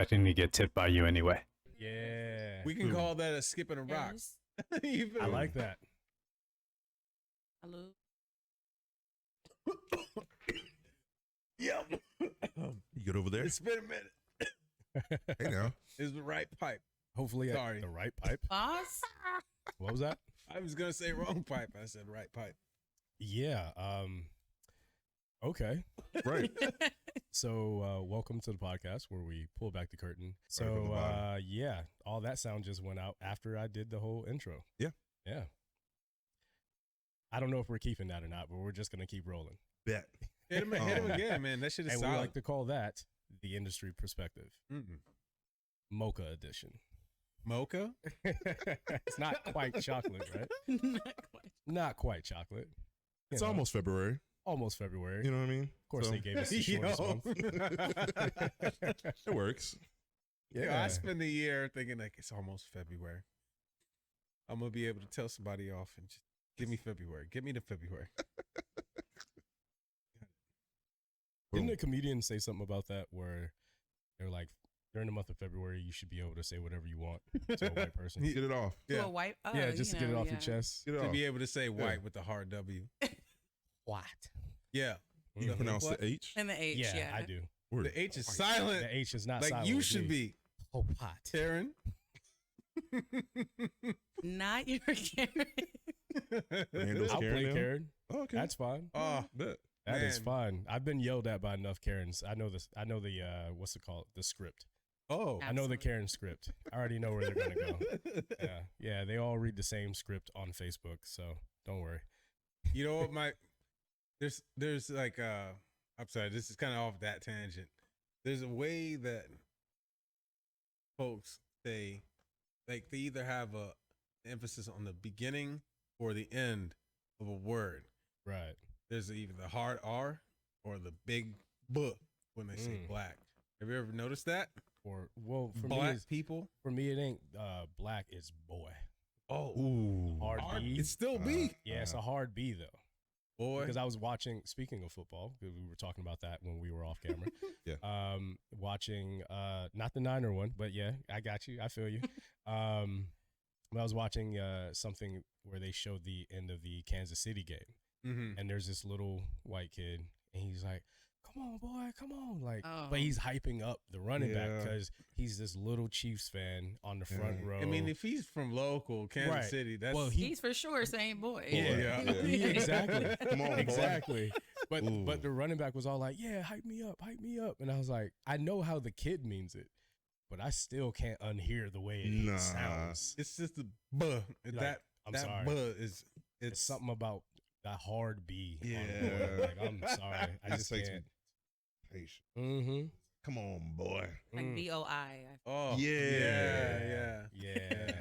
expecting to get tipped by you anyway. Yeah. We can call that a skip and a rock. You feel I me? like that. Hello. Yep. You good over there? It's been a minute. Hey now. It's the right pipe. Hopefully Sorry. at the right pipe. Boss. What was that? I was gonna say wrong pipe. I said right pipe. Yeah. Okay. Right. So welcome to the podcast where we pull back the curtain. Right from the So bottom. yeah, all that sound just went out after I did the whole intro. Yeah. Yeah. I don't know if we're keeping that or not, but we're just gonna keep rolling. Bet. Hit him again, man. That shit is And we solid. like to call that the industry perspective, mocha edition. Mocha? It's not quite chocolate, right? Not quite. Not quite chocolate. You It's know, almost February. almost February. You know what I mean? Of course, So, they gave us the shortest Yo. month. it works. Yeah, I spend the year thinking like it's almost February. I'm gonna be able to tell somebody off and just give me February. Give me the February. Didn't a comedian say something about that where they're like, during the month of February, you should be able to say whatever you want to a white person? Get it off. To Yeah. a white. Oh, Yeah, just to get it off your yeah. chest. Get it To off. be able to say white with the hard W. What? Yeah. You Mhm. pronounce What? the H? And the H. Yeah, Yeah, I do. Word. The H is silent. The H is not Like silent you with should me. be. Oh, what? Taryn. Not your Karen. Nando's I'll Karen play now? Karen. Oh, okay. That's fine. Oh, Bet. That is man. fine. I've been yelled at by enough Karens. I know this. I know the what's it called? The script. oh. I know the Absolutely. Karen script. I already know where they're gonna go. Yeah, yeah. They all read the same script on Facebook, so don't worry. You know what, there's like I'm sorry, this is kind of off that tangent. There's a way that folks say, like, they either have a emphasis on the beginning or the end of a word. Right. There's either the hard R or the big B when they say Mm. black. Have you ever noticed that? Or well, for me, Black it's, people. for me, it ain't black. It's boy. Oh, Ooh. Hard B. it's still B. Yeah, it's a hard B though. Boy. Because I was watching. Speaking of football, because we were talking about that when we were off camera. Yeah. Watching not the Niner one, but yeah, I got you. I feel you. But I was watching something where they showed the end of the Kansas City game, Mm-hmm. and there's this little white kid, and he's like, "Come on, boy, come on!" Like, Oh. but he's hyping up the running back Yeah. because he's this little Chiefs fan on the front Yeah. row. I mean, if he's from local Kansas Right. City, that's Well, He's for sure saying boy. Yeah. Yeah, exactly. Come on, boy. Exactly. But Ooh. but the running back was all like, "Yeah, hype me up," and I was like, I know how the kid means it, but I still can't unhear the way it Nah. sounds. it's just a buh. That I'm that sorry. buh is It's something about that hard B. on the Yeah. board. Like, I'm sorry, I It just takes can't. Patience. Mm-hmm. Come on, boy. Like B-O-I. Oh Yeah. yeah.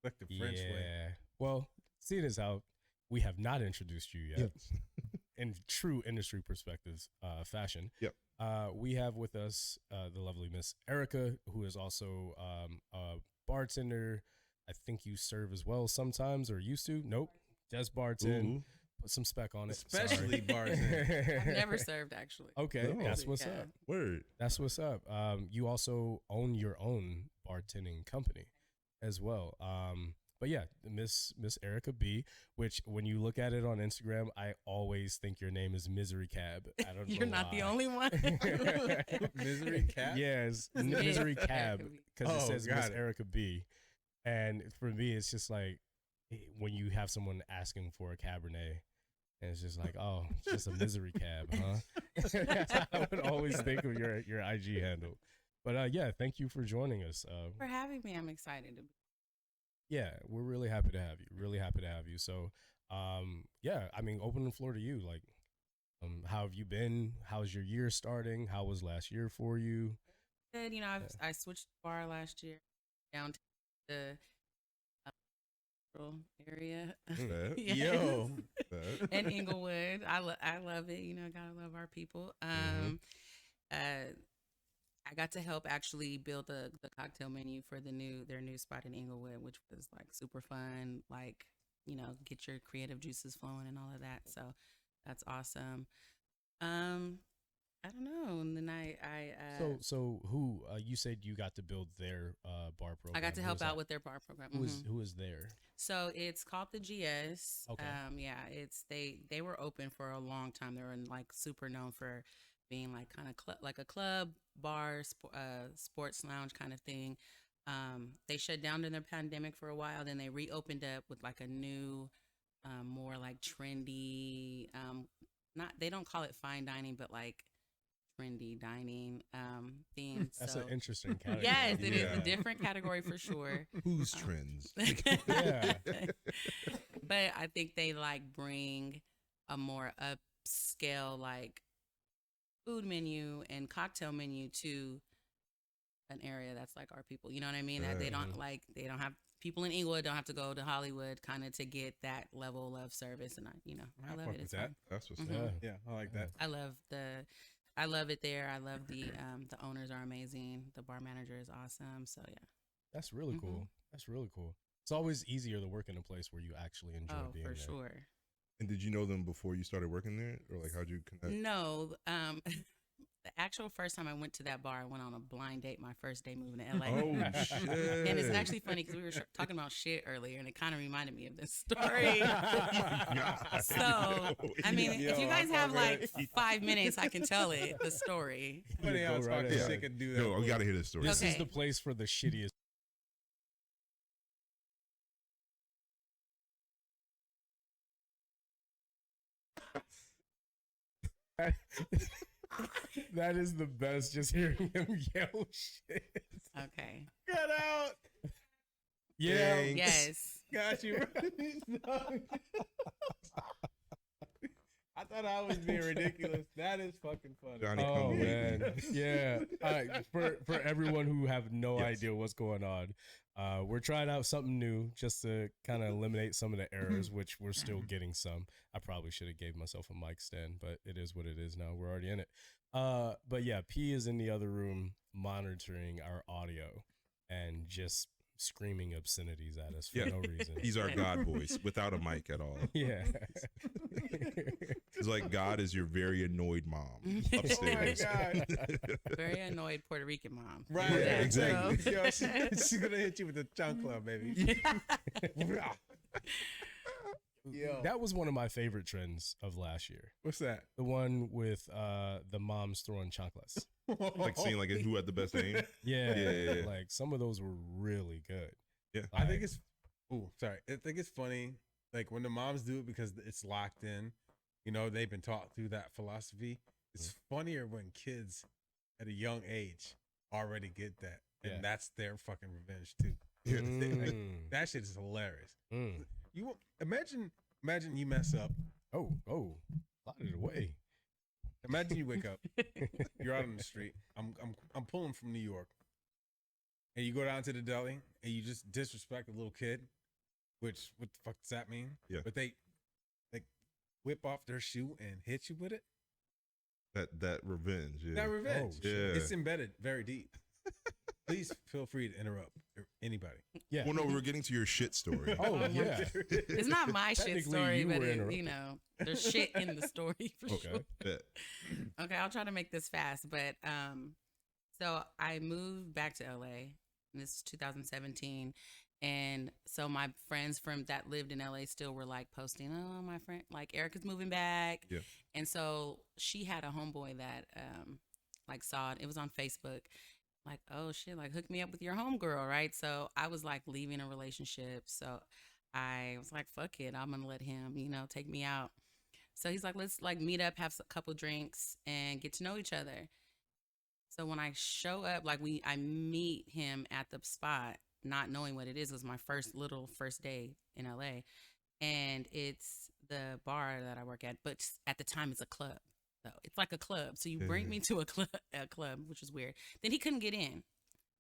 Like the French way. Well, seeing as how we have not introduced you yet, in true industry perspectives fashion. Yep. We have with us the lovely Miss Eryka, who is also a bartender. I think you serve as well sometimes, or used to. Nope, just bartend. Ooh. Put some spec on it. Especially Sorry. bartend. I've never served actually. Okay, No. that's what's Yeah. up. Word. That's what's up. You also own your own bartending company as well. But yeah, Miss Eryka B, which when you look at it on Instagram, I always think your name is Misery Cab. I don't know You're not the why. only one. Misery Cab? Yes, It's Misery Miss Cab, Eryka B. because it Oh, says got Miss it. Eryka B. And for me, it's just like when you have someone asking for a Cabernet, and it's just like, oh, it's just a Misery Cab, huh? I would always think of your IG handle. But yeah, thank you for joining us. For having me, I'm excited to be. Yeah, we're really happy to have you. Really happy to have you. So, yeah, I mean, open the floor to you. Like, how have you been? How's your year starting? How was last year for you? Good. You know, I switched bar last year down to the rural area. Bet. Yes. Yo. Bet. And Inglewood. I love it. You know, gotta love our people. I got to help actually build the cocktail menu for their new spot in Inglewood, which was like super fun. Like, you know, get your creative juices flowing and all of that. So that's awesome. I don't know. And then So who you said you got to build their bar program? I got to Who help was out that? with their bar program. Who is there? So it's called the GS. Okay. Yeah, it's they were open for a long time. They were like super known for being like kind of like a club, bar, sports lounge kind of thing. They shut down during the pandemic for a while. Then they reopened up with like a new, more like trendy. Not they don't call it fine dining, but like trendy dining theme. That's So an interesting category. yes, it is Yeah. a different category for sure. Who's trends? Yeah. But I think they like bring a more upscale like food menu and cocktail menu to an area that's like our people. You know what I mean? That they don't like they don't have people in Inglewood don't have to go to Hollywood kind of to get that level of service. And I love fuck it. with It's that. fun. That's what's Mhm. up. Yeah. Yeah, I like that. I love it there. I love the owners are amazing. The bar manager is awesome. So yeah. That's really Mhm. cool. That's really cool. It's always easier to work in a place where you actually enjoy Oh, being for there. sure. And did you know them before you started working there, or like how'd you connect? No, the actual first time I went to that bar, I went on a blind date. My first day moving to LA. Oh shit! And it's actually funny because we were talking about shit earlier, and it kind of reminded me of this story. So, I mean, if you Yo, guys I have like fucking- 5 minutes, I can tell it, the story. Funny Yeah, how go it's right fucking ahead. sick and do that. No, we gotta hear this story. This is Okay. the place for the shittiest. That is the best. Just hearing him yell shit. Okay. Cut out. Yeah. Thanks. Yes. Got you. I thought I was being ridiculous. That is fucking funny. Johnny Oh come man, yeah. For everyone who have no Yes. idea what's going on, we're trying out something new just to kind of eliminate some of the errors, which we're still getting some. I probably should have gave myself a mic stand, but it is what it is now. We're already in it. But yeah, P is in the other room monitoring our audio and just screaming obscenities at us for Yeah. no reason. He's our God voice without a mic at all. Yeah. It's like God is your very annoyed mom Oh upstairs. my god. Very annoyed Puerto Rican mom. Right. Yeah, Yeah, exactly. so- Yo, she's gonna hit you with the chunk club, baby. Yo. That was one of my favorite trends of last year. What's that? The one with the moms throwing chanclas. Like seeing like who had the best aim. Yeah, Yeah. like some of those were really good. Yeah. I think it's I think it's funny, like when the moms do it because it's locked in. You know, they've been taught through that philosophy. It's funnier when kids at a young age already get that, and Yeah. that's their fucking revenge too. Yeah. Mm, That shit is hilarious. mm. You imagine you mess up. Oh, lot it away. Imagine you wake up, you're out on the street. I'm pulling from New York, and you go down to the deli and you just disrespect a little kid. Which what the fuck does that mean? Yeah. But they like whip off their shoe and hit you with it. That revenge. Yeah. That revenge. Oh, yeah. It's embedded very deep. Please feel free to interrupt anybody. Yeah. Well, no, we were getting to your shit story. Oh yeah. It's not my shit Technically, story, you but were it, interrupted. you know, there's shit in the story for Okay. sure. Yeah. Okay, I'll try to make this fast, but so I moved back to LA. And this is 2017, and so my friends from that lived in LA still were like posting, "Oh, my friend, like Eryka's moving back." Yeah. And so she had a homeboy that like saw it. It was on Facebook. Like, oh shit, like hook me up with your homegirl, right? So I was like leaving a relationship, so I was like, fuck it, I'm gonna let him, you know, take me out. So he's like, let's like meet up, have a couple drinks, and get to know each other. So when I show up, like I meet him at the spot, not knowing what it is. It was my first day in LA, and it's the bar that I work at. But at the time, it's a club. So it's like a club. So you bring me to a club, which is weird. Then he couldn't get in.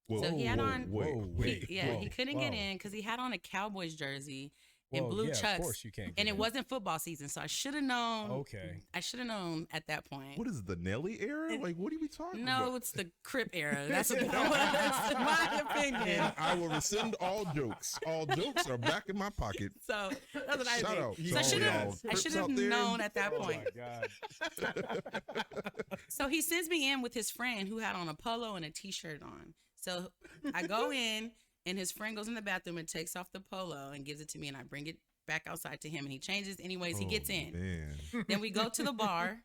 Whoa, So he had on- wait. Whoa, wait. He couldn't get in because he had on a Cowboys jersey in blue Of chucks. course you can't. And get it in. wasn't football season, so I should have known. Okay. I should have known at that point. What is it, the Nelly era? Like, what are we talking No, about? it's the Crip era. That's what that was, in my opinion. And I will rescind all jokes. All jokes are back in my pocket. So that's what I Shout think. out So I to should all have. y'all I Crips should have out there. known at that Oh point. my God. So he sends me in with his friend who had on a polo and a t-shirt on. So I go in, and his friend goes in the bathroom and takes off the polo and gives it to me, and I bring it back outside to him, and he changes. Anyways, he gets in. Man. Then we go to the bar,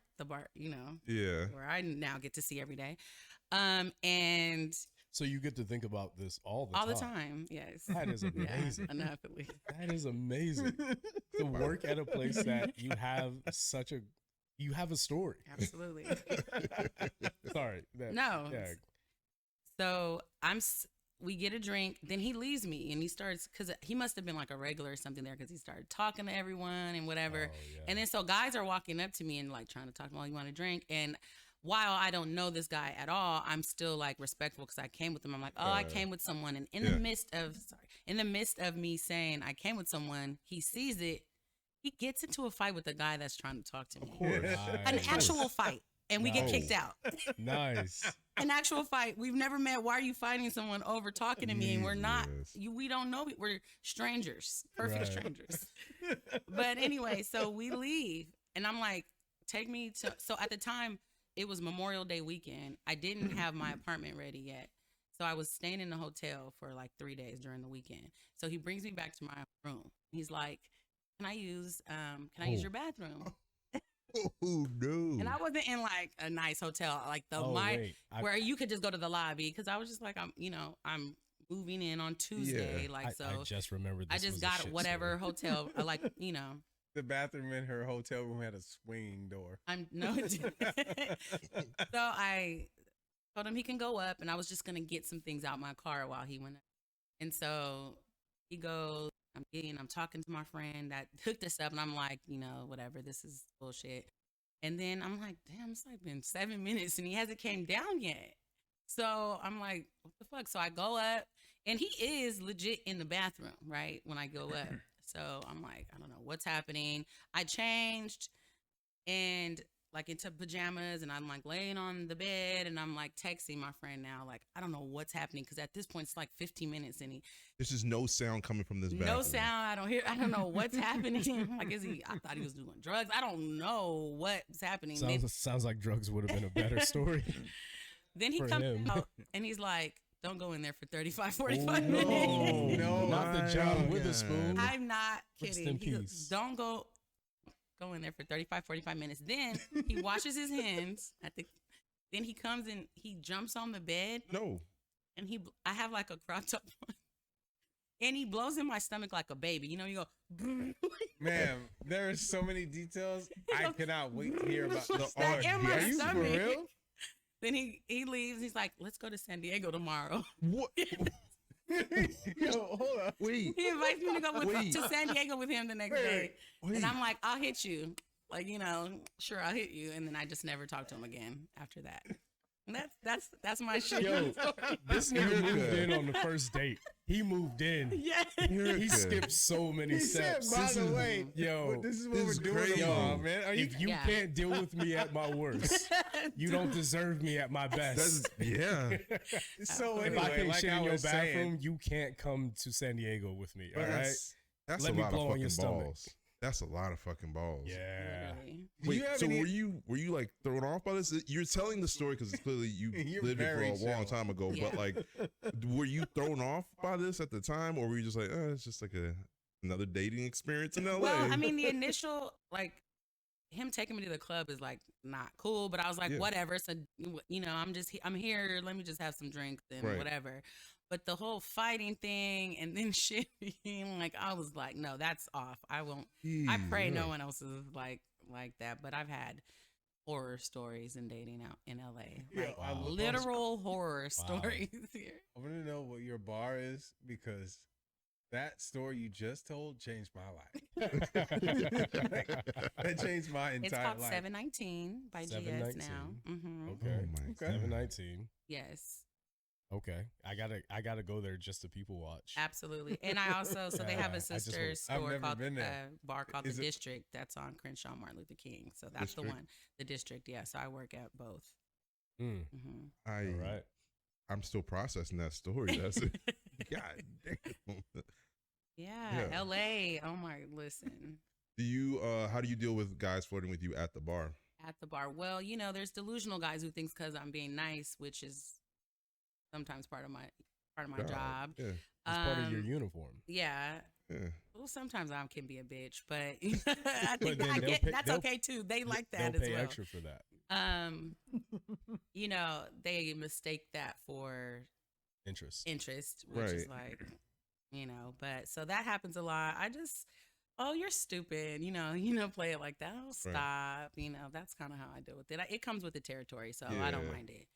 you know, Yeah. where I now get to see every day. And So you get to think about this all the all time. the time, yes. That is amazing. Yeah, unhappily. That is amazing. To work at a place that you have a story. Absolutely. Sorry. No. Yeah. So we get a drink, then he leaves me, and he starts, because he must have been like a regular or something there, because he started talking to everyone and whatever. Oh, yeah. And then so guys are walking up to me and like trying to talk to me, oh, you want a drink? And while I don't know this guy at all, I'm still like respectful because I came with him. I'm like, oh, I came with someone. And in the midst of me saying I came with someone, he sees it. He gets into a fight with the guy that's trying to talk to me. An Nice. actual fight. And we get Nice. kicked out. Nice. An actual fight. We've never met. Why are you fighting someone over talking to me? And we're not, Jesus. we don't know. We're strangers, perfect Right. strangers. But anyway, so we leave. And I'm like, take me to, so at the time, it was Memorial Day weekend. I didn't have my apartment ready yet. So I was staying in the hotel for like 3 days during the weekend. So he brings me back to my room. He's like, can I use your bathroom? Oh, no. And I wasn't in like a nice hotel, like where you could just go to the lobby. Cause I was just like, I'm moving in on Tuesday. Yeah. Like, I just remembered this I just was a got shit whatever story. hotel, like, The bathroom in her hotel room had a swinging door. So I told him he can go up, and I was just gonna get some things out my car while he went up. And so he goes, I'm talking to my friend that hooked us up, and I'm like, whatever, this is bullshit. And then I'm like, damn, it's like been 7 minutes and he hasn't came down yet. So I'm like, what the fuck? So I go up, and he is legit in the bathroom, right? When I go up. So I'm like, I don't know what's happening. I changed and like into pajamas, and I'm like laying on the bed, and I'm like texting my friend now, like, I don't know what's happening. Cause at this point it's like 15 minutes and There's just no sound coming from this bathroom. no sound. I don't know what's happening. Like, I thought he was doing drugs. I don't know what's happening. Sounds like drugs would have been a better story. Then he for comes him. out and he's like, don't go in there for 35, 45 Oh, minutes. No, not the John Witherspoon. I'm not Rest kidding. in He goes, peace. don't go in there for 35, 45 minutes. Then he washes his hands then he comes and he jumps on the bed, No. and I have like a crop top on. And he blows in my stomach like a baby. You go, ma'am, there are so many details. I cannot wait to hear about the Stuck art. in my Are you for stomach. real? Then he leaves. He's like, let's go to San Diego tomorrow. What? Yo, hold on. Wait. He invites me to go Wait. to San Diego with him the next day. And I'm like, I'll hit you. Like, sure, I'll hit you. And then I just never talked to him again after that. And that's my shit. Yo, this nigga Eryka. moved in on the first date. He moved in. Yeah. He Eryka. skipped so many He said, steps. by This the is- way, yo, this is what this we're is doing crazy. tomorrow, man. Are you? if you Yeah. can't deal with me at my worst, you don't deserve me at my best. Yeah. So If anyway, I can't like shit I in your was saying, bathroom, you can't come to San Diego with me. All but right? That's Let a me lot blow of on your fucking stomach. balls. That's a lot of fucking balls. Yeah. Literally. Do Wait, you have so any- were you like thrown off by this? You're telling the story because clearly you You're lived it for very a long chill. time ago. Yeah. But like, were you thrown off by this at the time, or were you just like, it's just like another dating experience in LA? Well, I mean, the initial, like, him taking me to the club is like not cool, but I was like, Yeah. whatever. So, I'm here. Let me just have some drinks and Right. whatever. But the whole fighting thing and then shit being like, I was like, no, that's off. I won't. I pray no one else is like that. But I've had horror stories in dating out in LA, Yeah, like I love- literal horror stories here. I want to know what your bar is because that story you just told changed my life. That changed my It's entire called life. 719 by GS 719. now. Okay. Oh my Okay. 719. Yes. Okay, I gotta go there just to people watch. Absolutely. And I also, so they have Yeah, I a just sister went- I've store never called, been there. bar called Is The it- District that's on Crenshaw Martin Luther King. So that's the District? one, The District. Yeah. So I work at both. Mm, hmm I all right. I'm still processing that story. That's God damn. Yeah, Yeah. LA. Oh my, listen. Do you how do you deal with guys flirting with you at the bar? At the bar. Well, there's delusional guys who thinks because I'm being nice, which is sometimes part of my job. Yeah. It's part of your Um, uniform. Yeah. Yeah. Well, sometimes I can be a bitch, but I But think then they'll pay- that's they'll- okay too. They like They'll that as pay well. extra for that. They mistake that for Interest. interest, which is like, but so that happens a lot. I just, oh, you're stupid, play it like that. Oh, stop. That's kind of how I deal with it. It comes with the territory, so I don't Yeah. mind it.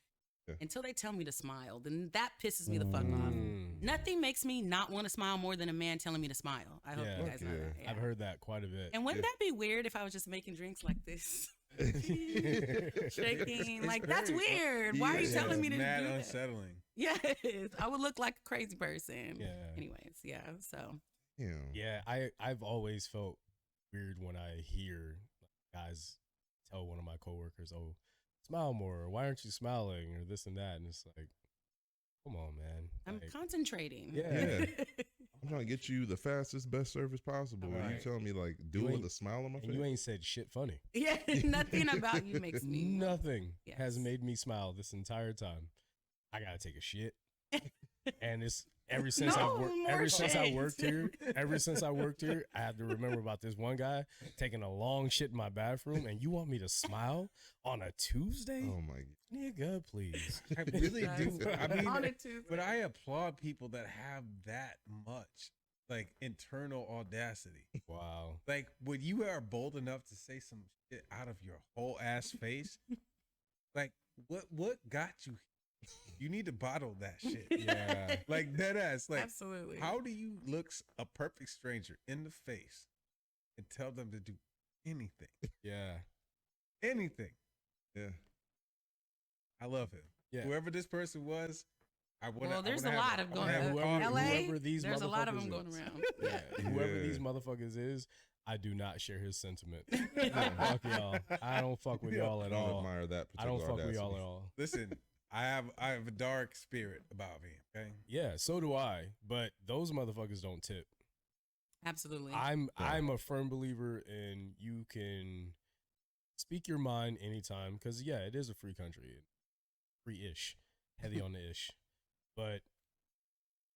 Yeah. Until they tell me to smile, then that pisses me the fuck off. Mm. Nothing makes me not want to smile more than a man telling me to smile. I hope you Yeah. guys know Yeah. that. Yeah. I've heard that quite a bit. And wouldn't Yeah. that be weird if I was just making drinks like this? It's Shaking. Like, that's very- weird. Why are you Yeah. telling me to Mad do that? unsettling. Yes. I would look like a crazy person. Yeah. Anyways, yeah. So, Yeah, I've always felt weird when I hear guys tell one of my coworkers, "Oh, smile more," or "Why aren't you smiling?" or this and that, and it's like, come on, man. I'm Like, concentrating. Yeah. I'm trying to get you the fastest, best service possible. And you Right. telling me like do You it with ain't- a smile on my and face? you ain't said shit funny. Yeah. Nothing about you makes me. Nothing has Yes. made me smile this entire time. I gotta take a shit, and it's ever since No I've worked. more Ever since I shades. worked here, I have to remember about this one guy taking a long shit in my bathroom, and you want me to smile on a Tuesday? Oh my Nigga, please. I really do. I mean, On a Tuesday. but I applaud people that have that much like internal audacity. Wow. Like when you are bold enough to say some shit out of your whole ass face, like what got you? You need to bottle that shit. Yeah. Like dead ass. Like Absolutely. how do you look a perfect stranger in the face and tell them to do anything? Yeah. Anything. yeah. I love him. Yeah. Whoever this person was, I want to. Well, there's a lot of going have whoever- coffee. LA, whoever these there's a lot of them motherfuckers going is. around. Yeah. Whoever Yeah. these motherfuckers is, I do not share his sentiment. Fuck y'all. I don't fuck with y'all I at don't all. admire that I don't particular fuck with y'all audacity. at all. Listen, I have a dark spirit about me. Okay. Yeah, so do I. But those motherfuckers don't tip. Absolutely. I'm a firm believer in you can speak your mind anytime because yeah, it is a free country, free-ish, heavy on the ish, but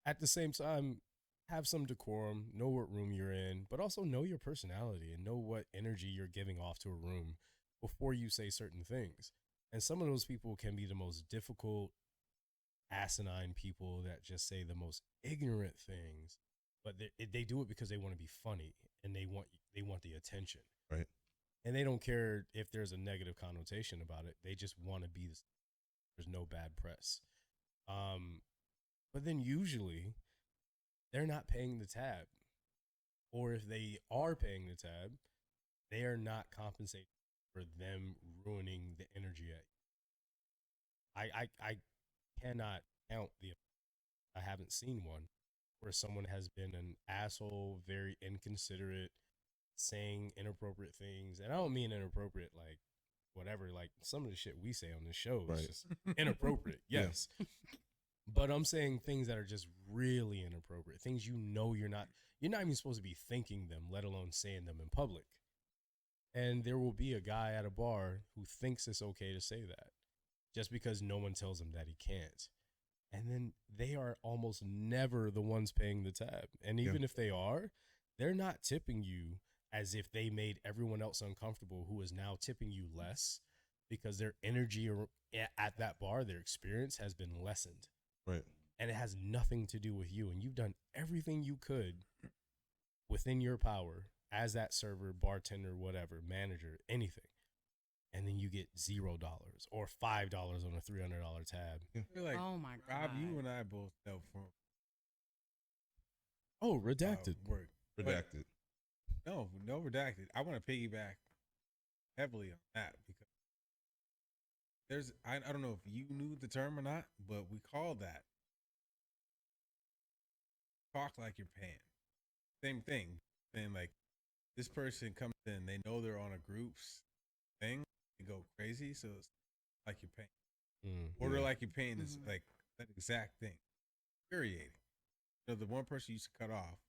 at the same time, have some decorum, know what room you're in, but also know your personality and know what energy you're giving off to a room before you say certain things. And some of those people can be the most difficult, asinine people that just say the most ignorant things. But they do it because they want to be funny and they want the attention, Right. and they don't care if there's a negative connotation about it. They just want to be. There's no bad press, but then usually they're not paying the tab, or if they are paying the tab, they are not compensated for them ruining the energy at you. I cannot count I haven't seen one where someone has been an asshole, very inconsiderate, saying inappropriate things. And I don't mean inappropriate like whatever, like some of the shit we say on this show is Right. just inappropriate. Yeah. Yes. But I'm saying things that are just really inappropriate. Things you're not even supposed to be thinking them, let alone saying them in public. And there will be a guy at a bar who thinks it's okay to say that just because no one tells him that he can't. And then they are almost never the ones paying the tab. And even if they are, they're not tipping you as if they made everyone else uncomfortable who is now tipping you less because their energy at that bar, their experience has been lessened. Right. And it has nothing to do with you. And you've done everything you could within your power as that server, bartender, whatever, manager, anything. And then you get $0 or $5 on a $300 tab. I feel like oh my God. Rob, you and I both know from Oh, redacted. work. Redacted. No redacted. I want to piggyback heavily on that because there's I don't know if you knew the term or not, but we call that talk like you're paying. Same thing. Saying like this person comes in, they know they're on a group's thing, they go crazy, so it's like you're paying. Order Yeah. like you're paying is Mhm. like that exact thing. Infuriating. So the one person you used to cut off,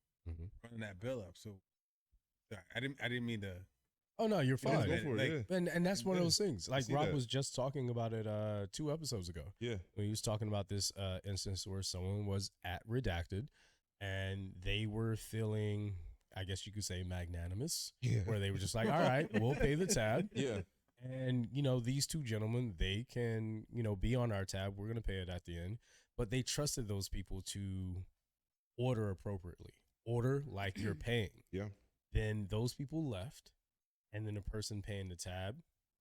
running that bill up. So sorry, I didn't mean to. Oh no, you're Yeah, fine. go for it. Like, Yeah. And that's one of those things. Like see Rob that. was just talking about it 2 episodes ago. Yeah. When he was talking about this instance where someone was at redacted and they were feeling, I guess you could say, magnanimous, Yeah. where they were just like, all right, we'll pay the tab. Yeah. And, these two gentlemen, they can, be on our tab. We're going to pay it at the end. But they trusted those people to order appropriately, order like you're paying. Yeah. Then those people left. And then the person paying the tab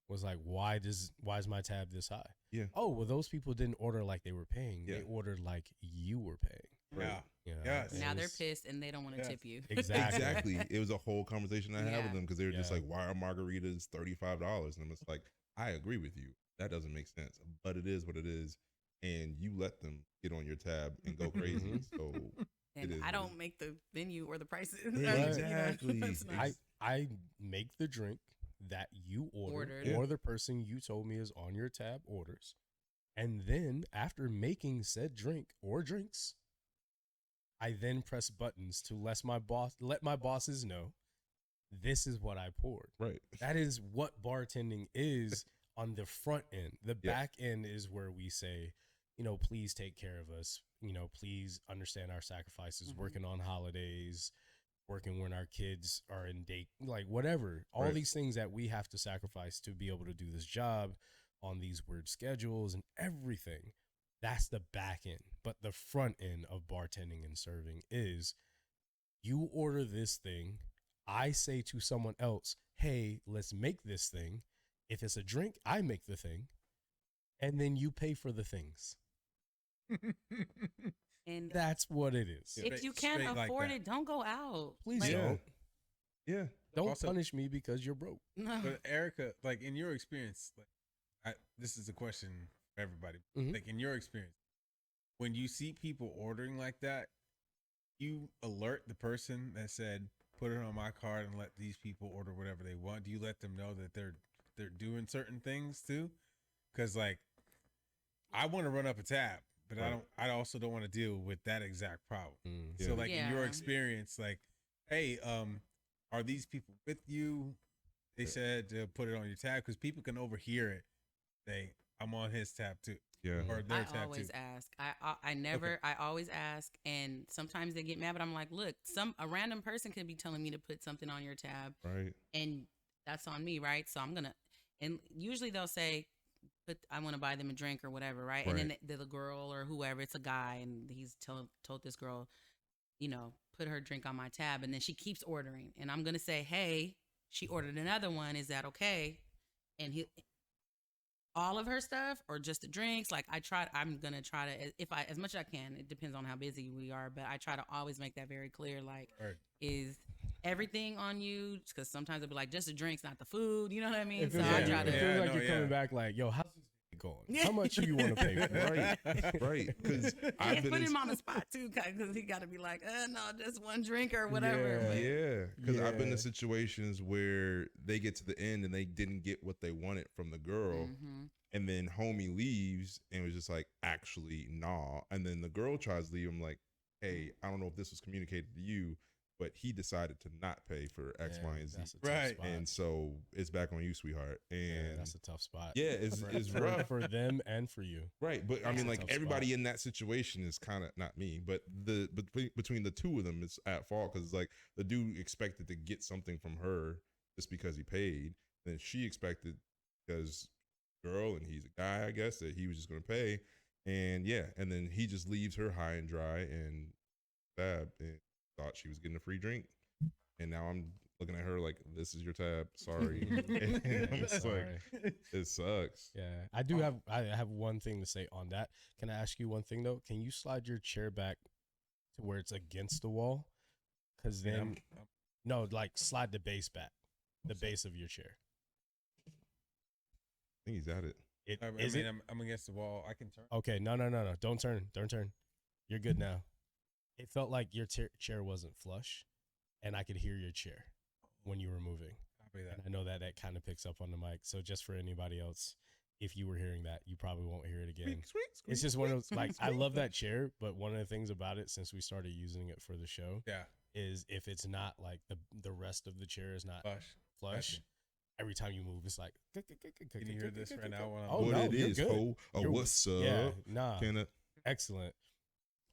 was like, why is my tab this high? Yeah. Oh, well, those people didn't order like they were paying. Yeah. They ordered like you were paying. yeah. Yes. and Now it they're was- pissed and they don't want to Yes. tip you. Exactly. Exactly. It was a whole conversation I had Yeah. with them because they were just Yeah. like, why are margaritas $35? And I'm just like, I agree with you. That doesn't make sense. But it is what it is. And you let them get on your tab and go crazy. Mhm. So And is I what it don't is. make the venue or the prices. Exactly. It's not- I make the drink that you ordered Ordered. or the person you told me is on your tab orders. And then after making said drink or drinks, I then press buttons to let my bosses know this is what I poured. Right. That is what bartending is on the front end. The Yeah. back end is where we say, please take care of us. Please understand our sacrifices, Mhm. working on holidays, working when our kids are in date, like whatever. All Right. these things that we have to sacrifice to be able to do this job on these weird schedules and everything. That's the back end. But the front end of bartending and serving is you order this thing. I say to someone else, hey, let's make this thing. If it's a drink, I make the thing. And then you pay for the things. And That's what it is. Yeah. if you can't Straight like afford that. it, don't go out. Please Like, Yeah. don't. Yeah. Don't Also- punish me because you're broke. No. But Eryka, like in your experience, like this is a question for everybody. Mhm. Like in your experience, when you see people ordering like that, you alert the person that said, "Put it on my card and let these people order whatever they want." Do you let them know that they're doing certain things too? Because like, I want to run up a tab, but Right. I also don't want to deal with that exact problem. Mm. So like in your Yeah. experience, like, hey, are these people with you? They Yeah. said to put it on your tab because people can overhear it. Say, I'm on his tab too, Yeah. or their I tab always too. ask. I never. I always ask, and sometimes they get mad. But I'm like, look, a random person could be telling me to put something on your tab, Right. and that's on me, right? So I'm gonna. And usually they'll say, I want to buy them a drink or whatever, right? And then the girl or whoever, it's a guy, and he's told this girl, put her drink on my tab, and then she keeps ordering, and I'm gonna say, hey, she ordered another one. Is that okay? And all of her stuff or just the drinks, like I'm gonna try to, if I, as much as I can, it depends on how busy we are, but I try to always make that very clear, like, Right. is everything on you? Because sometimes it'll be like, just the drinks, not the food, you know what I mean? It So feels I like, try it to, feels Yeah, like no, you're yeah. coming back like, yo, how's this going? How much do you want to pay for? Right. Right. Because yeah, I've been put in, him on the spot too, because he got to be like, no, just one drink or whatever. Yeah. But- yeah, because I've been Yeah. in situations where they get to the end and they didn't get what they wanted from the girl, Mhm. and then homie leaves and was just like, actually, nah. And then the girl tries to leave. I'm like, hey, I don't know if this was communicated to you, but he decided to not pay for X, Yeah, Y, and Z. that's a tough Right. spot. And so it's back on you, sweetheart. Yeah, And that's a tough spot. yeah, it's for, rough. for them and for you. Right, but I That's mean, a like tough everybody spot. in that situation is kind of not me, but between the two of them is at fault because like the dude expected to get something from her just because he paid, then she expected because girl and he's a guy, I guess, that he was just gonna pay, and yeah, and then he just leaves her high and dry and tab and thought she was getting a free drink, and now I'm looking at her like, this is your tab, sorry. And I'm just like, Sorry. it sucks. Yeah, I have one thing to say on that. Can I ask you one thing though? Can you slide your chair back to where it's against the wall? Because Yeah, then, I'm- no, like slide the base back, the base of your chair. I think he's at it. I Is mean, it? I'm against the wall. I can turn. Okay, no. Don't turn. You're good now. It felt like your chair wasn't flush, and I could hear your chair when you were moving. Copy that. And I know that kind of picks up on the mic. So just for anybody else, if you were hearing that, you probably won't hear it again. It's just one of those, like, I love that chair, but one of the things about it, since we started using it for the show, Yeah. is if it's not like the rest of the chair is not flush, Gotcha. every time you move, it's like. Can you hear this right now? When I'm Oh, what no, it you're is, good. ho? What's up? Yeah, nah, Can it? excellent.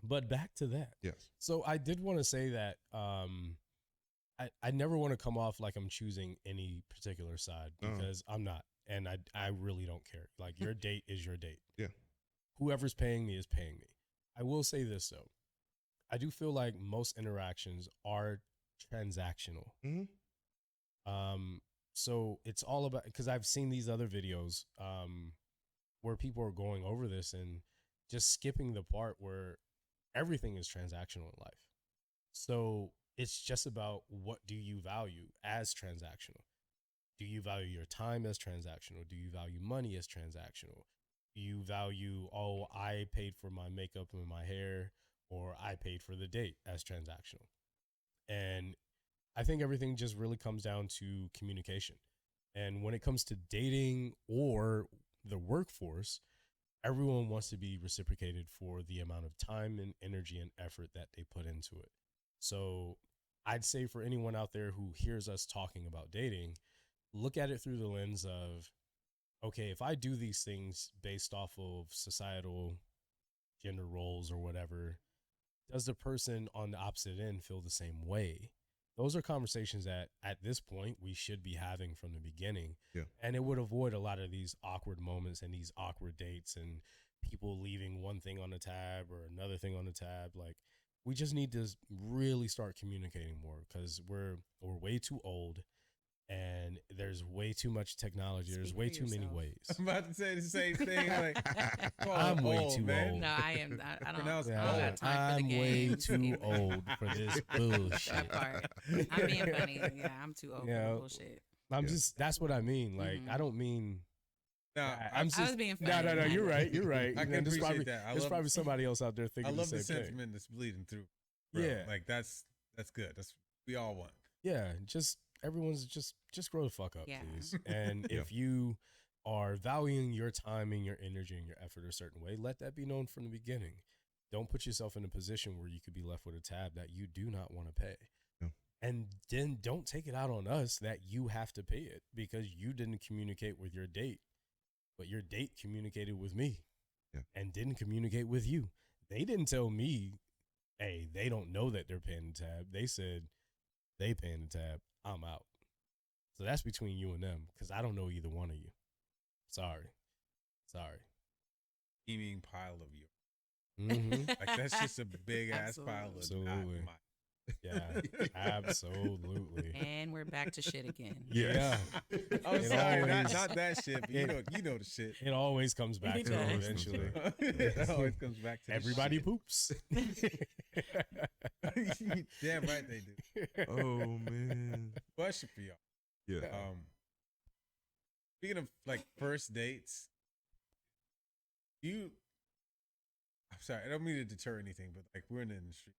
But back to that. Yes. So I did want to say that I never want to come off like I'm choosing any particular side, because I'm not. And I really don't care. Like, your date is your date. Yeah. Whoever's paying me is paying me. I will say this, though. I do feel like most interactions are transactional. So it's all about, because I've seen these other videos where people are going over this and just skipping the part where everything is transactional in life. So it's just about, what do you value as transactional? Do you value your time as transactional? Do you value money as transactional? Do you value, oh, I paid for my makeup and my hair, or I paid for the date, as transactional? And I think everything just really comes down to communication. And when it comes to dating or the workforce, everyone wants to be reciprocated for the amount of time and energy and effort that they put into it. So I'd say for anyone out there who hears us talking about dating, look at it through the lens of, okay, if I do these things based off of societal gender roles or whatever, does the person on the opposite end feel the same way? Those are conversations that at this point we should be having from the beginning. Yeah. And it would avoid a lot of these awkward moments and these awkward dates and people leaving one thing on the tab or another thing on the tab. Like, we just need to really start communicating more, because we're way too old. And there's way too much technology. There's Speak way for too many yourself. ways. I'm about to say the same thing. Like, I'm way too old. No, I am. I don't. Pronounce I Yeah, don't got time for the I'm way games. too old for this bullshit. That part. I'm being funny. Yeah, I'm too old Yeah. for the bullshit. I'm Yeah. just, that's what I mean. Like, Mhm. I don't mean. No, I'm just, I was being no. funny. You're right. You're right. I can And there's appreciate probably, that. there's probably somebody else out there I thinking love the the same thing. sentiment that's bleeding through. Bro. Yeah. Like, that's good. That's we all want. Yeah, just everyone's just grow the fuck up, Yeah. please. And Yeah. if you are valuing your time and your energy and your effort a certain way, let that be known from the beginning. Don't put yourself in a position where you could be left with a tab that you do not want to pay. Yeah. And then don't take it out on us that you have to pay it because you didn't communicate with your date, but your date communicated with me. Yeah. And didn't communicate with you. They didn't tell me, hey, they don't know that they're paying the tab. They said they paying the tab. I'm out. So that's between you and them, because I don't know either one of you. Sorry. Steaming pile of you. Mm-hmm. Like, that's just a big ass pile of Absolutely. not Yeah, absolutely. And we're back to shit again. Yeah. I'm It sorry, always- not that shit, but you know the shit. It always comes back It to it does. eventually. It always comes back to the Everybody shit. poops. Damn right they do. Oh man. Question for y'all. Yeah. Speaking of like first dates, I'm sorry, I don't mean to deter anything, but like, we're in the industry,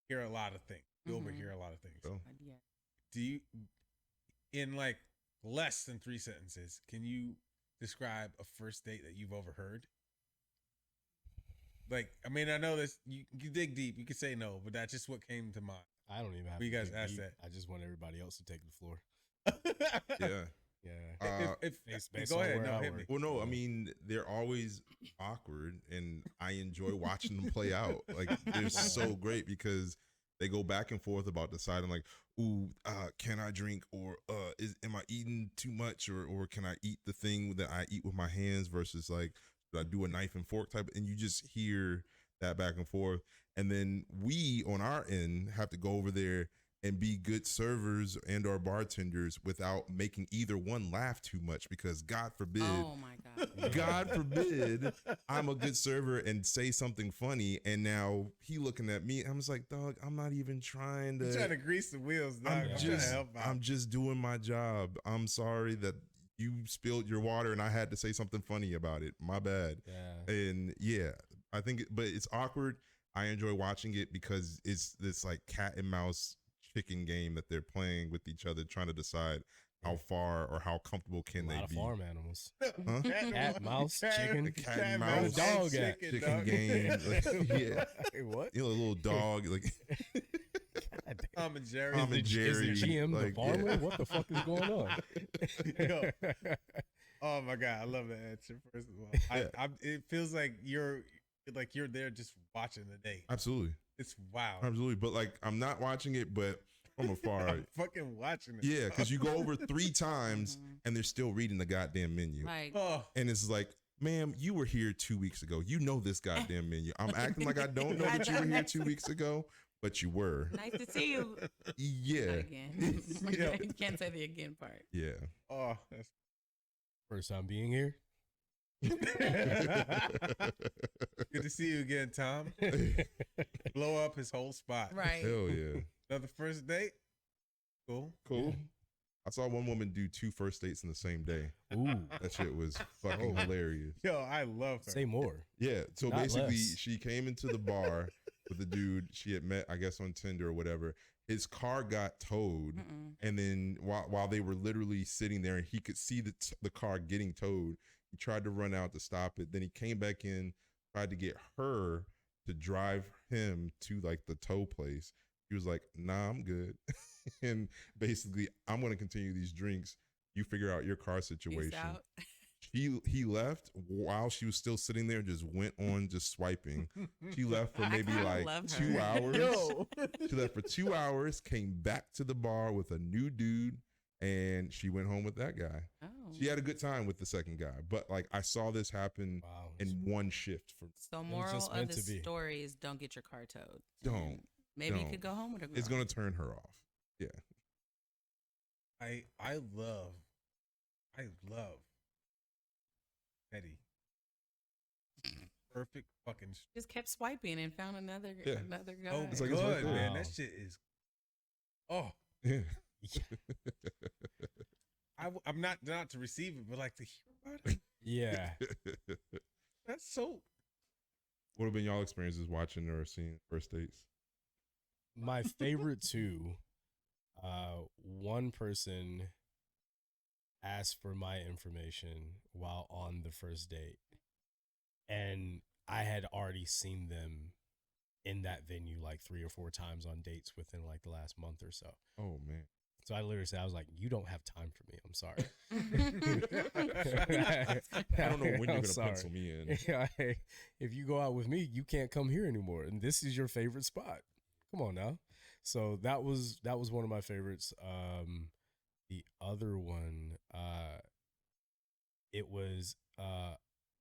hear a lot of things. We Mhm. overhear a lot of things. Oh. Yeah. Do you, in like less than 3 sentences, can you describe a first date that you've overheard? Like, I mean, I know this, you dig deep, you can say no, but that's just what came to mind. I don't even have You to guys dig asked deep. that. I just want everybody else to take the floor. Yeah. Yeah. Based Go on ahead, where no, I hit work. me. Well, no, I mean they're always awkward, and I enjoy watching them play out. Like, they're so great because they go back and forth about deciding, like, ooh, can I drink, or am I eating too much, or can I eat the thing that I eat with my hands versus like, should I do a knife and fork type? And you just hear that back and forth, and then we on our end have to go over there and be good servers and or bartenders without making either one laugh too much, because God forbid, Oh my god. God forbid, I'm a good server and say something funny, and now he looking at me. I'm just like, dog, I'm not even trying I'm to. trying to grease the wheels, dog. I'm I'm trying to just, help out. I'm just doing my job. I'm sorry that you spilled your water and I had to say something funny about it. My bad. Yeah. And yeah, I think, but it's awkward. I enjoy watching it because it's this like cat and mouse chicken game that they're playing with each other, trying to decide how far or how comfortable A can they lot of be. farm animals. Huh? Cat, mouse, chicken. The cat and mouse dog at? chicken dog. game. Like, yeah, Hey, what? you know, a little dog like God damn. Tom and Jerry. Tom and Is Jerry. the GM like, the farmer? yeah. What the fuck is going on? Yo. Oh my god, I love that answer. First of all, Yeah. it feels like you're there just watching the day. Absolutely, It's wow. absolutely. But like, I'm not watching it, but from afar. I'm fucking watching it. Yeah, because you go over 3 times Mhm. and they're still reading the goddamn menu. Like, Oh, And it's like, ma'am, you were here 2 weeks ago. You know this goddamn menu. I'm acting like I don't know I that you were know. here 2 weeks ago, but you were. nice to see you. Not Yeah. again. Yeah. You can't say the again part. Yeah. oh, that's First time being here. good to see you again, Tom. Blow up his whole spot. Right. Hell yeah. Another first date. Cool. Cool. I saw one woman do 2 first dates in the same day. Ooh. That shit was fucking hilarious. Yo, I love her. Say more. Yeah. So Not basically, less. she came into the bar with the dude she had met, I guess, on Tinder or whatever. His car got towed. Mm-mm. And then while they were literally sitting there and he could see the car getting towed, he tried to run out to stop it. Then he came back in, tried to get her to drive him to like the tow place. He was like, nah, I'm good. And basically, I'm going to continue these drinks. You figure out your car Peace situation. out. He left while she was still sitting there, just went on just swiping. She left for I maybe kinda like love 2 her. hours. Yo. She left for 2 hours, came back to the bar with a new dude, and she went home with that guy. Oh. She had a good time with the second guy, but like I saw this happen Wow. in one shift. For So was moral just of meant the to be. story is don't get your car towed. Don't. And maybe you Don't. could go home with a girl. it's gonna turn her off. Yeah, I love Eddie. Perfect fucking. Just kept swiping and found another Yeah. another guy. Oh, It's good, like it's right there. man. Wow. That shit is. Oh, yeah. I'm not to receive it, but like to hear about it. Yeah. That's so. What have been y'all experiences watching or seeing first dates? My favorite two, one person asked for my information while on the first date. And I had already seen them in that venue like 3 or 4 times on dates within like the last month or so. Oh man, So I literally said, I was like, you don't have time for me. I'm sorry. I don't know when you're I'm gonna sorry. pencil me in. Yeah, if you go out with me, you can't come here anymore. And this is your favorite spot. Come on now. So that was one of my favorites. The other one, it was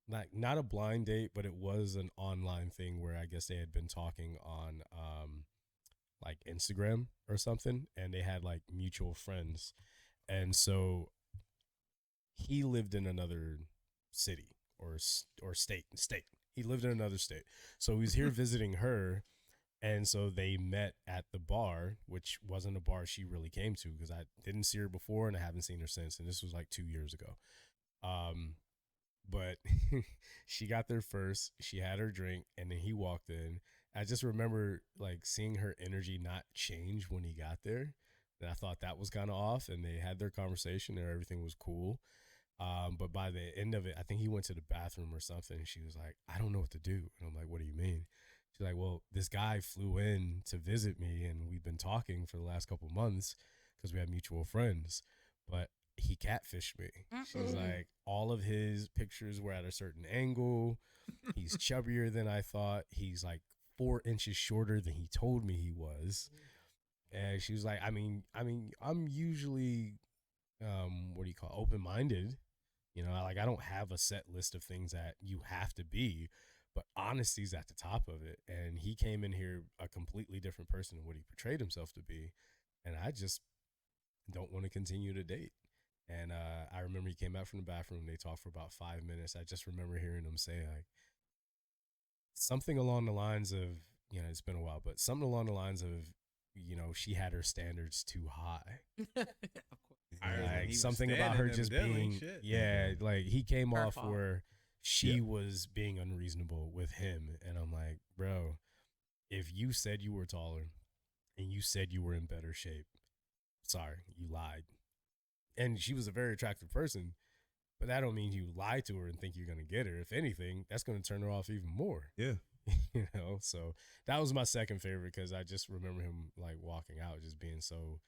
not a blind date, but it was an online thing where I guess they had been talking on like Instagram or something, and they had like mutual friends. And so he lived in another city or state. He lived in another state. So he was here visiting her. And so they met at the bar, which wasn't a bar she really came to because I didn't see her before and I haven't seen her since. And this was like 2 years ago. But she got there first. She had her drink and then he walked in. I just remember like seeing her energy not change when he got there. And I thought that was kind of off. And they had their conversation and everything was cool. But by the end of it, I think he went to the bathroom or something. And she was like, I don't know what to do. And I'm like, what do you mean? She's like, well, this guy flew in to visit me and we've been talking for the last couple months because we have mutual friends, but he catfished me. She was like, all of his pictures were at a certain angle. He's chubbier than I thought. He's like 4 inches shorter than he told me he was. And she was like, I mean, I'm usually, what do you call it? Open-minded. You know, like I don't have a set list of things that you have to be, but honesty's at the top of it. And he came in here a completely different person than what he portrayed himself to be. And I just don't want to continue to date. And I remember he came out from the bathroom. They talked for about 5 minutes. I just remember hearing him say like something along the lines of, you know, it's been a while, but something along the lines of, you know, she had her standards too high. Of course. I heard when he Like was something about standing, her just evidently, being, shit. yeah, like he came Her off fault. where she Yeah. was being unreasonable with him. And I'm like, bro, if you said you were taller and you said you were in better shape, sorry, you lied. And she was a very attractive person, but that don't mean you lie to her and think you're going to get her. If anything, that's going to turn her off even more. Yeah. You know, so that was my second favorite because I just remember him like walking out just being so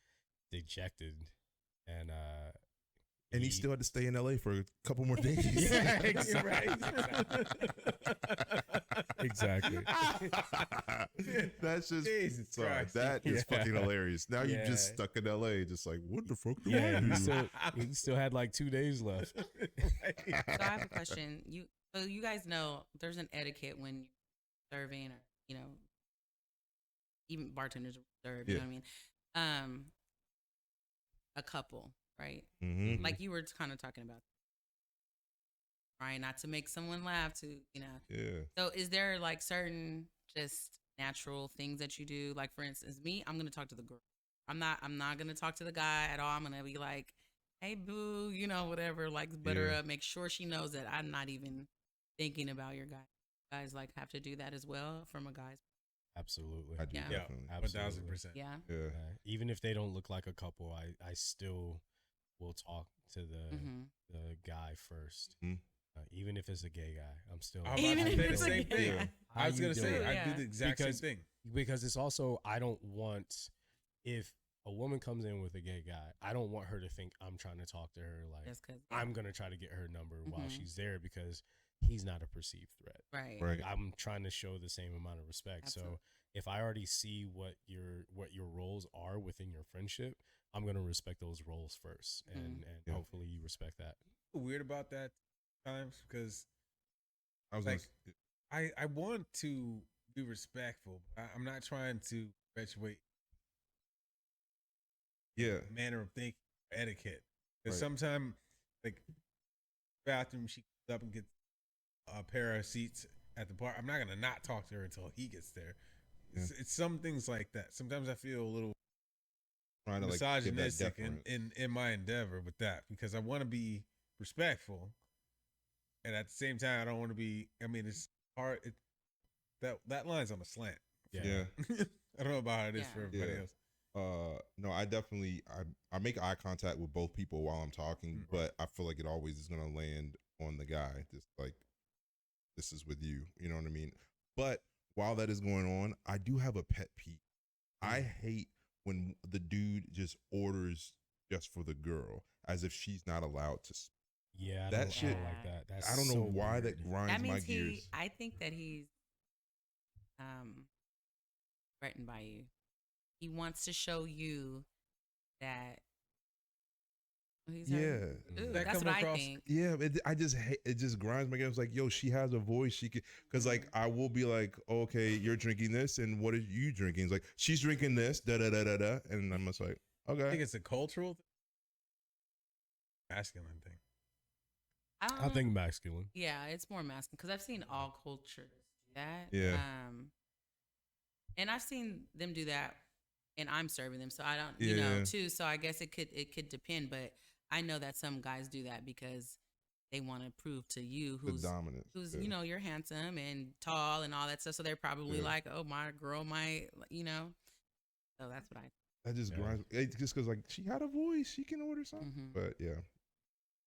dejected. And he still had to stay in LA for a couple more days. Yeah, exactly. Exactly. That's just Jesus sorry, Christ. that is Yeah. fucking hilarious. Now you just Yeah. stuck in LA, just like what the fuck? Do Yeah, I do? he still had like 2 days left. So I have a question. So you guys know there's an etiquette when you're serving, or even bartenders serve. You Yeah. know what I mean? A couple, right? Mhm. Like you were kind of talking about, trying not to make someone laugh. Yeah. So is there like certain just natural things that you do? Like for instance, me, I'm gonna talk to the girl. I'm not gonna talk to the guy at all. I'm gonna be like, hey boo, whatever, like butter Yeah. up, make sure she knows that I'm not even thinking about your guy. Guys like have to do that as well from a guy's. Absolutely. I do Yeah. Yeah, definitely. 1000%. Yeah. Yeah. Even if they don't look like a couple, I still will talk to the Mm-hmm. the guy first. Mhm. Even if it's a gay guy, I'm still. I'm Even about if to say the it's a same gay thing. guy. I was How you gonna say doing? I do Yeah. the exact Because- same thing. Because it's also, I don't want, if a woman comes in with a gay guy, I don't want her to think I'm trying to talk to her like Just because. I'm gonna try to get her number while Mhm. she's there, because he's not a perceived threat. Right. Right. I'm trying to show the same amount of respect. Absolutely. So if I already see what your roles are within your friendship, I'm gonna respect those roles first, and Yeah. hopefully you respect that. Weird about that times because I was like gonna, I want to be respectful. But I'm not trying to perpetuate yeah. manner of thinking, etiquette. Because Right. sometimes, like, bathroom, she comes up and gets a pair of seats at the bar. I'm not gonna not talk to her until he gets there. It's some things like that. Sometimes I feel a little Trying to like give that misogynistic deference. in my endeavor with that because I want to be respectful, and at the same time I don't want to be. I mean, it's hard. That line's on a slant. Yeah. I don't know about how it is Yeah. for everybody Yeah. else. No, I definitely I make eye contact with both people while I'm talking, but I feel like it always is gonna land on the guy. Just like this is with you, you know what I mean? But while that is going on, I do have a pet peeve. I hate when the dude just orders just for the girl, as if she's not allowed to. Yeah, I That don't, shit- I don't like that. That's I don't know so why weird. that grinds That my means gears. I think that he's threatened by you. He wants to show you that he's hurt. Yeah. Ooh, That that's coming what I across- think. Yeah, I just hate, it just grinds my gears. Like, yo, she has a voice. She could, because like I will be like, okay, you're drinking this, and what are you drinking? It's like she's drinking this, da da da da da, and I'm just like, I think okay, it's a cultural thing. Masculine thing. I think masculine. Yeah, it's more masculine because I've seen all cultures do that. Yeah. And I've seen them do that, and I'm serving them, so I don't, Yeah. too. So I guess it could depend, but I know that some guys do that because they want to prove to you the who's dominance. Yeah. you're handsome and tall and all that stuff. So they're probably Yeah. like, oh, my girl might, So that's what I. That just Yeah. grinds. It just because like she had a voice, she can order something. Mhm. But yeah,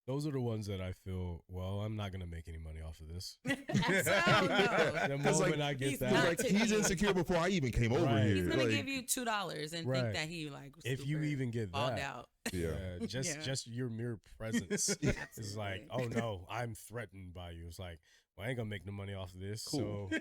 Those are the ones that I feel, well, I'm not gonna make any money off of this. So, no. The Cause, moment like, I get he's that, not like to he's me. insecure before I even came over Right. here. He's gonna like, give you $2 and Right. think that he like. Was if you super even get balled that, out. yeah. just Yeah. your mere presence is like, oh Absolutely. no, I'm threatened by you. It's like, well, I ain't gonna make no money off of this. Cool. So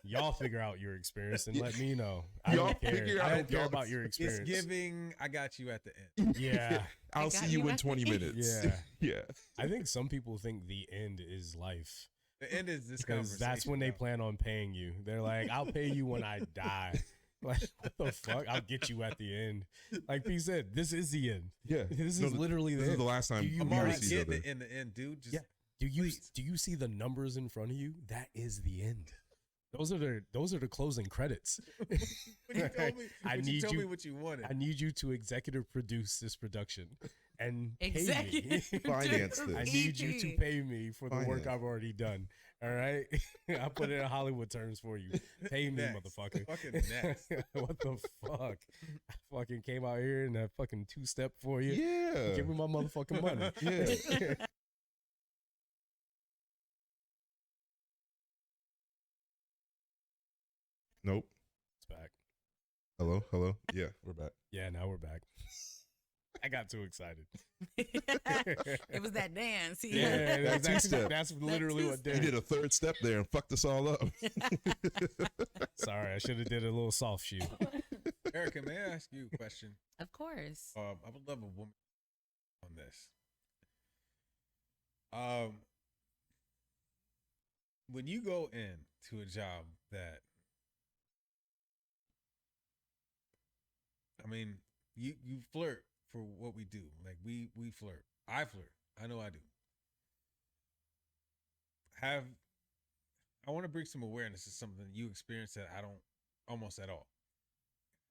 y'all figure out your experience and let me know. I Y'all don't care. figure I out don't care y'all- about your It's experience. giving. I got you at the end. Yeah. I'll got see you you in at 20 the end. minutes. Yeah. Yeah. I think some people think the end is life The end is this because that's when they conversation, plan on paying you. They're like, I'll pay you when I die. Like, what the fuck? I'll get you at the end. Like P said, this is the end. Yeah. This No, is literally This the is end. the last time Do you I'm we already will see each getting other. it in the end, dude. Just Yeah. please. Do you see the numbers in front of you? That is the end. Those are the closing credits. When you told me, I when you need told you- me what you wanted. I need you to executive produce this production, and pay Exactly. me. Finance this. I need you to pay me for the work Finance. I've already done. All right, I put it in Hollywood terms for you. Pay me, Next. motherfucker. Fucking next. What the fuck? I fucking came out here in that fucking 2-step for you. Yeah. Give me my motherfucking money. Yeah. Nope. It's back. Hello. Hello. Yeah, we're back. Yeah, now we're back. I got too excited. It was that dance. Yeah, That two-step. that's literally what You did did it. a third step there and fucked us all up. Sorry, I should have did a little soft shoe. Eryka, may I ask you a question? Of course. I would love a woman on this. When you go in to a job that, I mean, you flirt for what we do. Like we flirt. I flirt. I know I do. I want to bring some awareness to something you experience that I don't almost at all.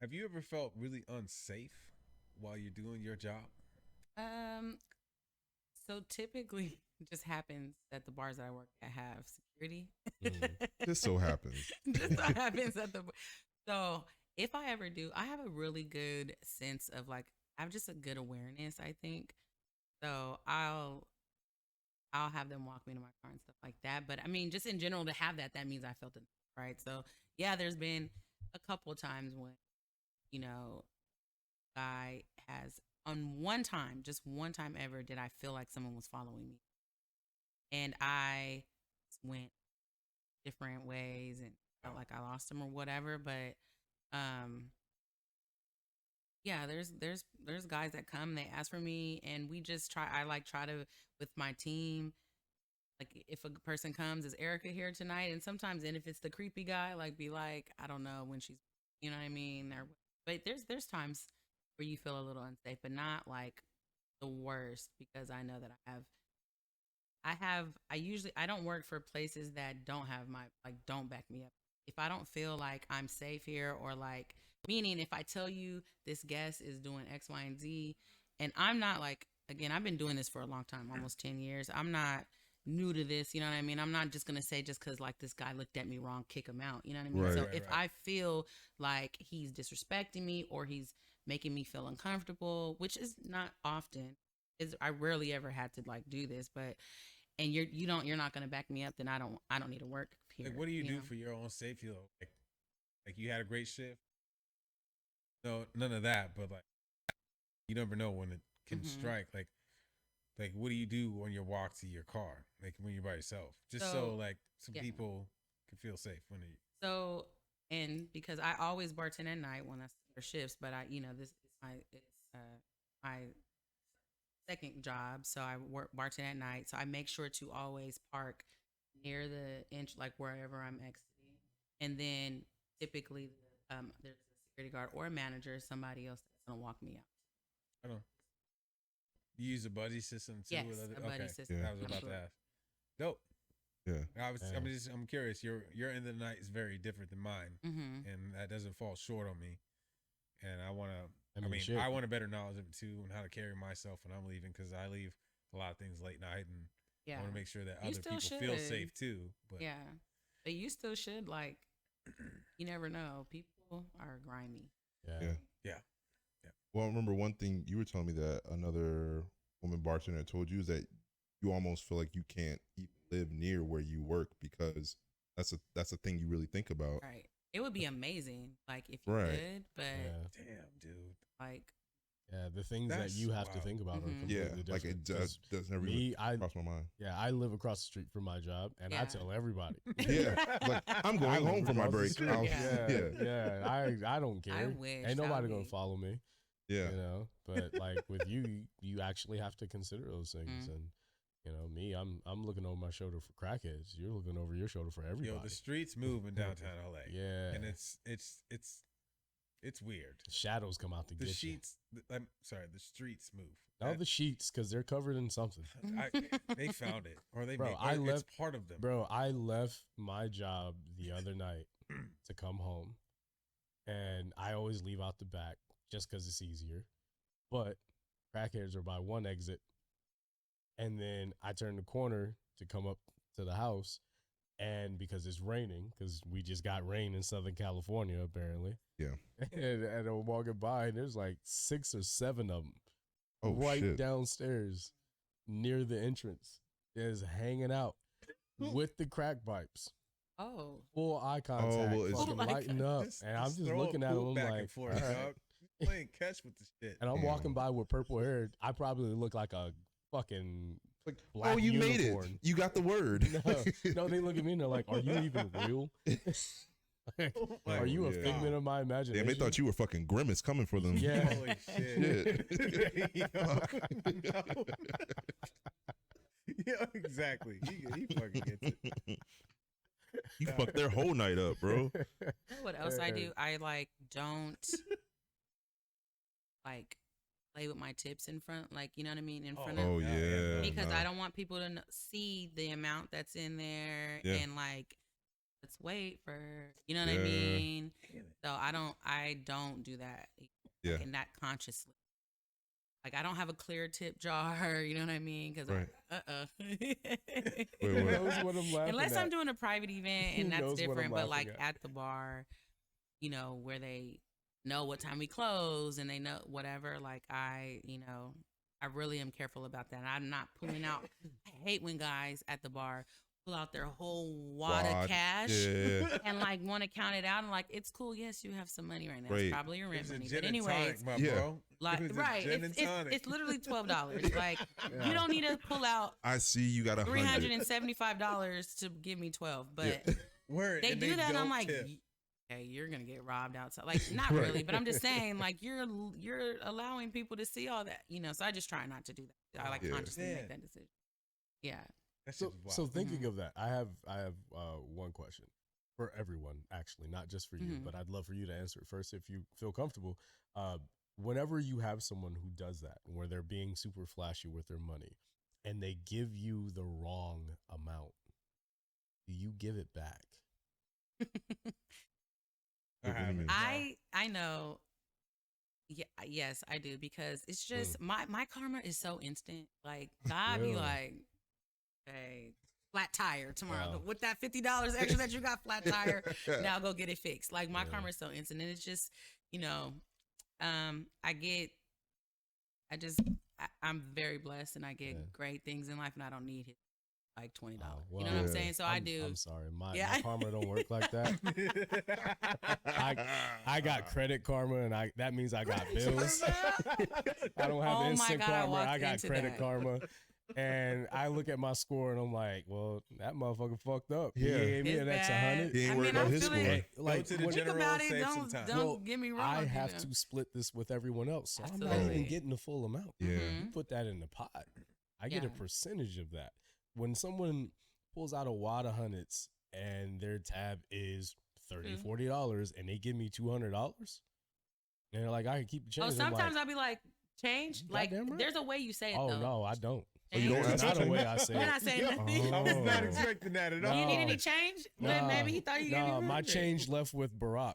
Have you ever felt really unsafe while you're doing your job? So typically it just happens that the bars that I work at have security. This so happens. Just so happens at the so if I ever do, I have a really good sense of like I have just a good awareness, I think. So I'll have them walk me to my car and stuff like that. But I mean, just in general to have that means I felt it, right? So yeah, there's been a couple of times when, you know, guy has on one time, just one time ever, did I feel like someone was following me. And I went different ways and felt like I lost him or whatever. But yeah, there's guys that come, they ask for me, and we just try. I try to with my team. Like if a person comes, is Eryka here tonight? And sometimes, and if it's the creepy guy, like be like, I don't know when she's, you know what I mean. But there's times where you feel a little unsafe, but not like the worst because I know that I don't work for places that don't have don't back me up. If I don't feel like I'm safe here or like, meaning if I tell you this guest is doing X, Y, and Z, and I'm not like, again, I've been doing this for a long time, almost 10 years. I'm not new to this, you know what I mean? I'm not just going to say just because like this guy looked at me wrong, kick him out, you know what I mean? Right. So Right, if right. I feel like he's disrespecting me or he's making me feel uncomfortable, which is not often, I rarely ever had to like do this, but and you're not going to back me up, then I don't need to work here. Like, what do you do know? for your own safety though? Like you had a great shift. No, none of that. But like, you never know when it can Mhm. strike. Like, what do you do on your walk to your car? Like when you're by yourself, just so So, like some yeah. people can feel safe when they. So, and because I always bartend at night when I their shifts, but this is my second job, so I work bartend at night. So I make sure to always park near the inch, like wherever I'm exiting, and then typically there's a security guard or a manager, somebody else that's gonna walk me out. I don't know. You use a buddy system too. Yes, with other, a buddy okay. system. Yeah. I was about to Absolutely. ask. Dope. Yeah. I'm curious. Your end of the night is very different than mine, Mm-hmm. and that doesn't fall short on me. And I want to. I mean, shit. I want a better knowledge of it too, and how to carry myself when I'm leaving, because I leave a lot of things late night, and Yeah. I want to make sure that You other still people feel should. safe too. But Yeah. But you still should, like, you never know. People are grimy. Yeah. Yeah. Well, I remember one thing you were telling me that another woman bartender told you is that you almost feel like you can't even live near where you work because that's a thing you really think about. Right. It would be amazing, like, if you Right. could, but, Yeah. damn, dude. like, Yeah. The things that That's you have to wild. think about are Mhm. completely Yeah, different. like it 'Cause does never me, even I cross my mind. live across the street from my job, and I Yeah. tell everybody. Yeah, like I'm I going live home for my across the break. street. I'll- Yeah. Yeah. I don't care. I wish Ain't that nobody would gonna be- follow me. yeah, You know, but like with you actually have to consider those things. Mm. And me, I'm looking over my shoulder for crackheads. You're looking over your shoulder for everybody. Yo, the streets move in downtown LA. Yeah, and it's weird. the shadows come out to The get sheets. I'm sorry. The streets move. you. No, the sheets, because they're covered in something. They found it, or they. Bro, Made, I or left- It's part of them. Bro, I left my job the other night to come home, and I always leave out the back just because it's easier. But crackheads are by one exit. And then I turn the corner to come up to the house. And because it's raining, because we just got rain in Southern California, apparently. Yeah. And I'm walking by, and there's like 6 or 7 of them Oh, right shit. downstairs near the entrance, just hanging out with the crack pipes. Oh. Full eye contact, well, it's- fucking Full eye lighting up. And I'm just looking at them, I'm like, forth, all right. dog. You playing catch with the shit. And I'm Damn. walking by with purple hair. I probably look like a fucking Like, black oh, you made unicorn. it. You got the word. No, they look at me and they're like, "Are you even real? Like, my are you a God. figment of my imagination?" Damn, they thought you were fucking Grimace coming for them. Yeah. Holy shit. Yo, no. Yeah, exactly. He fucking gets it. You fucked their whole night up, bro. You know what else I do? I like don't like play with my tips in front, like, you know what I mean, in front of Oh, yeah. because nah. I don't want people to see the amount that's in there Yeah. and like let's wait for, you know what I Yeah. mean. So I don't do that. Yeah. Like, and not consciously. Like I don't have a clear tip jar, you know what I mean? Because Right. Wait, Who knows what I'm laughing unless at? I'm doing a private event Who and that's knows what I'm different, but like laughing at? at the bar, you know, where they know what time we close and they know whatever, like I really am careful about that. I'm not pulling out. I hate when guys at the bar pull out their whole wad of cash Yeah. and like want to count it out and like, it's cool. Yes, you have some money right now. Right. It's probably your rent It's a money. gin But and anyways, tonic, my Yeah. bro. like It was a right, gin and tonic. it's literally $12. Like Yeah. you don't need to pull out I see you got $100. $375 to give me 12, but Yeah. Word, they and do that and I'm don't like, tip. hey, you're gonna get robbed outside. Like, not Right. really, but I'm just saying, like, you're allowing people to see all that, you know. So I just try not to do that. I like Yeah. consciously Yeah. make that decision. Yeah. That So, shit's wild. so thinking of that, I have one question for everyone, actually, not just for you, Mhm. but I'd love for you to answer it first if you feel comfortable. Whenever you have someone who does that, where they're being super flashy with their money, and they give you the wrong amount, do you give it back? I What do you haven't. mean? I know. Yeah, yes, I do, because it's just my karma is so instant. Like, God be Really? like, hey, flat tire tomorrow. Wow. With that $50 extra that you got, flat tire, now go get it fixed. Like, my Yeah. karma is so instant, and it's just, you know, I'm very blessed, and I get Yeah. great things in life, and I don't need it like $20. Oh, You know what I'm well, saying? So I do. I'm sorry, my Yeah. karma don't work like that. I got credit karma, and that means I got bills. I don't have Oh my instant God, I karma. I walked got into credit that. karma. And I look at my score and I'm like, well, that motherfucker fucked up. He Yeah. gave me It's an extra bad. 100. He ain't I worried mean, about I'm his feeling- score. Hey, like, to the when- gym. Think about it. Save some Don't time. well, get me wrong. I you have know. to split this with everyone else. So I'm not Absolutely. even getting the full amount. Yeah. You put that in the pot. I get a Yeah. percentage of that. When someone pulls out a wad of hundreds and their tab is $30, Mhm. $40 and they give me $200, and they're like, I can keep the change. Oh, I'm sometimes like, I'll be like, change. Like, Goddamn right. there's a way you say it, oh, though. no, I don't. Oh, you don't Change. That's ask not for the way change? I say You're it. not saying Yo, nothing. I was not Oh. expecting that at No. all. You need any change? Then maybe he thought you gave me Nah, my 100. change left with Barack.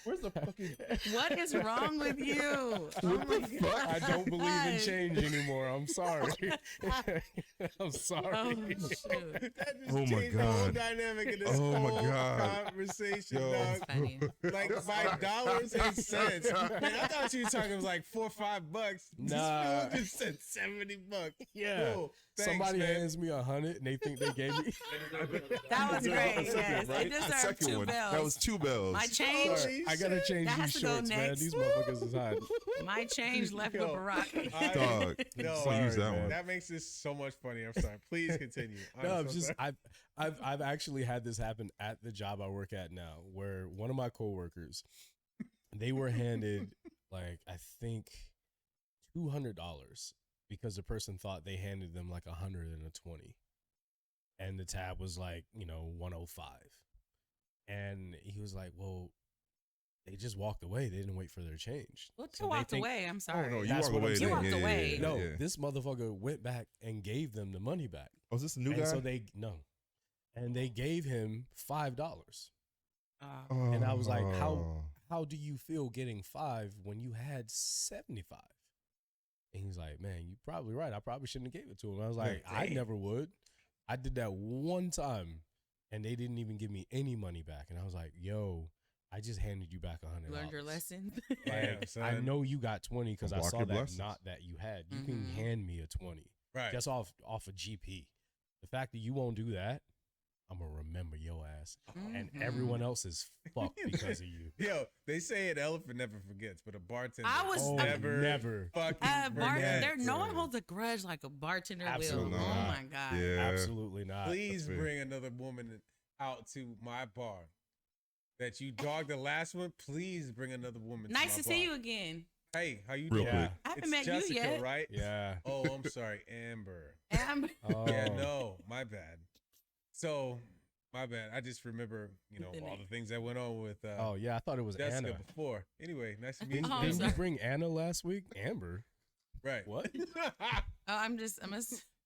Where's the fucking? What is wrong with you? What the fuck? I don't believe in God. change anymore. I'm sorry. I'm sorry. Oh, shoot. That just Oh my changed the whole God. dynamic of this Oh my whole God. conversation, Yo. dog. That's funny. Like by dollars and cents. Man, I thought you were talking like $4 or $5. Nah. This fool just said $70. Yeah. Cool. Thanks, Somebody man. hands me 100 and they think they gave me. That was great. The second, Yes. right? It The deserved second 2 one. bells. That was 2 bells. My change, Sorry. I gotta change That has these to go shorts, man. next. These motherfuckers is hiding. my change left with Yo, Barack. Dog. No, So use that man. one. that makes this so much funnier. I'm sorry. Please continue. No, I'm I'm so just sorry. I've actually had this happen at the job I work at now, where one of my coworkers, they were handed like I think $200 because the person thought they handed them like 100 and a 20, and the tab was like 105, and he was like, well, they just walked away. They didn't wait for their change. Well, So you they walked think- away. I'm Oh sorry. no, you That's walk what I'm away. saying. then. You walked away. No, yeah. this motherfucker went back and gave them the money back. Oh, is this a new and guy? so and they gave him $5. Oh. And I was like, how how do you feel getting 5 when you had 75? And he's like, man, you're probably right. I probably shouldn't have gave it to him. I was like, I never would. I did that one time, and they didn't even give me any money back. And I was like, yo, I just handed you back $100. Learned your lesson. Damn, Like, son. I know you got 20 because I Block saw your that blessings. knot that you had. You can hand me a 20 Right. just off a GP. The fact that you won't do that, I'm gonna remember your ass, and everyone else is fucked because of you. Yo, they say an elephant never forgets, but a bartender Oh, never fucking There, no one forgets. holds a grudge like a bartender Absolutely will. not. Oh my god. Yeah. Absolutely not. Please fair. bring another woman out to my bar. That you dogged the last one. Please bring another woman. Nice to to my see bar. you again. Hey, how you Real doing? quick. I haven't It's met Jessica, you yet. right? Yeah. Oh, I'm sorry, Amber. Amber. Oh. Yeah, no, my bad. So, my bad. I just remember, all the things that went on with Oh yeah, I thought it was Jessica Anna. before. Anyway, nice to meet Didn't, you. Oh, I'm didn't you sorry. bring Anna last week? Amber. Right. What? Oh, I'm a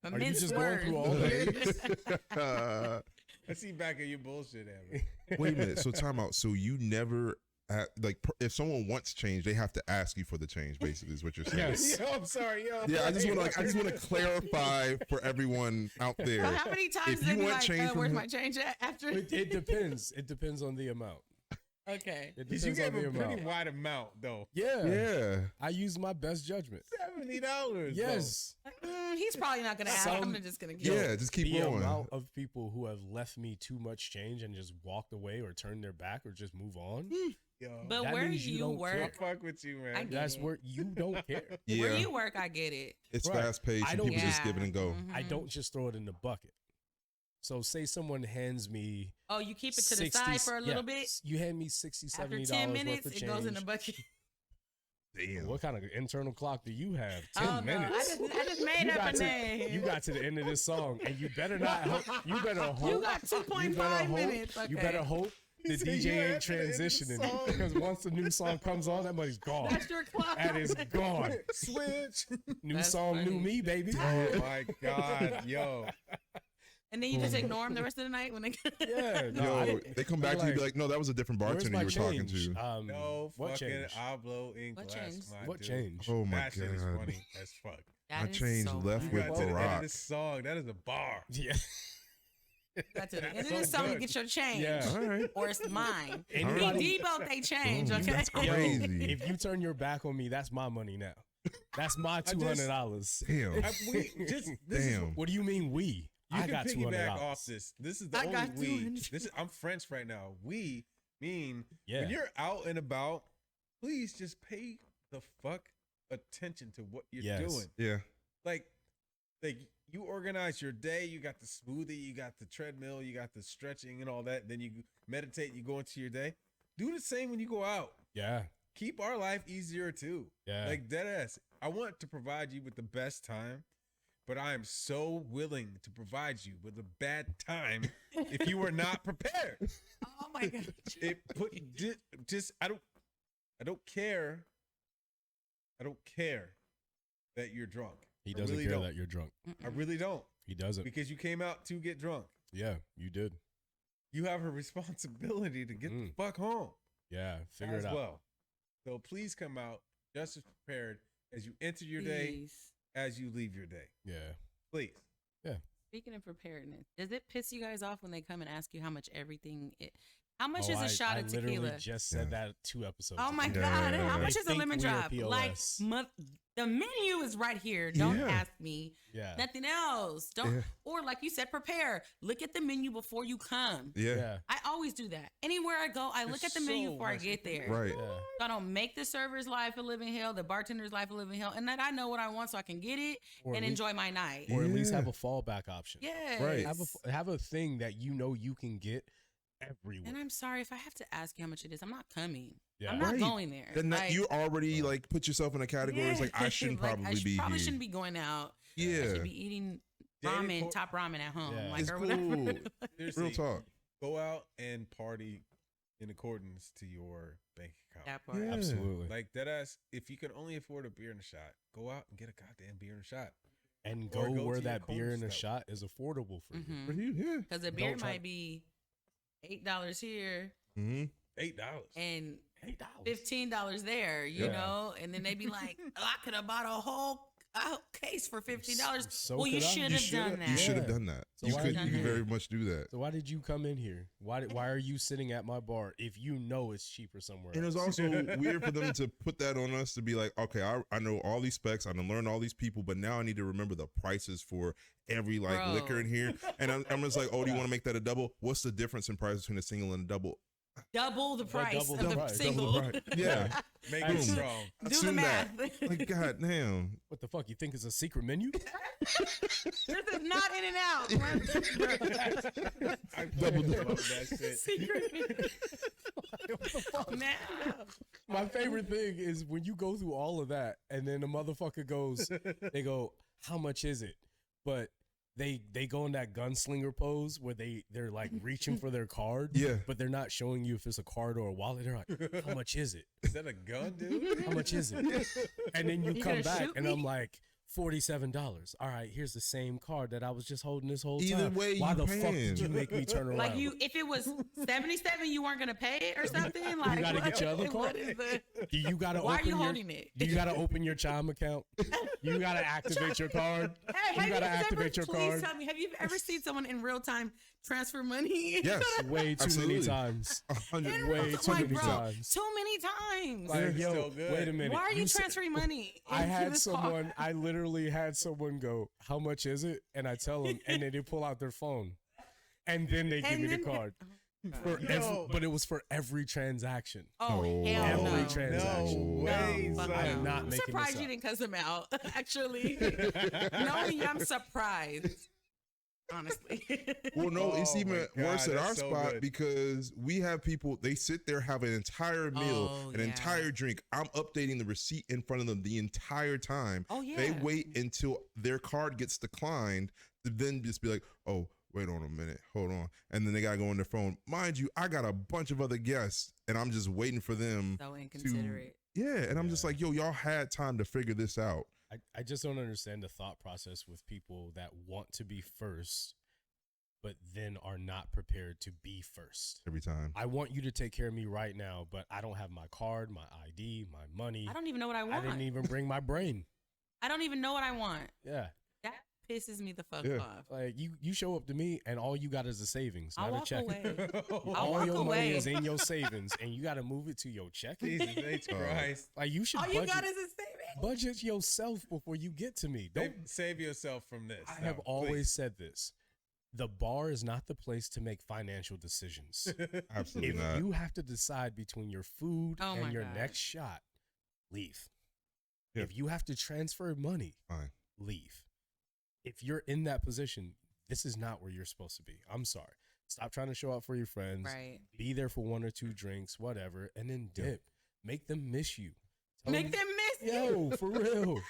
Are you minced just going word. through all the I see back at your bullshit, Amber. Wait a minute. So time out. So you never if someone wants change, they have to ask you for the change. Basically, is what you're saying. Yes. Yo, I'm sorry, yo. Yeah, I just want to clarify for everyone out there. Well, how many times If did you they be want like, change from where's him- my change at after? It depends. It depends on the amount. Okay. It Because you depends on gave the a pretty amount. wide amount, though. Yeah. Yeah. I use my best judgment. $70. Yes. He's probably not gonna ask. Some- I'm just gonna give. Yeah. Just keep The going. amount of people who have left me too much change and just walked away or turned their back or just move on. Yo, But That where means you you don't I work, fuck with you, man. I get That's it. where you don't care. Yeah. Where you work, I get it. It's Right. fast paced I and don't- people just Yeah. give it and go. I Mhm. don't just throw it in the bucket. So say someone hands me Oh, you keep it to the 60 side for a little bit. You hand me $60, After $70 10 worth minutes, of it change. goes in the bucket. Damn. What kind of internal clock do you have? 10 Oh, no, minutes. I just made You up got a to- name. You got to the end of this song, and you better not. You better hope. You got 2.5 minutes. Okay. You better hope the said DJ you ain't had to the end of the transitioning song. because once the new song comes on, that money's gone. That's your clock. That is gone. Switch. New That's song, new funny. me, baby. Oh, my God. Yo. And then you just ignore them the rest of the night when they. Yeah, no, Yo, I- they come back to you and be like, no, that was a different Where's bartender my you were talking change? to. No what fucking change? hablo English, What changed? my What dude. change? Oh my That shit is God. funny as fuck. That My is change so left You funny. with got to the end Barack. of this song. That is a bar. Yeah. Got to the end of so this song to good. get your change. Yeah. All right. Or it's mine. Anybody- We debote they change, Boom. okay? That's Yo, crazy. if you turn your back on me, that's my money now. That's my $200. Damn. Damn. What do you mean we? You I can got piggyback $200. off this. This is the I got only we. 200. I'm French right now. We mean Yeah. when you're out and about, please just pay the fuck attention to what you're Yes. doing. Yeah. Like you organize your day. You got the smoothie, you got the treadmill, you got the stretching and all that. Then you meditate. You go into your day. Do the same when you go out. Yeah. Keep our life easier too. Yeah. Like deadass. I want to provide you with the best time, but I am so willing to provide you with a bad time if you are not prepared. Oh my God. I don't care. I don't care that you're drunk. He I doesn't really care don't. that you're drunk. I really don't, He doesn't. because you came out to get drunk. Yeah, you did. You have a responsibility to get the fuck home Yeah, figure as it out. well. So please come out just as prepared as you enter your day, Please. as you leave your day. Yeah. Please. Speaking of preparedness, does it piss you guys off when they come and ask you how much everything how much Oh, is a shot I of literally tequila? just said Yeah. that 2 episodes Oh my ago. God. Yeah. How much They is a think lemon we are drop? Like POS. the menu is right here. Don't Yeah. ask me Yeah. nothing else. Don't Yeah. or like you said, prepare. Look at the menu before you come. Yeah. Yeah. I always do that. Anywhere I go, I look There's at the menu so before I much get there. Right. Yeah. So I don't make the server's life a living hell, the bartender's life a living hell, and that I know what I want so I can get it Or and at least- enjoy my night. Or at least Yeah. have a fallback option. Yes. Right. Have a thing that you know you can get everywhere. And I'm sorry if I have to ask you how much it is. I'm not coming. Yeah. I'm not Right. going there. Then that, Like, you already like put yourself in a category. It's like I shouldn't like, probably be probably here. shouldn't be going out. I Yeah. should be eating Dating ramen, for- top ramen at home, Yeah. like It's or whatever. cool. Seriously, Real talk. go out and party in accordance to your bank account. That part. Yeah. Absolutely. Like deadass, if you can only afford a beer and a shot, go out and get a goddamn beer and a shot. And Or go go where to your that beer corner and a store. shot is affordable for you. For Because you, yeah. a beer Don't try- might be $8 here Mm-hmm. $8. and $15 there, you Yeah. know, and then they be like, oh, I could have bought a whole case for $50. So Well, you could I. should have done that. You should have Yeah. done that. So you why could did you you could do very it? much do that. So why did you come in here? Why are you sitting at my bar if you know it's cheaper somewhere And it else? was also weird for them to put that on us to be like, okay, I know all these specs, I done learned all these people, but now I need to remember the prices for every like Bro. liquor in here. And I'm just like, oh, do you want to make that a double? What's the difference in price between a single and a double? Double the price double of the the price. single. Double the price. Yeah. Make Boom. it strong. Do the Assume math. that. Like, god damn. What the fuck? You think it's a secret menu? This is not in and out. I Double fucking double. love that shit. Secret. Man, My favorite thing is when you go through all of that and then the motherfucker goes, they go, how much is it? But they go in that gunslinger pose where they're like reaching for their card, Yeah. but they're not showing you if it's a card or a wallet. They're like, how much is it? Is that a gun, dude? How much is it? And then you You come gonna back shoot and me? I'm like, $47. All right, here's the same card that I was just holding this whole Either time. way, Why you the fuck paying. did you make me turn around? like if it was 77, you weren't gonna pay it or something. Like gotta get your other what card? is the? Do you gotta Why are open you your? holding it? Do you gotta open your Chime account? You gotta activate your card. Hey, You have gotta ever, activate your please card. tell me, have you ever seen someone in real time transfer money? Yes. Way too Absolutely. many times. 100 In Way real too time, many bro, times. too many times. Like, It's yo, so good. wait a minute. Why are you said- transferring money? I into had this someone. car? I literally had someone go, "How much is it?" And I tell them, and then they pull out their phone, and then they give And me the then- card. For Yo. but it was for every transaction. Oh, Oh, hell every no. transaction. No way, fuck son. I am no. not I'm making surprised this you up. didn't cuss him out. Actually, knowing you, I'm surprised. Honestly. Well, no, it's Oh even my worse God, at our that's so spot good. because we have people, they sit there, have an entire meal, Oh, an yeah. entire drink. I'm updating the receipt in front of them the entire time. Oh yeah. They wait until their card gets declined to then just be like, oh, wait on a minute, hold on. And then they got to go on their phone. Mind you, I got a bunch of other guests and I'm just waiting for them. So inconsiderate. Yeah. And I'm just Yeah. like, yo, y'all had time to figure this out. I just don't understand the thought process with people that want to be first, but then are not prepared to be first. Every time. I want you to take care of me right now, but I don't have my card, my ID, my money. I don't even know what I I want. didn't even bring my brain. I don't even know what I want. Yeah. That pisses me the fuck Yeah. off. Like you show up to me and all you got is a savings, I'll not a walk check. away. I'll All walk your money away. is in your savings and you got to move it to your checking. Jesus H. Christ. Like you should All you budget, got is a savings. budget yourself before you get to me. Don't Save yourself from this. I No, have always please. said this. The bar is not the place to make financial decisions. Absolutely If not. you have to decide between your food Oh my and your God. next shot, leave. Yeah. If you have to transfer money, Fine. leave. If you're in that position, this is not where you're supposed to be. I'm sorry. Stop trying to show up for your friends. Right. Be there for one or two drinks, whatever, and then Yeah. dip. Make them miss you. Tell Make them miss you. yo, for real.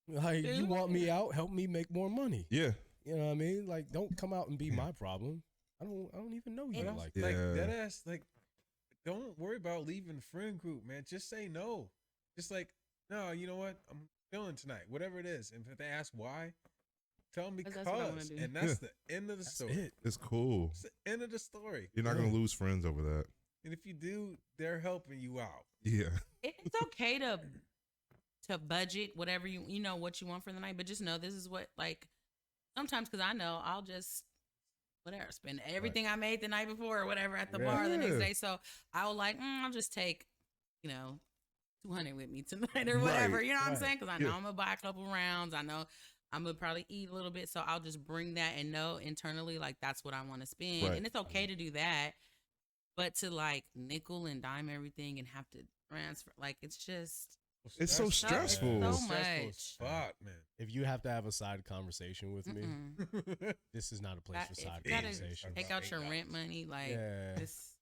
Like, you Dude. want me out? Help me make more money. Yeah. You know what I mean? Like, don't come out and be Yeah. my problem. I don't even know you And- like Yeah. that. Like that ass, like, don't worry about leaving the friend group, man. Just say no. Just like, no, you know what? I'm feeling tonight. Whatever it is. And if they ask why, tell them 'Cause that's what I wanna because. do. And that's the end of the That's story. it. It's cool. It's the end of the story. You're not going to lose friends over that. And if you do, they're helping you out. Yeah. It's okay to budget whatever you know what you want for the night, but just know this is what, like, sometimes because I know I'll just whatever spend everything I made the night before or whatever at the bar the next Yeah. day. So I'll I'll just take 200 with me tonight or Right. whatever. You know what I'm Right. saying? Because I know Yeah. I'm gonna buy a couple rounds. I know I'm gonna probably eat a little bit, so I'll just bring that and know internally like that's what I want to spend, Right. and it's okay to do that. But to like nickel and dime everything and have to transfer, like it's just It's so stressful. So Stressful as much. fuck, man. If you have to have a side conversation with me, mm-mm. this is not a place That- for if side you gotta conversation. take out your rent money, like Yeah. this.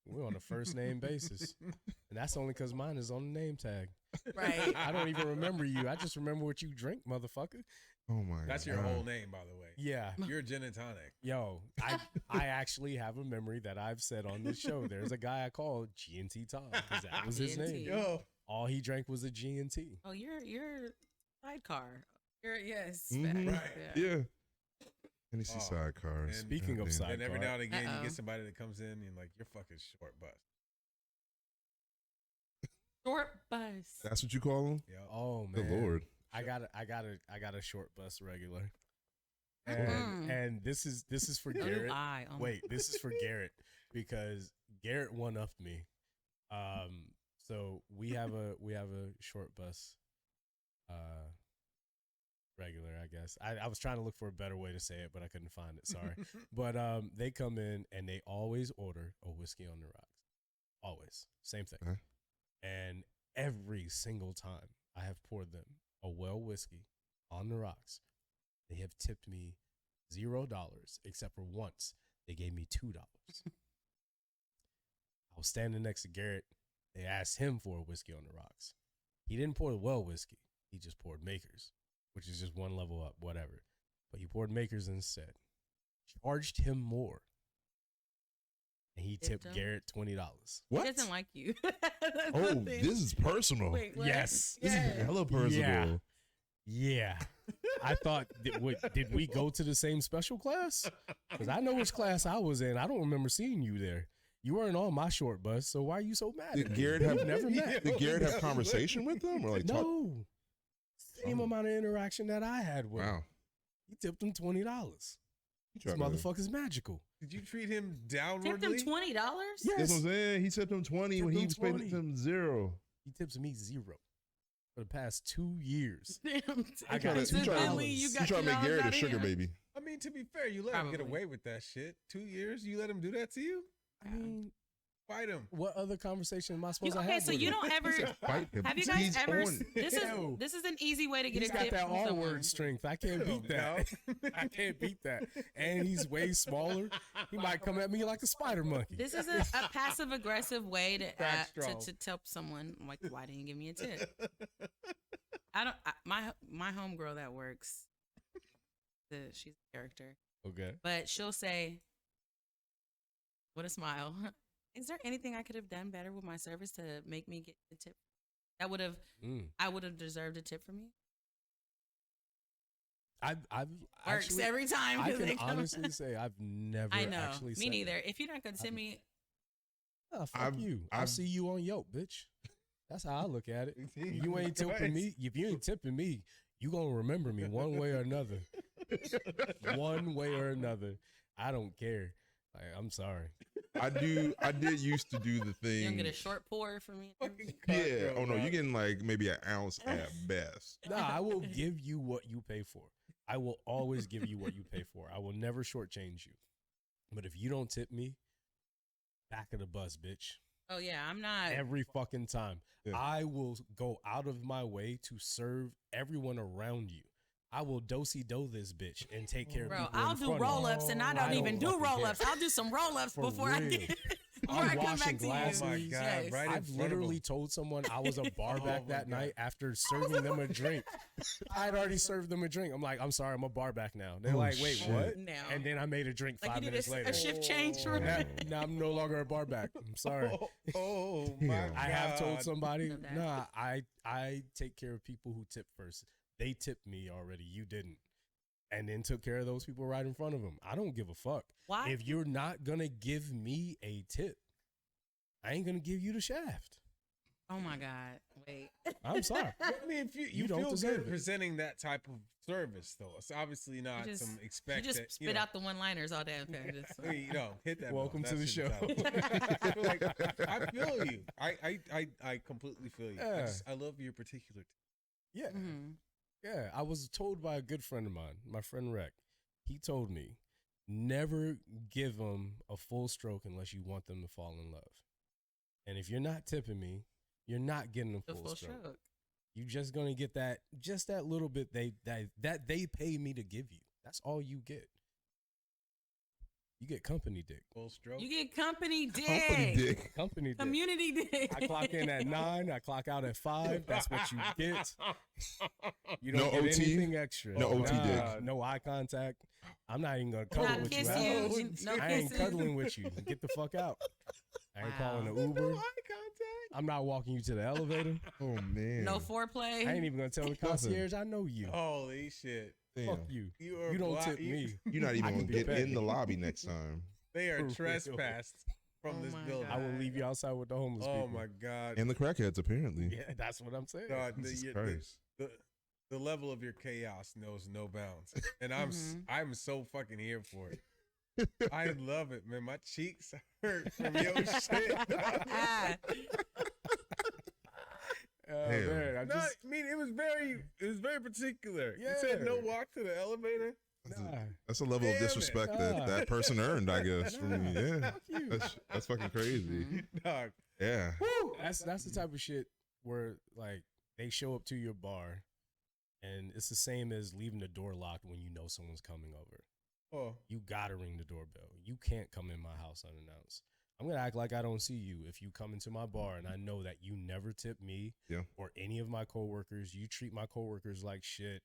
We're on a first name basis. And that's only because mine is on the name tag. Right. I don't even remember you. I just remember what you drink, motherfucker. Oh my That's God. your whole name, by the way. Yeah. You're a gin and tonic. Yo, I actually have a memory that I've said on this show. There's a guy I called G&T Tom because that was his G&T. name. Yo. All he drank was a G&T. Oh, you're sidecar. Yes. Mhm. facts, Right. Yeah. Hennessy Oh, sidecars. and- Speaking of Goddamn. side- And every Sidecar. now and again, you Uh-oh. get somebody that comes in and like, you're fucking short bus. Short bus. That's what you call them? Yeah. Oh Good man, Lord. I got a short bus regular, Mm. and this is for No new Garrett. eye. Oh my- Wait, this is for Garrett because Garrett one-upped me. So we have a short bus, regular, I guess. I was trying to look for a better way to say it, but I couldn't find it. Sorry. But they come in and they always order a whiskey on the rocks. Always. Same thing. Okay. And every single time I have poured them a well whiskey on the rocks, they have tipped me $0, except for once they gave me $2. I was standing next to Garrett. They asked him for a whiskey on the rocks. He didn't pour the well whiskey. He just poured Makers, which is just one level up, whatever. But he poured Makers instead. Charged him more. And he tipped him? Garrett $20. What? He doesn't like you. That's Oh, the thing. this is personal. Wait, what? Yes. This Yeah. is hella personal. Yeah. Yeah. I thought, did we go to the same special class? Because I know which class I was in. I don't remember seeing you there. You weren't on my short bus, so why are you so mad? Did at me? Garrett have We've never met? Did Garrett have conversation with them or like talk? No. Same Oh. amount of interaction that I had with him. Wow. He tipped him $20. He This tried to- motherfucker's magical. Did you treat him Tipped him downwardly? $20. That's what I'm Yes. saying. He tipped him 20 when Tipped he him was paying 20. him 0. He tips me $0 for the past 2 years. Damn. I got He $2. Incidentally, you He got tried to make $2 Garrett a out of sugar him. baby. I mean, to be fair, you let him get Probably. away with that shit. 2 years, you let him do that to you? I mean, Fight him. what other conversation am I supposed to Okay, have so with you him? don't ever. Fight him. Have you guys He's ever? on. Ew. This is an easy way to get He's a got tip that from someone. R-word strength. I can't beat that. I can't beat that. And he's way smaller. He might come at me like a spider monkey. This is a passive aggressive way Back to strong. to tell someone like, why didn't you give me a tip? My homegirl that works. She's a character, Okay. but she'll say, "What a smile." Is there anything I could have done better with my service to make me get the tip? I would have deserved a tip from you. I've Works actually, every time. I 'cause they can come- honestly say I've never I know. actually Me said neither. that. If you're not gonna send me, Oh, fuck I've- you. I'll I've- see you on Yelp, bitch. That's how I look at it. You ain't tipping me. If you ain't tipping me, you gonna remember me one way or another. One way or another. I don't care. Like, I'm sorry. I did used to do the you thing. don't get a short pour from me. Yeah. Oh no, you're getting like maybe an ounce at best. No, I will give you what you pay for. I will always give you what you pay for. I will never shortchange you. But if you don't tip me, back of the bus, bitch. Oh yeah, I'm not. Every fucking time. Yeah. I will go out of my way to serve everyone around you. I will do this bitch and take care of Bro, people. I'll in do front of roll you. ups, and I I don't don't even do fucking roll care. ups. I'll do some roll ups For before I real. get before I'm I come washing back to glasses. Oh my you. God, Yes. right in I've front of literally them. told someone I was a bar Oh back my that God. night after serving them a drink. I'd already served them a drink. I'm like, I'm sorry, I'm a bar back now. They're Oh, like, wait, shit. what? No. And then I made a drink Like 5 you did minutes a later. shift change for Now, me. now I'm no longer a bar back. I'm sorry. Oh my Damn. God. I have told somebody, Know that. nah, I take care of people who tip first. They tipped me already. You didn't. And then took care of those people right in front of them. I don't give a fuck. Why? If you're not going to give me a tip, I ain't going to give you the shaft. Oh my God! Wait. I'm sorry. I mean, if you You don't feel deserve good it. presenting that type of service, though, it's obviously not just- some You expect just that, spit out the one-liners all day. Okay. Just, Hey, hit that. Welcome button. to the That show. shit's out. I feel like I feel you. I completely feel you. Yeah. I love your particular. Yeah. Mhm. Yeah. I was told by a good friend of mine, my friend Rec. He told me, never give them a full stroke unless you want them to fall in love. And if you're not tipping me, you're not getting a The full, full stroke. stroke. You just gonna get just that little bit that they pay me to give you. That's all you get. You get company dick. Full stroke. You get company dick. Company dick. Company dick. Community dick. I clock in at 9. I clock out at 5. That's what you get. You don't No get OT? anything extra. No OT dick. No eye contact. I'm not even gonna cuddle Not with kiss you. you. Al. No I ain't kisses. cuddling with you. Get the fuck out. I ain't calling an Wow. Uber. Eye contact. I'm not walking you to the elevator. Oh man. No foreplay. I ain't even gonna tell the concierge I know you. Holy shit! Damn. Fuck you. You are You don't blo- tip you- me. You're not I even can gonna be get petty. in the lobby next time. They are For real. trespassed. from Oh this my building. I will leave you outside with the homeless Oh people. my God. And the crackheads, apparently. Yeah, that's what I'm saying. God, Jesus Christ. the level of your chaos knows no bounds. And I'm so fucking here for it. I love it, man. My cheeks hurt from your shit. Oh, Damn. man, No, I mean it was very particular. You said no walk to the elevator. That's a level of Damn it. disrespect Nah. that person earned, I guess. From me. Yeah, Fuck you. that's fucking crazy. Dog. Yeah, That's the type of shit where like they show up to your bar, and it's the same as leaving the door locked when you know someone's coming over. Oh, You gotta ring the doorbell. You can't come in my house unannounced. I'm gonna act like I don't see you if you come into my bar and I know that you never tip me or any of my coworkers. You treat my coworkers like shit.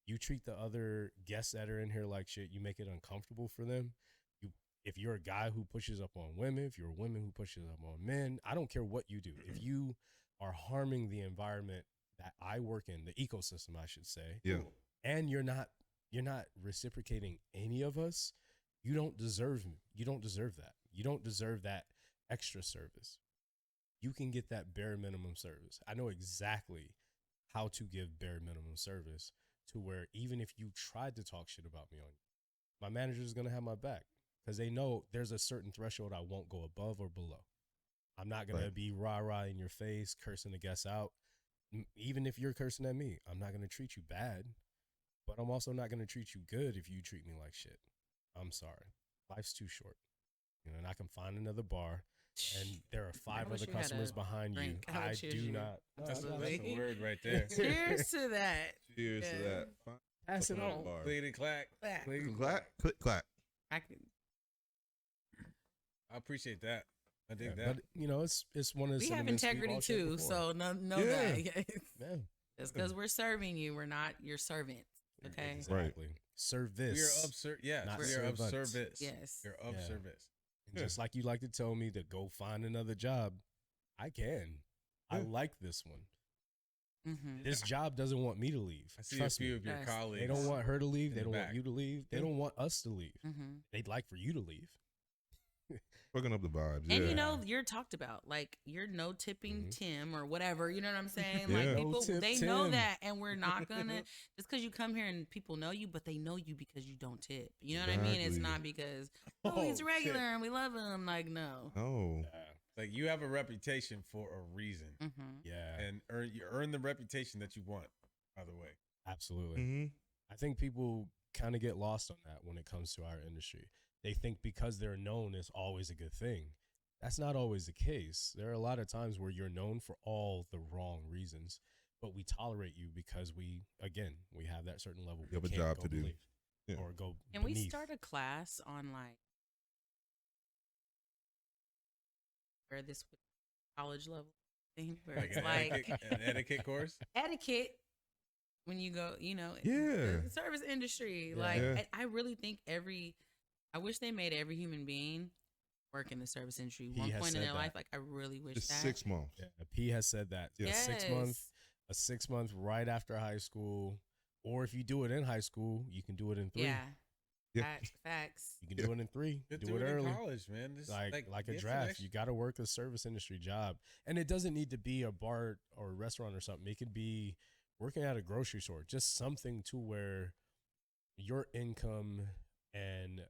You treat the other guests that are in here like shit. You make it uncomfortable for them. If you're a guy who pushes up on women, if you're a woman who pushes up on men, I don't care what you do. If you are harming the environment that I work in, the ecosystem, I should say, and you're not reciprocating any of us, you don't deserve me. You don't deserve that. You don't deserve that extra service. You can get that bare minimum service. I know exactly how to give bare minimum service to where even if you tried to talk shit about me on you, my manager is going to have my back because they know there's a certain threshold I won't go above or below. I'm not going to be rah-rah in your face, cursing the guests out. Even if you're cursing at me, I'm not going to treat you bad, but I'm also not going to treat you good if you treat me like shit. I'm sorry. Life's too short. And I can find another bar, and there are 5 wish other you had customers a behind you. drink. I would I choose do you. not. that's Absolutely. a word right there. Cheers to that. cheers to Yeah. that. Pass it Fucking on. bar. Clickety clack. Click, clack, click, clack. I could. I appreciate that. I dig Yeah, that. but it's one of the We have sentiments we've integrity all shared too, before. so know Yeah. that. Yeah, Just because we're serving you, we're not your servants. Okay. exactly. Service. We are of service. Yes, not we are of servant. service. Yes. You're of Yeah. service. And just like you like to tell me to go find another job, I can. I like this one. Mm-hmm. This job doesn't want me to leave. I see Trust a few me. of your Yes. colleagues. They don't want her to leave. in They the don't back. want you to leave. They don't want us to leave. Mm-hmm. They'd like for you to leave. Fucking up the vibes. And yeah. you know, you're talked about like you're no tipping Mhm. Tim or whatever. You know what I'm saying? Yeah. Like No people, tip they know Tim. that, and we're not gonna just because you come here and people know you, but they know you because you don't tip. You know what I mean? It's Exactly. not because he's Oh, regular shit. and we love him. Like no. Oh, Like you have a reputation for a reason, Mm-hmm. Yeah, and you earn the reputation that you want. By the way, absolutely. mm-hmm. I think people kind of get lost on that when it comes to our industry. They think because they're known is always a good thing. That's not always the case. There are a lot of times where you're known for all the wrong reasons, but we tolerate you because we have that certain level. You have we a can't job go to do. beneath Yeah. or go Can we beneath. start a class on like where this college level thing where like it's an like etiquette course. etiquette when you go, you know, Yeah. the service industry. Yeah. Like Yeah. I really think I wish they made every human being work in the service industry He one has point in said their that. life. Like I really wish Just that. 6 months. Yeah, P has said that. Yeah. A 6 month, a 6 month right after high school, or if you do it in high school, you can do it in 3. Yeah. Yeah. Facts. You can do it in 3. Just Do it in early. college, man. Just Like a get some draft. extra- You got to work a service industry job. And it doesn't need to be a bar or a restaurant or something. It could be working at a grocery store, just something to where your income and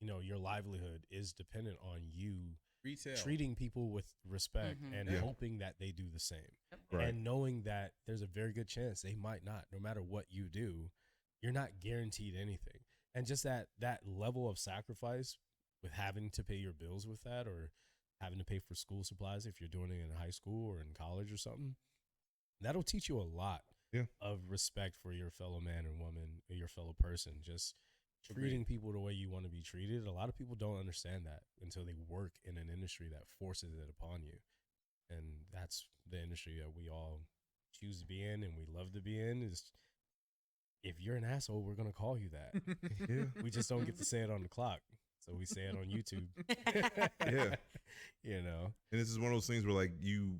your livelihood is dependent on you retail. treating people with respect Mhm. and Yeah. hoping that they do the same. Right. And knowing that there's a very good chance they might not. No matter what you do, you're not guaranteed anything. And just that level of sacrifice with having to pay your bills with that, or having to pay for school supplies if you're doing it in high school or in college or something, that'll teach you a lot of respect for your fellow man and woman, your fellow person. Just treating people the way you want to be treated. A lot of people don't understand that until they work in an industry that forces it upon you. And that's the industry that we all choose to be in and we love to be in. Is if you're an asshole, we're going to call you that. Yeah. We just don't get to say it on the clock. So we say it on YouTube. Yeah. And this is one of those things where like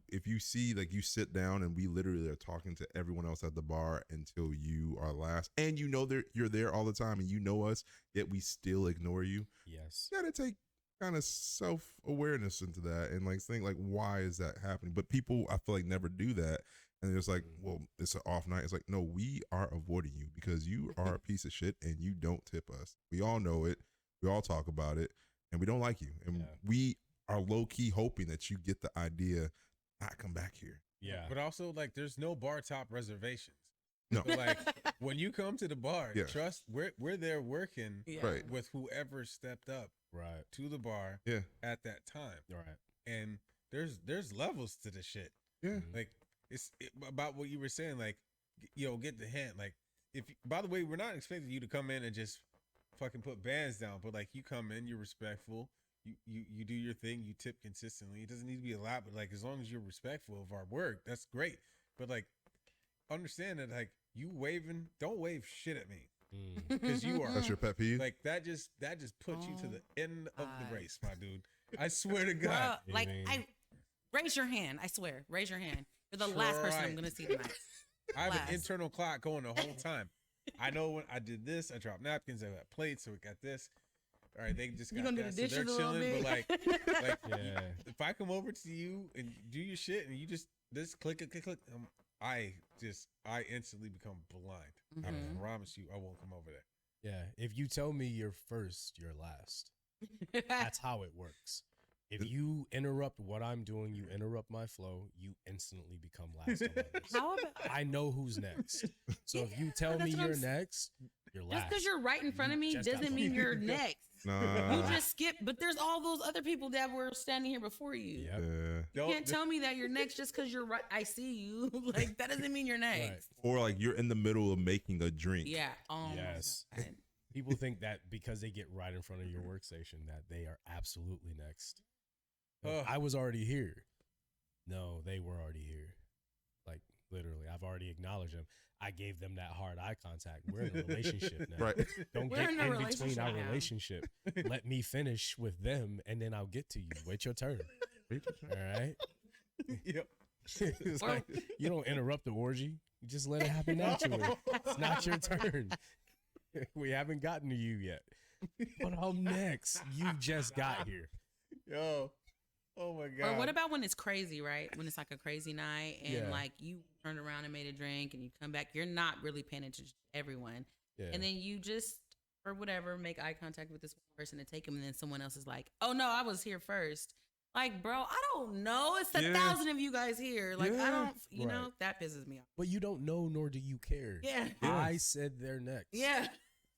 if you see like you sit down and we literally are talking to everyone else at the bar until you are last, and you're there all the time and you know us, yet we still ignore you. Yes. You gotta take kind of self-awareness into that and like think like, why is that happening? But people, I feel like, never do that. And it's like, well, it's an off night. It's like, no, we are avoiding you because you are a piece of shit and you don't tip us. We all know it. We all talk about it, and we don't like you. And we are low key hoping that you get the idea, not come back here. Yeah. But also, like, there's no bar top reservations. No. So, like, when you come to the bar, Yeah. trust we're there working Right. with whoever stepped up Right. to the bar Yeah. at that time. Right. And there's levels to the shit. Yeah. Like, it's about what you were saying, like, get the hint. Like, by the way, we're not expecting you to come in and just fucking put bands down, but like, you come in, you're respectful, you do your thing, you tip consistently. It doesn't need to be a lot, but like, as long as you're respectful of our work, that's great. But like, understand that like, don't wave shit at me because you are That's your pet peeve. like that just puts you to the end of the God. race, my dude. I swear to Bro, God. like mean- I raise your hand. I swear, raise your hand. You're the last person I'm Right. gonna see tonight. I have Last. an internal clock going the whole time. I know when I did this, I dropped napkins, I got plates, so we got this. All right, they just You got gonna do that, the so they're dishes a little chilling. But bit? like Yeah. if I come over to you and do your shit, and you just click, I instantly become blind. I Mhm. promise you, I won't come over there. Yeah. If you tell me you're first, you're last. That's how it works. If you interrupt what I'm doing, you interrupt my flow, you instantly become last on my list. How about I know who's next. So if you tell That's me what I'm you're s- next, you're just last. because you're right in front of me just got doesn't the- mean you're next. Nah. You just skip, but there's all those other people that were standing here before you. Yep. Yeah. You can't tell me that you're next just because you're right. I see you. Like, that doesn't mean you're next. Right. Or like you're in the middle of making a drink. Yeah. Oh Yes. my God. People think that because they get right in front of your workstation that they are absolutely next. No, Ugh. I was already here. No, they were already here. Like, literally, I've already acknowledged them. I gave them that hard eye contact. We're in a relationship now. Right. Don't We're get in a in between relationship our now. relationship. Let me finish with them, and then I'll get to you. Wait your turn. All right? Yep. It's like, you don't interrupt the orgy. You just let it happen naturally. It's not your turn. We haven't gotten to you yet. But I'm next. You just got here. Yo. Oh my God. Or what about when it's crazy, right? When it's like a crazy night and Yeah. like you turned around and made a drink and you come back, you're not really paying attention to everyone. Yeah. And then you just, or whatever, make eye contact with this one person and take them. And then someone else is like, oh no, I was here first. Like, bro, I don't know. It's 1,000 of you guys here. Like, Yeah. I don't, you know, Right. that pisses me off. But you don't know, nor do you care. Yeah. I said they're next. Yeah.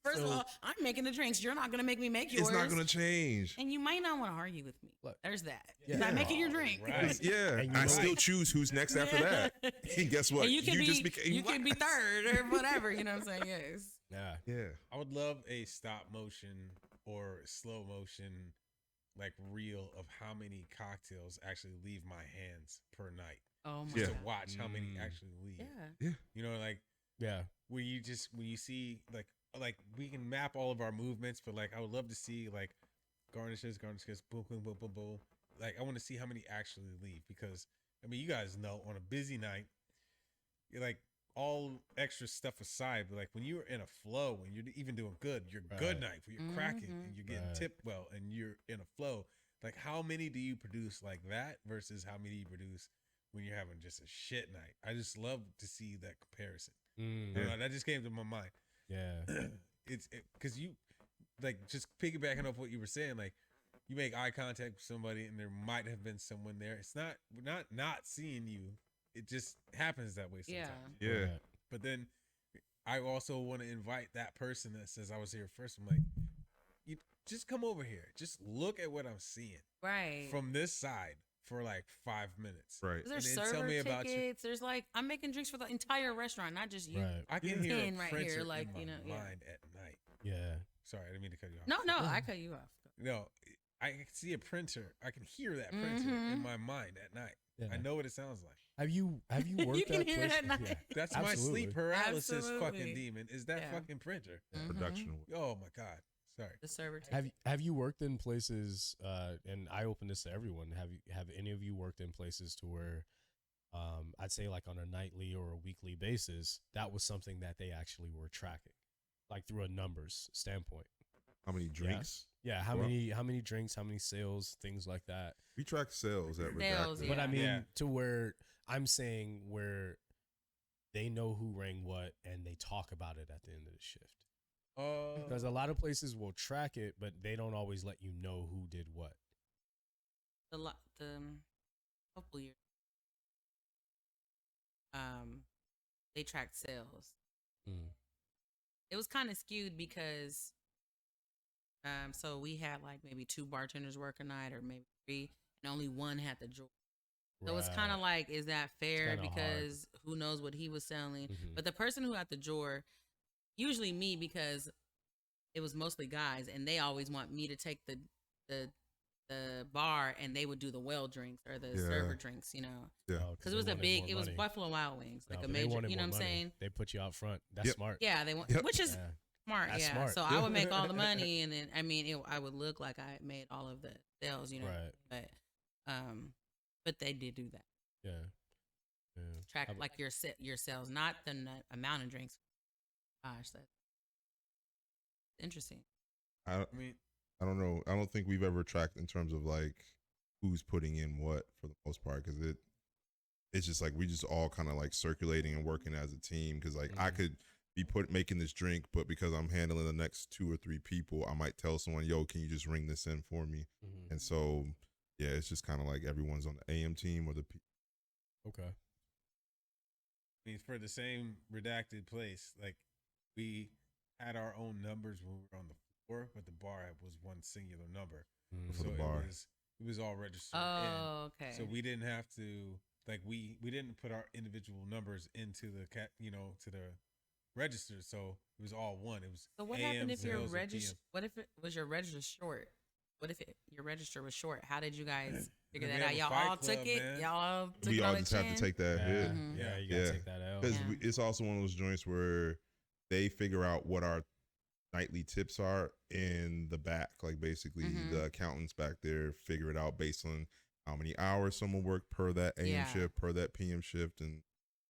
First of So- all, I'm making the drinks. You're not going to make me make yours. It's not gonna change. And you might not want to argue with me. Look. There's that. Yeah. I'm making your drink. Right. Yeah. And you I know- still choose who's next after that. And guess what? And you can be, just became you can be last. third or whatever. You know what I'm saying? Yes. Yeah. Yeah. I would love a stop motion or slow motion, like, reel of how many cocktails actually leave my hands per night. Oh my Yeah. To God. watch how many Mm. actually leave. Yeah. You know, like Yeah. when you see like we can map all of our movements, but like I would love to see like garnishes, boom, boom, boom, boom, boom. Like I want to see how many actually leave because I mean you guys know on a busy night, you're like all extra stuff aside, but like when you're in a flow, when you're even doing good, you're good Right. night, when you're cracking Mhm. and you're getting Right. tipped well and you're in a flow. Like how many do you produce like that versus how many you produce when you're having just a shit night? I just love to see that comparison. Mm. I don't know, that just came to my mind. Yeah. It's because you like just piggybacking off what you were saying, like you make eye contact with somebody and there might have been someone there. It's not we're not seeing you. It just happens that way Yeah. sometimes. Yeah. Right. But then I also want to invite that person that says I was here first. I'm like, you just come over here. Just look at what I'm seeing Right. from this side for like 5 minutes. Right. There's and then server tell me about your- tickets. There's like, I'm making drinks for the entire restaurant, not just you. Right. I can hear a Ten right printer here, like, in my you know, yeah. mind at night. Yeah. Sorry, I didn't mean to cut you off. No, I cut you off. No, I can see a printer. I can hear that printer Mhm. in my mind at night. Yeah. I know what it sounds like. Have you worked You can that hear it place? at night. Yeah. That's my Absolutely. sleep paralysis fucking Absolutely. demon. Is that Yeah. fucking printer? Mhm. Production. Oh my god. Sorry. The server tickets. Have you worked in places? And I open this to everyone. Have any of you worked in places to where, I'd say like on a nightly or a weekly basis, that was something that they actually were tracking, like through a numbers standpoint. How many drinks? Yeah, how many drinks, how many sales, things like that. We track sales at Sales, Redacted. But I Yeah. mean, Yeah. to where I'm saying where they know who rang what and they talk about it at the end of the shift. Because a lot of places will track it, but they don't always let you know who did what. The couple years, they tracked sales. It was kind of skewed because, so we had like maybe 2 bartenders work a night or maybe 3, and only one had the drawer. So it's kind of like, is that fair? kinda hard. Because who knows what he was selling? Mhm. But the person who had the drawer, usually me, because it was mostly guys, and they always want me to take the bar, and they would do the well drinks or the Yeah. server drinks, you know, Yeah. because it was it was Buffalo Wild Wings, like a major, you know what I'm saying? They put you out front. That's Yep. smart. Yeah, they want, Yep. which is Yeah. smart. That's Yeah, smart. so I would make all the money, and then I mean, I would look like I made all of the sales, you know, Right. but they did do that. Yeah. Track like your sales, not the amount of drinks. Gosh, that's interesting. I mean, I don't know. I don't think we've ever tracked in terms of like who's putting in what for the most part, because it's just like we just all kind of like circulating and working as a team. Because like I could be making this drink, but because I'm handling the next 2 or 3 people, I might tell someone, "Yo, can you just ring this in for me?" And so yeah, it's just kind of like everyone's on the AM team or the P. Okay. I mean, for the same redacted place, like we had our own numbers when we were on the floor, but the bar was one singular number. For So the bar. it was all registered Oh, in. okay. So we didn't have to like we didn't put our individual numbers into the to the register. So it was all one. It was So what AM happened if your sales and register? PM. What if it was your register short? What if your register was short? How did you guys figure We that have out? a Y'all fight all took club, it. man. Y'all all took We it all on the just have to chin? take that hit. Mhm. Yeah, you gotta Yeah. take that L. Because Yeah. it's also one of those joints where they figure out what our nightly tips are in the back. Like basically the accountants back there figure it out based on how many hours someone worked per that AM Yeah. shift, per that PM shift. And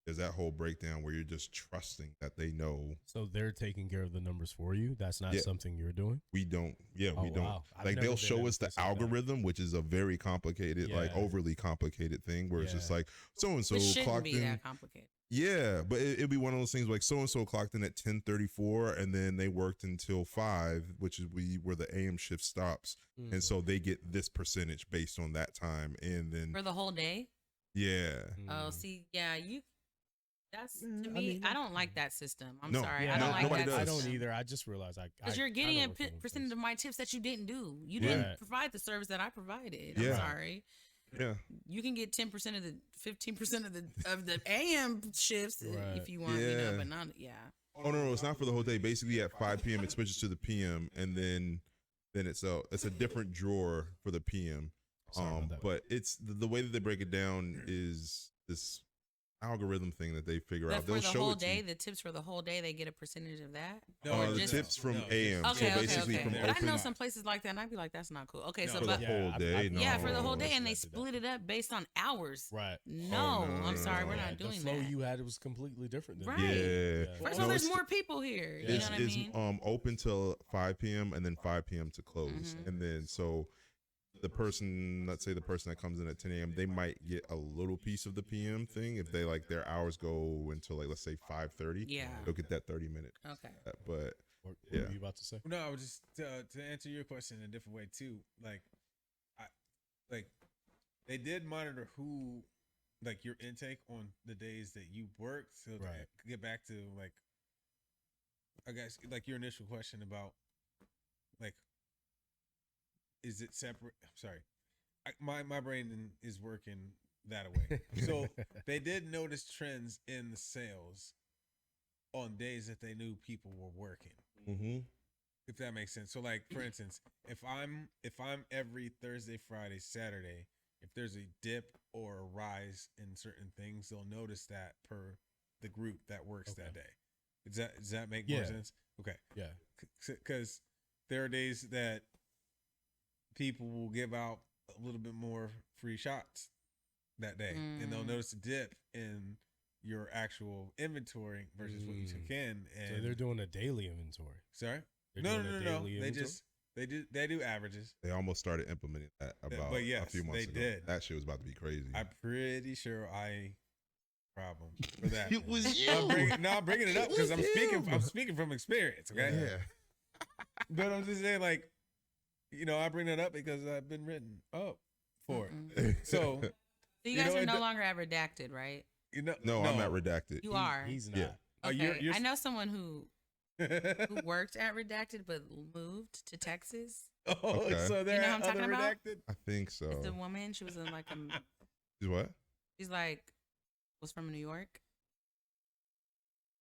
there's that whole breakdown where you're just trusting that they know. So they're taking care of the numbers for you. That's not Yeah. something you're doing. We don't. Yeah, Oh, we don't. wow. I've Like never they'll been show in a us the place like that. algorithm, which is a very complicated, like Yeah. overly complicated thing where it's just Yeah. like so and so It shouldn't clocked be in. that complicated. Yeah, but it'd be one of those things like so and so clocked in at 10:34, and then they worked until 5, which is where the AM shift stops, and so they get this percentage based on that time, and then For the whole day? yeah, Oh, see, yeah, that's to I me. mean, I don't like that system. I'm No. sorry, Yeah, I don't like nobody that does. I don't system. either. I just realized Because you're getting a percentage of my tips that you didn't do. You Yeah. didn't provide the service that I provided. Yeah. I'm sorry. yeah, You can get 10% of the 15% of the AM shifts Right. if you want, you know, Yeah. but not Oh no, it's not for the whole day. Basically, at 5 p.m. it switches to the PM, and then it's a different drawer for the PM. Sorry about that. But it's the way that they break it down is this algorithm thing that they figure But out. for They'll the show whole it to day, you. the tips for the whole day, they get a percentage of that. The just- tips from No, AM. just- So Okay, basically okay. from there. But I know open some places like that, and I'd be like, that's not cool. Okay, No, so for but- the whole day. No. yeah, for the whole No. day, and they That did that. split it up based on hours. Right. No, no, I'm no, sorry, no, we're no. not doing the flow that. you had was completely different. Than Right. Yeah. First of No, all, there's it's- more people here. You know It's, what I it's mean? open till 5 p.m. and then 5 p.m. to close. Mhm. And then so the person, let's say the person that comes in at 10 a.m., they might get a little piece of the PM thing if they like their hours go until like let's say 5:30. Yeah. They'll get that 30-minute. Okay. But What Yeah. were you about to say? No, I was just to answer your question in a different way too. Like, they did monitor who, like your intake on the days that you worked. So Right. to get back to like, I guess like your initial question about, like, is it separate? I'm sorry, my brain is working that way. So they did notice trends in the sales on days that they knew people were working. If that makes sense. So like for instance, if I'm every Thursday, Friday, Saturday, if there's a dip or a rise in certain things, they'll notice that per the group that works that day. Does that make more Yeah. sense? Okay. Yeah. Because there are days that people will give out a little bit more free shots that day, and they'll notice a dip in your actual inventory versus what you took in. And So they're doing a daily inventory. sorry. They're No, doing no, a no, no. daily They inventory? just they do averages. They almost started implementing that about but a yes, few months they ago. did. That shit was about to be crazy. I'm pretty sure I problem for that. It was you. I'm bringing it up because I'm speaking. him. I'm speaking from experience. Okay. Yeah. But I'm just saying, like, I bring that up because I've been written up for it. So So you You guys know, are it no d- longer at redacted, right? No, I'm not redacted. You are. He's not. Yeah. Oh, Okay. you're I know someone who worked at redacted but moved to Texas. Oh, Okay. so they're You know who I'm at other talking about? redacted. I think so. It's a woman. She was in like She's what? she's like was from New York.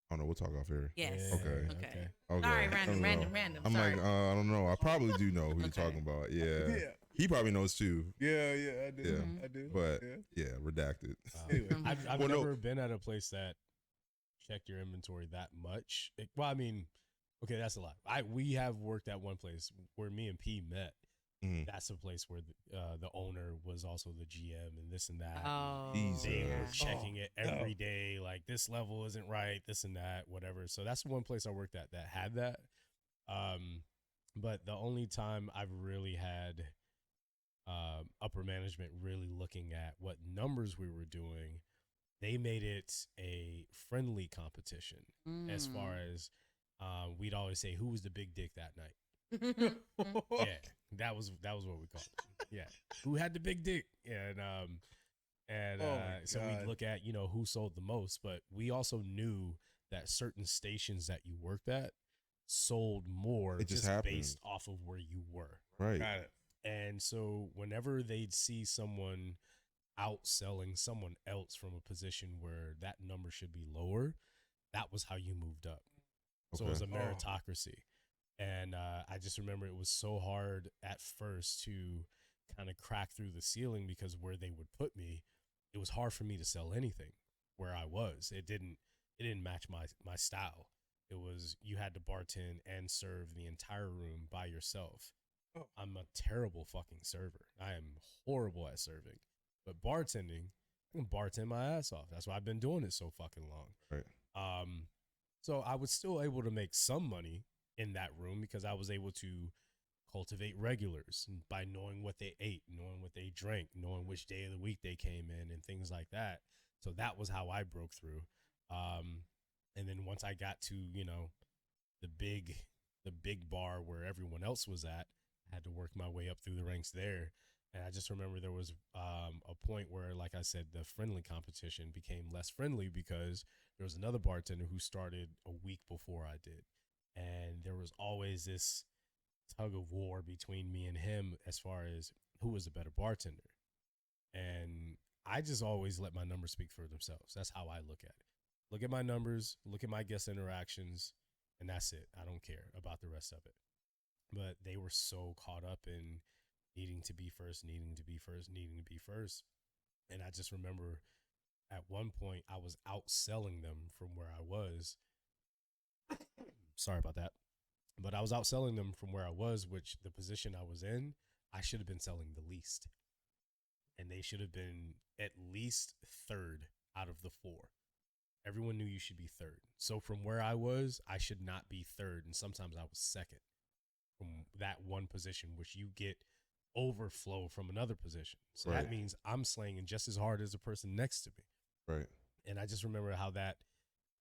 I don't know. We'll talk off here. Yes. Yeah, Okay. Okay. Sorry, I don't random. know. I'm Sorry. like, I don't know. I probably do know who you're Okay. talking about. Yeah. Yeah. He probably knows too. Yeah, I do. Yeah. I do. But yeah. yeah, redacted. Anyway. I've Well, no. never been at a place that checked your inventory that much. Well, I mean, okay, that's a lot. We have worked at one place where me and P met. Mhm. That's a place where the owner was also the GM and this and that. Oh, Jesus. They yeah. were checking it every Oh. day, like this level isn't right, this and that, whatever. So that's the one place I worked at that had that. But the only time I've really had upper management really looking at what numbers we were doing, they made it a friendly competition as far as we'd always say who was the big dick that night. Yeah, that was what we called it. Yeah, who had the big dick? And Oh my so God. we'd look at who sold the most, but we also knew that certain stations that you worked at sold more It just based happened. off of where you were. Right. Got it. And so whenever they'd see someone outselling someone else from a position where that number should be lower, that was how you moved up. So it was a Oh. meritocracy. And I just remember it was so hard at first to kind of crack through the ceiling because where they would put me, it was hard for me to sell anything where I was. It didn't match my style. It was you had to bartend and serve the entire room by yourself. Oh. I'm a terrible fucking server. I am horrible at serving. But bartending, I can bartend my ass off. That's why I've been doing it so fucking long. Right. So I was still able to make some money in that room because I was able to cultivate regulars by knowing what they ate, knowing what they drank, knowing which day of the week they came in and things like that. So that was how I broke through. And then once I got to, the big bar where everyone else was at, I had to work my way up through the ranks there. And I just remember there was a point where, like I said, the friendly competition became less friendly because there was another bartender who started a week before I did. And there was always this tug of war between me and him as far as who was the better bartender. And I just always let my numbers speak for themselves. That's how I look at it. Look at my numbers, look at my guest interactions, and that's it. I don't care about the rest of it. But they were so caught up in needing to be first. And I just remember at one point I was outselling them from where I was. Sorry about that. But I was outselling them from where I was, which the position I was in, I should have been selling the least. And they should have been at least third out of the four. Everyone knew you should be third. So from where I was, I should not be third. And sometimes I was second from that one position, which you get overflow from another position. So Right. that means I'm slanging just as hard as the person next to me. Right. And I just remember how that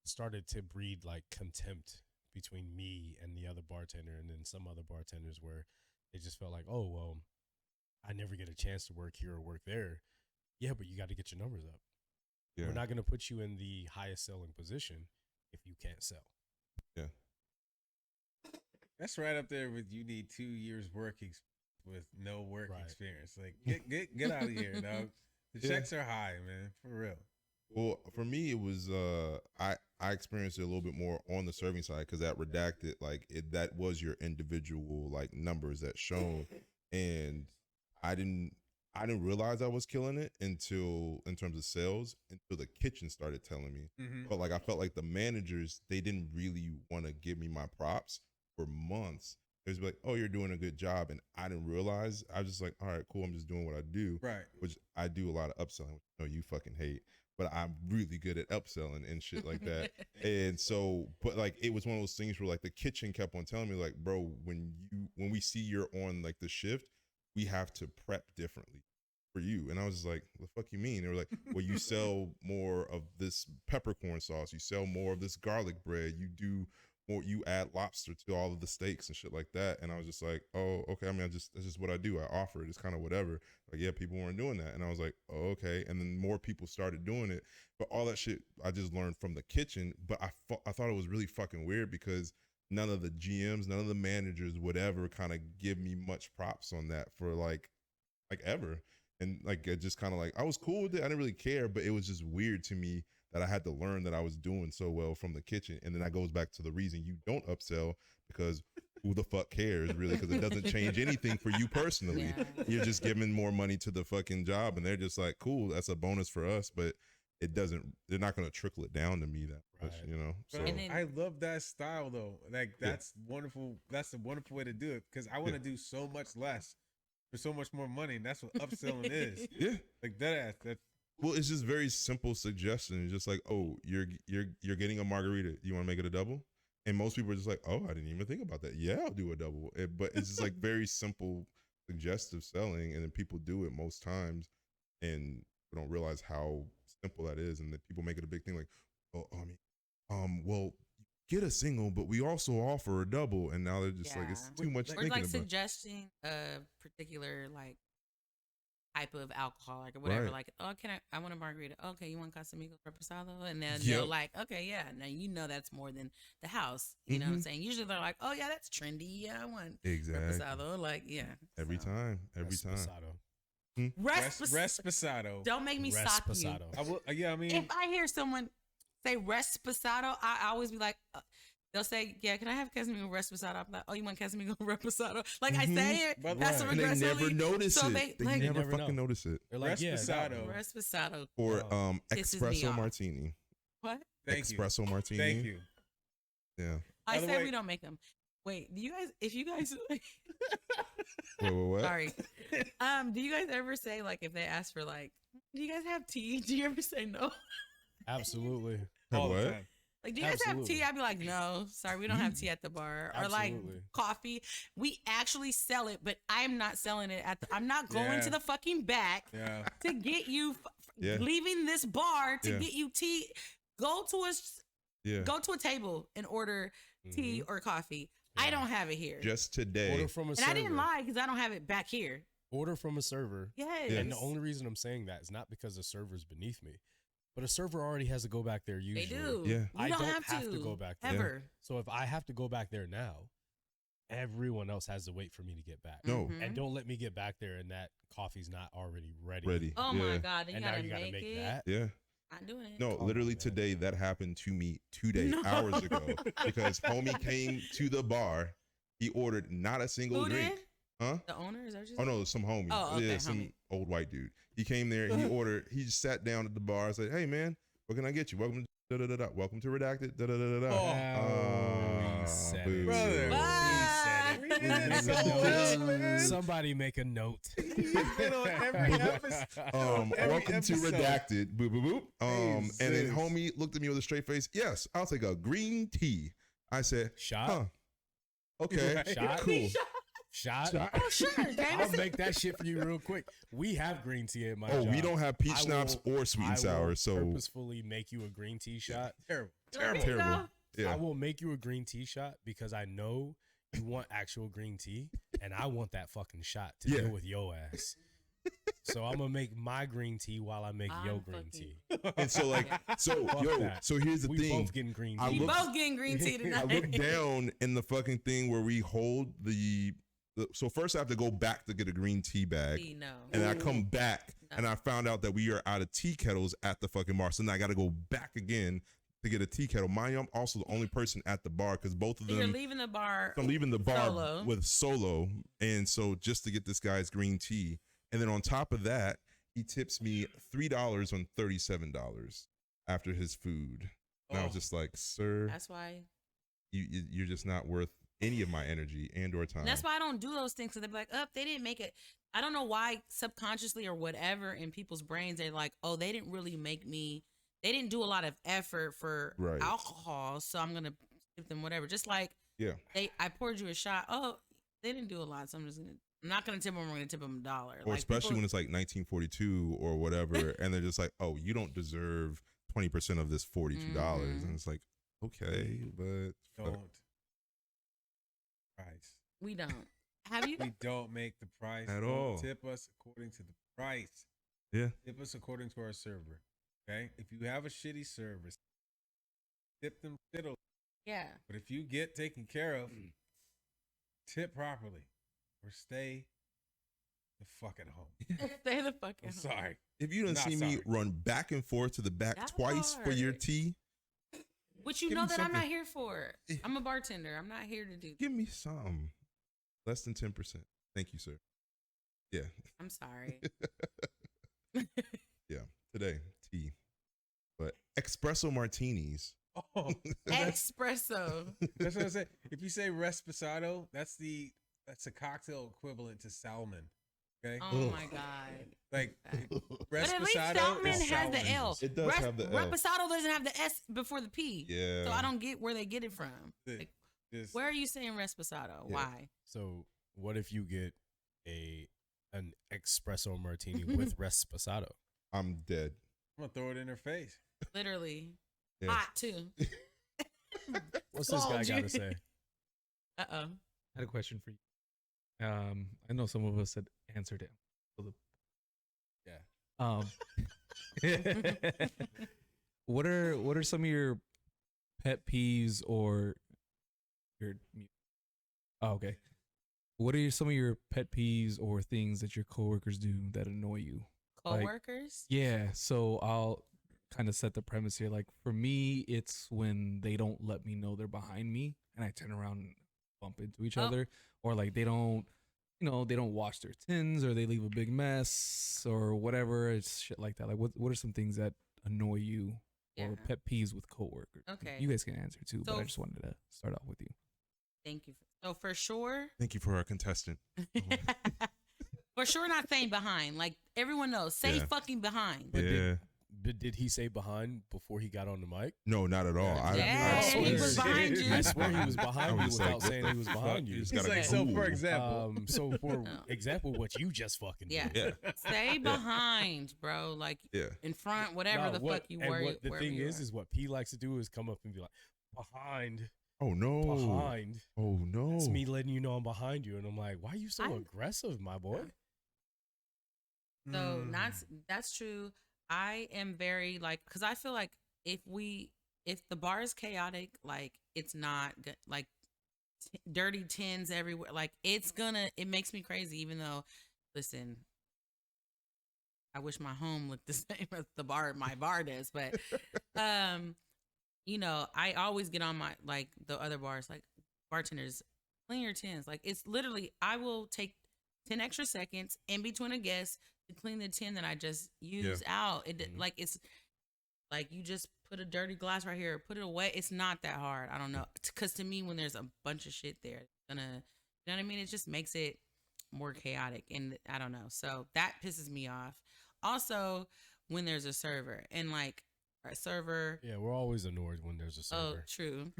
started to breed like contempt between me and the other bartender and then some other bartenders where it just felt like, oh, well, I never get a chance to work here or work there. Yeah, but you got to get your numbers up. Yeah. We're not going to put you in the highest selling position if you can't sell. Yeah. That's right up there with you need 2 years work with no work Right. experience. Like get out of here, dog. The Yeah. checks are high, man, for real. Well, for me, it was I experienced it a little bit more on the serving side because that redacted that was your individual like numbers that shown, and I didn't realize I was killing it until in terms of sales until the kitchen started telling me. Mm-hmm. But like I felt like the managers they didn't really want to give me my props for months It was like, oh, you're doing a good job. And I didn't realize. I was just like, all right, cool. I'm just doing what I do. Right. Which I do a lot of upselling, which I know you fucking hate. But I'm really good at upselling and shit like that. And so, but like, it was one of those things where like the kitchen kept on telling me like, bro, when we see you're on like the shift, we have to prep differently for you. And I was just like, the fuck you mean? They were like, well, you sell more of this peppercorn sauce. You sell more of this garlic bread. You do more, you add lobster to all of the steaks and shit like that. And I was just like, oh, okay. I mean, that's just what I do. I offer it. It's kind of whatever. Like, yeah, people weren't doing that. And I was like, oh, okay. And then more people started doing it. But all that shit I just learned from the kitchen. But I thought it was really fucking weird because none of the GMs, none of the managers would ever kind of give me much props on that for like ever. And like, it just kind of like, I was cool with it. I didn't really care, but it was just weird to me that I had to learn that I was doing so well from the kitchen. And then that goes back to the reason you don't upsell, because who the fuck cares really? Because it doesn't change anything for you personally. Yeah. You're just giving more money to the fucking job, and they're just like, cool, that's a bonus for us, but it doesn't, they're not going to trickle it down to me that much, Right. you know? So Bro, And then- I love that style though. Like that's wonderful. That's a wonderful way to do it because I want to do so much less for so much more money, and that's what upselling is. yeah. Like that ass. That Well, it's just very simple suggestion. It's just like, oh, you're getting a margarita. You want to make it a double? And most people are just like, oh, I didn't even think about that. Yeah, I'll do a double. But it's just like very simple, suggestive selling, and then people do it most times, and they don't realize how simple that is, and that people make it a big thing. Like, oh, I mean, well, get a single, but we also offer a double, and now they're just like, it's Yeah. too much Or thinking like about. suggesting a particular like type of alcoholic or whatever. Right. Like, oh, I want a margarita. Okay, you want Casamigo Reposado? And then Yep. they're like, okay, yeah. Now you know that's more than the house. You know what I'm Mhm. saying? Usually they're like, oh yeah, that's trendy. Yeah, I want Exactly. Reposado. Like, yeah. Every so. time. Resposado. Resposado. Don't make me stop you. Resposado. I will. Yeah, I mean, If I hear someone say Resposado, I always be like, they'll say, yeah, can I have Casamigo Reposado? I'm like, oh, you want Casamigo Reposado? Like I say it But- passive Right. And they aggressively. never notice So it. they, They like- never never fucking know. notice it. They're like, yeah, that Resposado. one. Resposado. Or Pisses me espresso off. martini. What? thank you. Espresso martini. Thank you. Yeah. I By the said way- we don't make them. Wait, do you guys? If you guys, Wait, what? sorry. Do you guys ever say like if they ask for like, do you guys have tea? Do you ever say no? Absolutely. Have All the what? time. Like, do you guys have Absolutely. tea? I'd be like, no, sorry, we don't have tea at the bar. Or like Absolutely. coffee. We actually sell it, but I am not selling it at the. I'm not going Yeah. to the fucking back Yeah. to get you Yeah. leaving this bar to Yeah. get you tea. Go to Yeah. a table and order tea or coffee. I Yeah. don't have it here. Just today. Order from a And server. I didn't lie because I don't have it back here. Order from a server. Yes. And the only reason I'm saying that is not because the server's beneath me, but a server already has to go back there usually. They do. Yeah. You I don't don't have to go back there. ever. So if I have to go back there now, everyone else has to wait for me to get back. No. Mhm. And don't let me get back there and that coffee's not already ready. Ready. Oh yeah. my god! Then And you now gotta, you gotta make, make it. that. Yeah. Not doing it. No, Come literally on, man. today that happened to me 2 days, No. hours ago, because homie came to the bar. He ordered not a single Who drink. did? Huh? The owner is that what you Oh said? no, some homie. Oh, okay, yeah, some homie. old white dude. He came there. He ordered. He just sat down at the bar. I said, "Hey man, what can I get you? Welcome to da da da da. Welcome to redacted. Da da da da da." Oh, he said it. Brother. Ah! We did it Make so a note. well, man. Somebody make a note. He's been on every episode. Every Welcome episode. to redacted. Boop boop boop. And then Jesus. homie looked at me with a straight face. Yes, I'll take a green tea. I said, Shot? huh. Okay, Right. Shot? cool. Shot? Oh sure, I'll Jameson. make that shit for you real quick. We have green tea at my Oh, job. we don't have peach I schnapps will- or sweet I and sour, will so purposefully make you a green tea shot. Terrible. There you terrible. go. Yeah. I will make you a green tea shot because I know you want actual green tea, and I want that fucking shot to Yeah. deal with your ass. So I'm gonna make my green tea while I make your I'm green fucking- tea. And so like, so Fuck yo, that. so here's the We thing. both getting green I tea. We look- both getting green tea I tonight. look down in the fucking thing where we hold the so first I have to go back to get a green tea bag. No. And I come back No. and I found out that we are out of tea kettles at the fucking bar. So now I got to go back again to get a tea kettle. Mind you, I'm also the only person at the bar because both of So you're them. leaving the bar. I'm leaving the bar Solo. with solo. And so just to get this guy's green tea. And then on top of that, he tips me $3 on $37 after his food. And I was Oh. just like, sir, That's why. you're just not worth any of my energy and or time. And that's why I don't do those things, because they be like, oh, they didn't make it. I don't know why subconsciously or whatever in people's brains, they're like, oh, they didn't really make me, they didn't do a lot of effort for Right. alcohol, so I'm going to tip them whatever. Just like Yeah. I poured you a shot. Oh, they didn't do a lot, so I'm not going to tip them. I'm going to tip them $1. Or like, especially people, when it's like 1942 or whatever, and they're just like, "Oh, you don't deserve 20% of this $42," and it's like, okay, but Don't price. we don't. Have you? We don't make the price At Don't all. Tip us according to the price. yeah, Tip us according to our server. Okay, if you have a shitty service, tip them shittle. Yeah. But if you get taken care of, tip properly or stay the fuck at home. Stay the fuck I'm out. sorry. if you didn't Not see me sorry. run back and forth to the back That twice for your hard. tea, Which you Give know me that I'm not something. here for. I'm a bartender. I'm not here to do. give me some. Less than 10%. Thank you, sir. Yeah, I'm sorry. yeah. Today, tea, but espresso martinis. Oh, that's Espresso. what I said. If you say Resposado, that's a cocktail equivalent to salmon. Okay, Oh my god. like But at least Resposado Salmon is has the salmon. L. It does have the L. Reposado doesn't have the S before the P. Yeah. So I don't get where they get it from. Like, Just- where are you saying Resposado? Yeah. Why? So what if you get an espresso martini with Resposado? I'm dead. I'm gonna throw it in her face. Literally. Yeah. Hot too. What's this guy got to say? Uh-oh. I had a question for you. I know some of us had answered it. So what are some of your pet peeves or your? Oh, okay. What are some of your pet peeves or things that your coworkers do that annoy you? Like- Coworkers? Yeah, so I'll kind of set the premise here. Like for me, it's when they don't let me know they're behind me and I turn around and bump into each Oh. other, or like they don't, they don't wash their tins or they leave a big mess or whatever. It's shit like that. Like what are some things that annoy you Yeah. or pet peeves with coworkers? Okay. You guys can answer too, but So- I just wanted to start off with you. Thank you. So for sure, Thank you for our contestant. for sure not staying behind. Like everyone knows, stay Yeah. fucking behind. But Yeah. Did he say behind before he got on the mic? No, not at all. Yeah, I he was swear- behind you. I swear he was I behind you was like, without what saying the he was fuck? behind you. You just He's gotta like, so for cool. example, So for Oh. example, what you just fucking Yeah. did. Yeah. Stay behind, bro. Like Yeah. in front, whatever No, the what- fuck you and worry. what the wherever thing you is are. what P likes to do is come up and be like, behind. Oh no. Behind. Oh no. It's me letting you know I'm behind you. And I'm like, why are you so I'm- aggressive, my boy? So Mm. that's true. I am very like, because I feel like if the bar is chaotic, like it's not good, like dirty tins everywhere, like it makes me crazy. Even though, listen, I wish my home looked the same as my bar does, but I always get on my like the other bars, like bartenders, clean your tins. Like it's literally, I will take 10 extra seconds in between a guest to clean the tin that I just used out. Like it's like you just put a dirty glass right here, put it away. It's not that hard. I don't know, because to me, when there's a bunch of shit there, it's gonna, you know what I mean? It just makes it more chaotic, and I don't know. So that pisses me off. Also, when there's a server and like a server. Yeah, we're always annoyed when there's a Oh, server. true.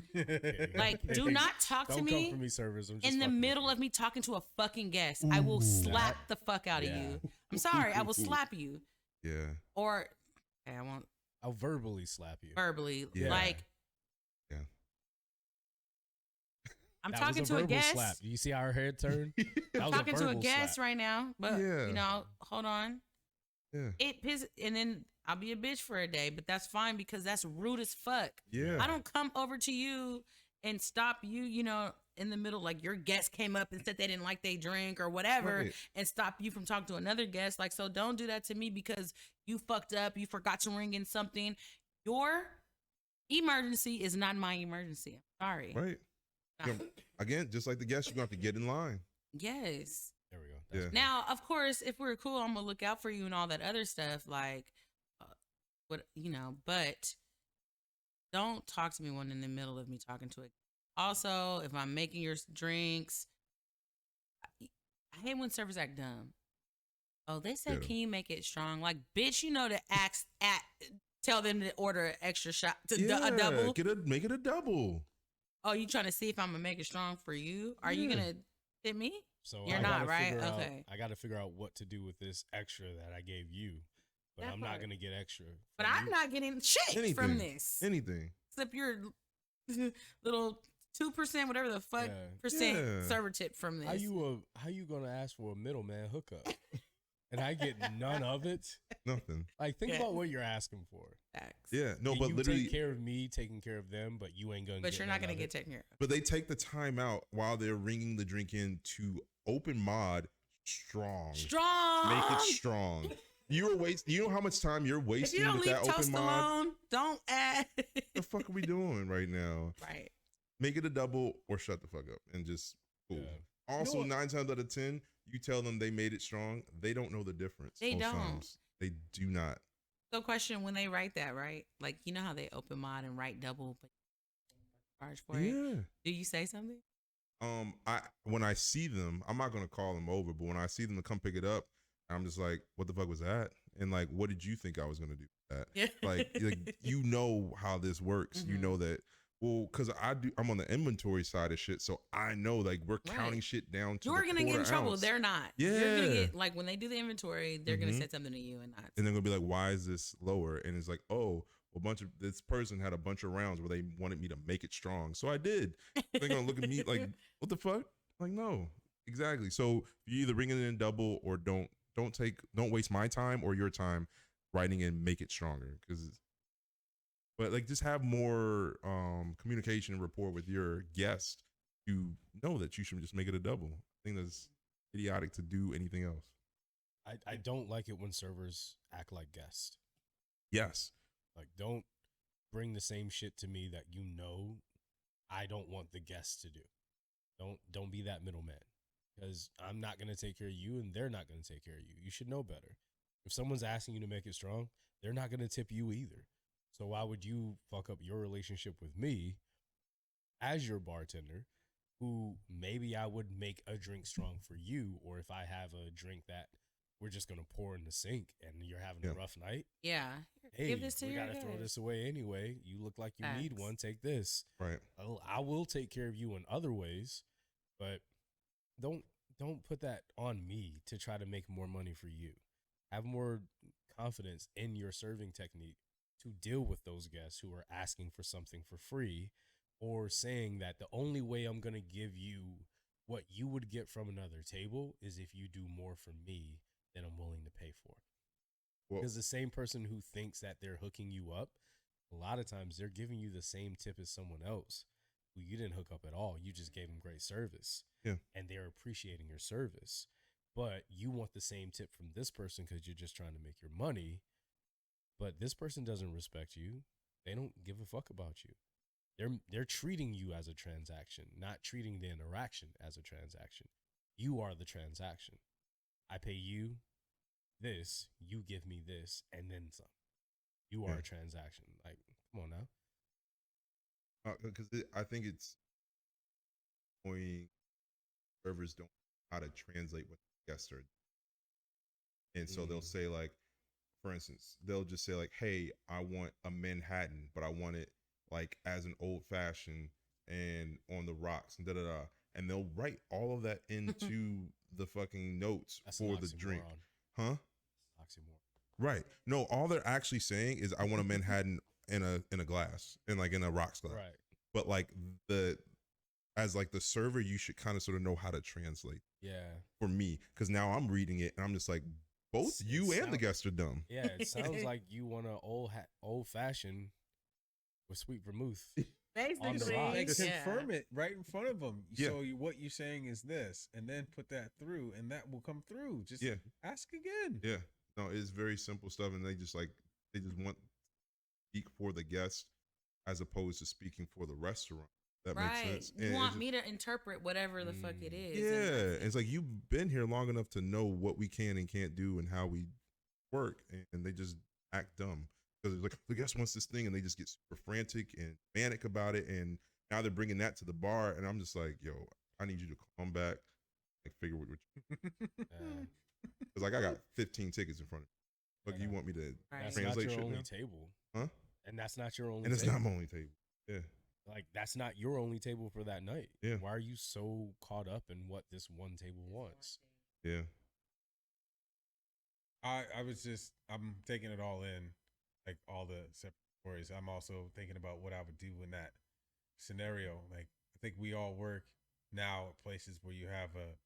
Like, do not talk to Don't me come for me, servers. I'm just in the fucking with middle you. of me talking to a fucking guest. I will slap the fuck out of Yeah. you. I'm sorry. I will slap you. Yeah. Or okay, I won't I'll verbally slap you. verbally. Yeah. Like, Yeah. I'm That talking was a to a verbal guest. Slap. You see our head turn? That was Talking to a verbal guest slap. right now, but Yeah. hold on. Yeah. It piss, and then I'll be a bitch for a day, but that's fine because that's rude as fuck. Yeah. I don't come over to you and stop you, in the middle, like your guest came up and said they didn't like they drink or whatever, Right. and stop you from talking to another guest. Like, so don't do that to me because you fucked up, you forgot to ring in something. Your emergency is not my emergency. I'm sorry. Right. No. Yeah. Again, just like the guest, you're going to have to get in line. Yes. There we go. Yeah. That's Now, of course, if we're cool, I'm gonna look out for you and all that other stuff. Like, but don't talk to me when in the middle of me talking to it. Also, if I'm making your drinks, I hate when servers act dumb. Oh, they said, Yeah. can you make it strong? Like, bitch, you know to tell them to order an extra shot, a double. Make it a double. Oh, you trying to see if I'm gonna make it strong for you? Are you Yeah. gonna hit me? So You're I not, gotta right? figure out- Okay. I got to figure out what to do with this extra that I gave you, but That I'm part. not gonna get extra. But from I'm you. not getting shit Anything. from this. Anything. Except your little 2%, whatever the fuck Yeah. percent Yeah. server tip from this. How you gonna ask for a middleman hookup, and I get none of it? Nothing. Like, think Yeah. about what you're asking for. Facts. Yeah. No, And but you literally, take care of me, taking care of them, but you ain't gonna. But get you're not none gonna of get it. taken care of. but they take the time out while they're ringing the drink in to open mod strong. Strong. Make it strong. You know how much time you're If wasting you don't with leave that toast open mod? alone, don't add. The fuck are we doing right now? Right. Make it a double or shut the fuck up and just cool. Yeah. Also, You know 9 times out of 10, you tell them they made it strong, they don't know the difference. They most don't. times. They do not. So, question: when they write that, right? Like, you know how they open mod and write double, but charge for it. Yeah. Do you say something? When I see them, I'm not gonna call them over, but when I see them to come pick it up, I'm just like, what the fuck was that? And like, what did you think I was gonna do with that? Yeah. Like you know how this works. You Mhm. know that. Well, because I'm on the inventory side of shit, so I know like we're Right. counting shit down to You're the gonna get in quarter trouble. ounce. They're not. You're gonna Yeah. get, like, when they do the inventory, they're gonna Mhm. say something to you and not. And they're gonna be like, why is this lower? And it's like, oh, this person had a bunch of rounds where they wanted me to make it strong, so I did. They're gonna look at me like, what the fuck? Like, no, exactly. So you either bring it in double or don't waste my time or your time writing and make it stronger. But like, just have more communication and rapport with your guest to know that you should just make it a double. I think that's idiotic to do anything else. I don't like it when servers act like guests. Yes. Like, don't bring the same shit to me that you know I don't want the guests to do. Don't be that middleman, because I'm not gonna take care of you and they're not gonna take care of you. You should know better. If someone's asking you to make it strong, they're not gonna tip you either. So why would you fuck up your relationship with me as your bartender, who maybe I would make a drink strong for you, or if I have a drink that we're just gonna pour in the sink and you're having Yeah. a rough night. Yeah. Hey, Give this to we your gotta throw guys. this away anyway. You look like you need Facts. one. Take this. Right. I will take care of you in other ways, but don't put that on me to try to make more money for you. Have more confidence in your serving technique to deal with those guests who are asking for something for free, or saying that the only way I'm going to give you what you would get from another table is if you do more for me than I'm willing to pay for. Well, Because the same person who thinks that they're hooking you up, a lot of times they're giving you the same tip as someone else who you didn't hook up at all. You just gave them great service. Yeah. And they're appreciating your service. But you want the same tip from this person because you're just trying to make your money. But this person doesn't respect you. They don't give a fuck about you. They're treating you as a transaction, not treating the interaction as a transaction. You are the transaction. I pay you this, you give me this, and then some. You are Yeah. a transaction. Like, come on now. because I think it's annoying servers don't know how to translate what the guests are. And so they'll say, like, for instance, they'll just say like, hey, I want a Manhattan, but I want it like as an old fashioned and on the rocks and da-da-da. And they'll write all of that into the fucking notes That's for an the drink. oxymoron. Huh? Oxymoron. Right. No, all they're actually saying is I want a Manhattan in a glass, in like in a rocks glass. Right. But like as like the server, you should kind of sort of know how to translate Yeah. for me, because now I'm reading it and I'm just like, both It you and the sounds- guests are dumb. Yeah. It sounds like you want an old fashioned with sweet vermouth. On the Basically, rocks. Like, yeah. confirm it right in front of them. Yeah. So what you're saying is this, and then put that through, and that will come through. Just Yeah. ask again. Yeah. No, it's very simple stuff, and they just want to speak for the guest as opposed to speaking for the restaurant. That makes Right. sense. You And want it's me to interpret whatever the fuck it is. yeah, and that's it. it's like you've been here long enough to know what we can and can't do and how we work, and they just act dumb because it's like the guest wants this thing, and they just get super frantic and manic about it, and now they're bringing that to the bar, and I'm just like, yo, I need you to come back, like figure what because like I got 15 tickets in front of me. Like you want me to Right. That's translate not your shit only now? table. Huh? And that's not your only And it's table. not my only table. Yeah. Like, that's not your only table for that night. Yeah. Why are you so caught up in what this one table wants? Yeah. I'm taking it all in, like all the separate stories. I'm also thinking about what I would do in that scenario. Like, I think we all work now at places where you have a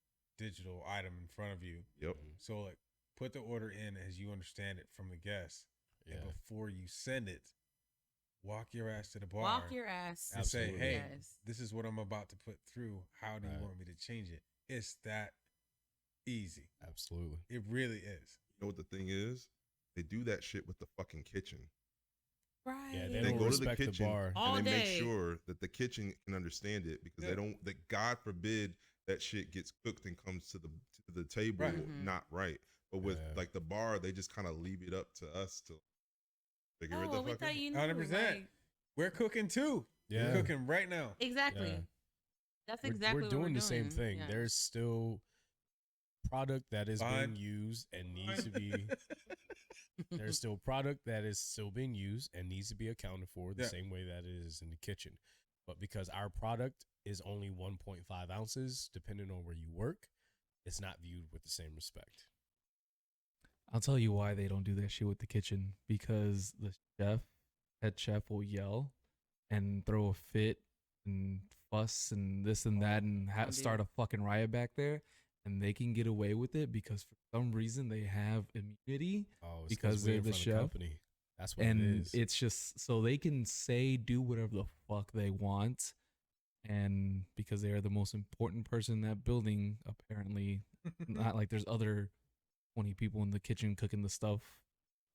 digital item in front of you. Yep. So, like, put the order in as you understand it from the guest. Yeah. And before you send it, walk your ass to the bar. Walk your ass. and say, Absolutely. hey, Yes. this is what I'm about to put through. How do you Right. want me to change it? It's that easy. Absolutely. It really is. You know what the thing is? They do that shit with the fucking kitchen. Right. Yeah, They they don't go to the respect the kitchen bar. All and they make day. sure that the kitchen can understand it because they don't. That God forbid that shit gets cooked and comes to the table Right. Mhm. not right. But with Yeah. like the bar, they just kind of leave it up to us to figure it Oh, the we fuck thought out. you knew. 100%. Like, We're cooking too. Yeah. We're cooking right now. exactly. Yeah. That's We're- exactly we're what doing we're the same thing. Yeah. There's still product that is Fine. being used and needs to be. There's still product that is still being used and needs to be accounted for the Yeah. same way that it is in the kitchen. But because our product is only 1.5 ounces, depending on where you work, it's not viewed with the same respect. I'll tell you why they don't do that shit with the kitchen, because the head chef will yell and throw a fit and fuss and this and that and Don't do start a fucking riot back there, and they can get away with it because for some reason they have immunity, Oh, it's Because we're they're in the front of chef. company. That's what it and is. it's just so they can do whatever the fuck they want, and because they are the most important person in that building, apparently. Not like there's other 20 people in the kitchen cooking the stuff,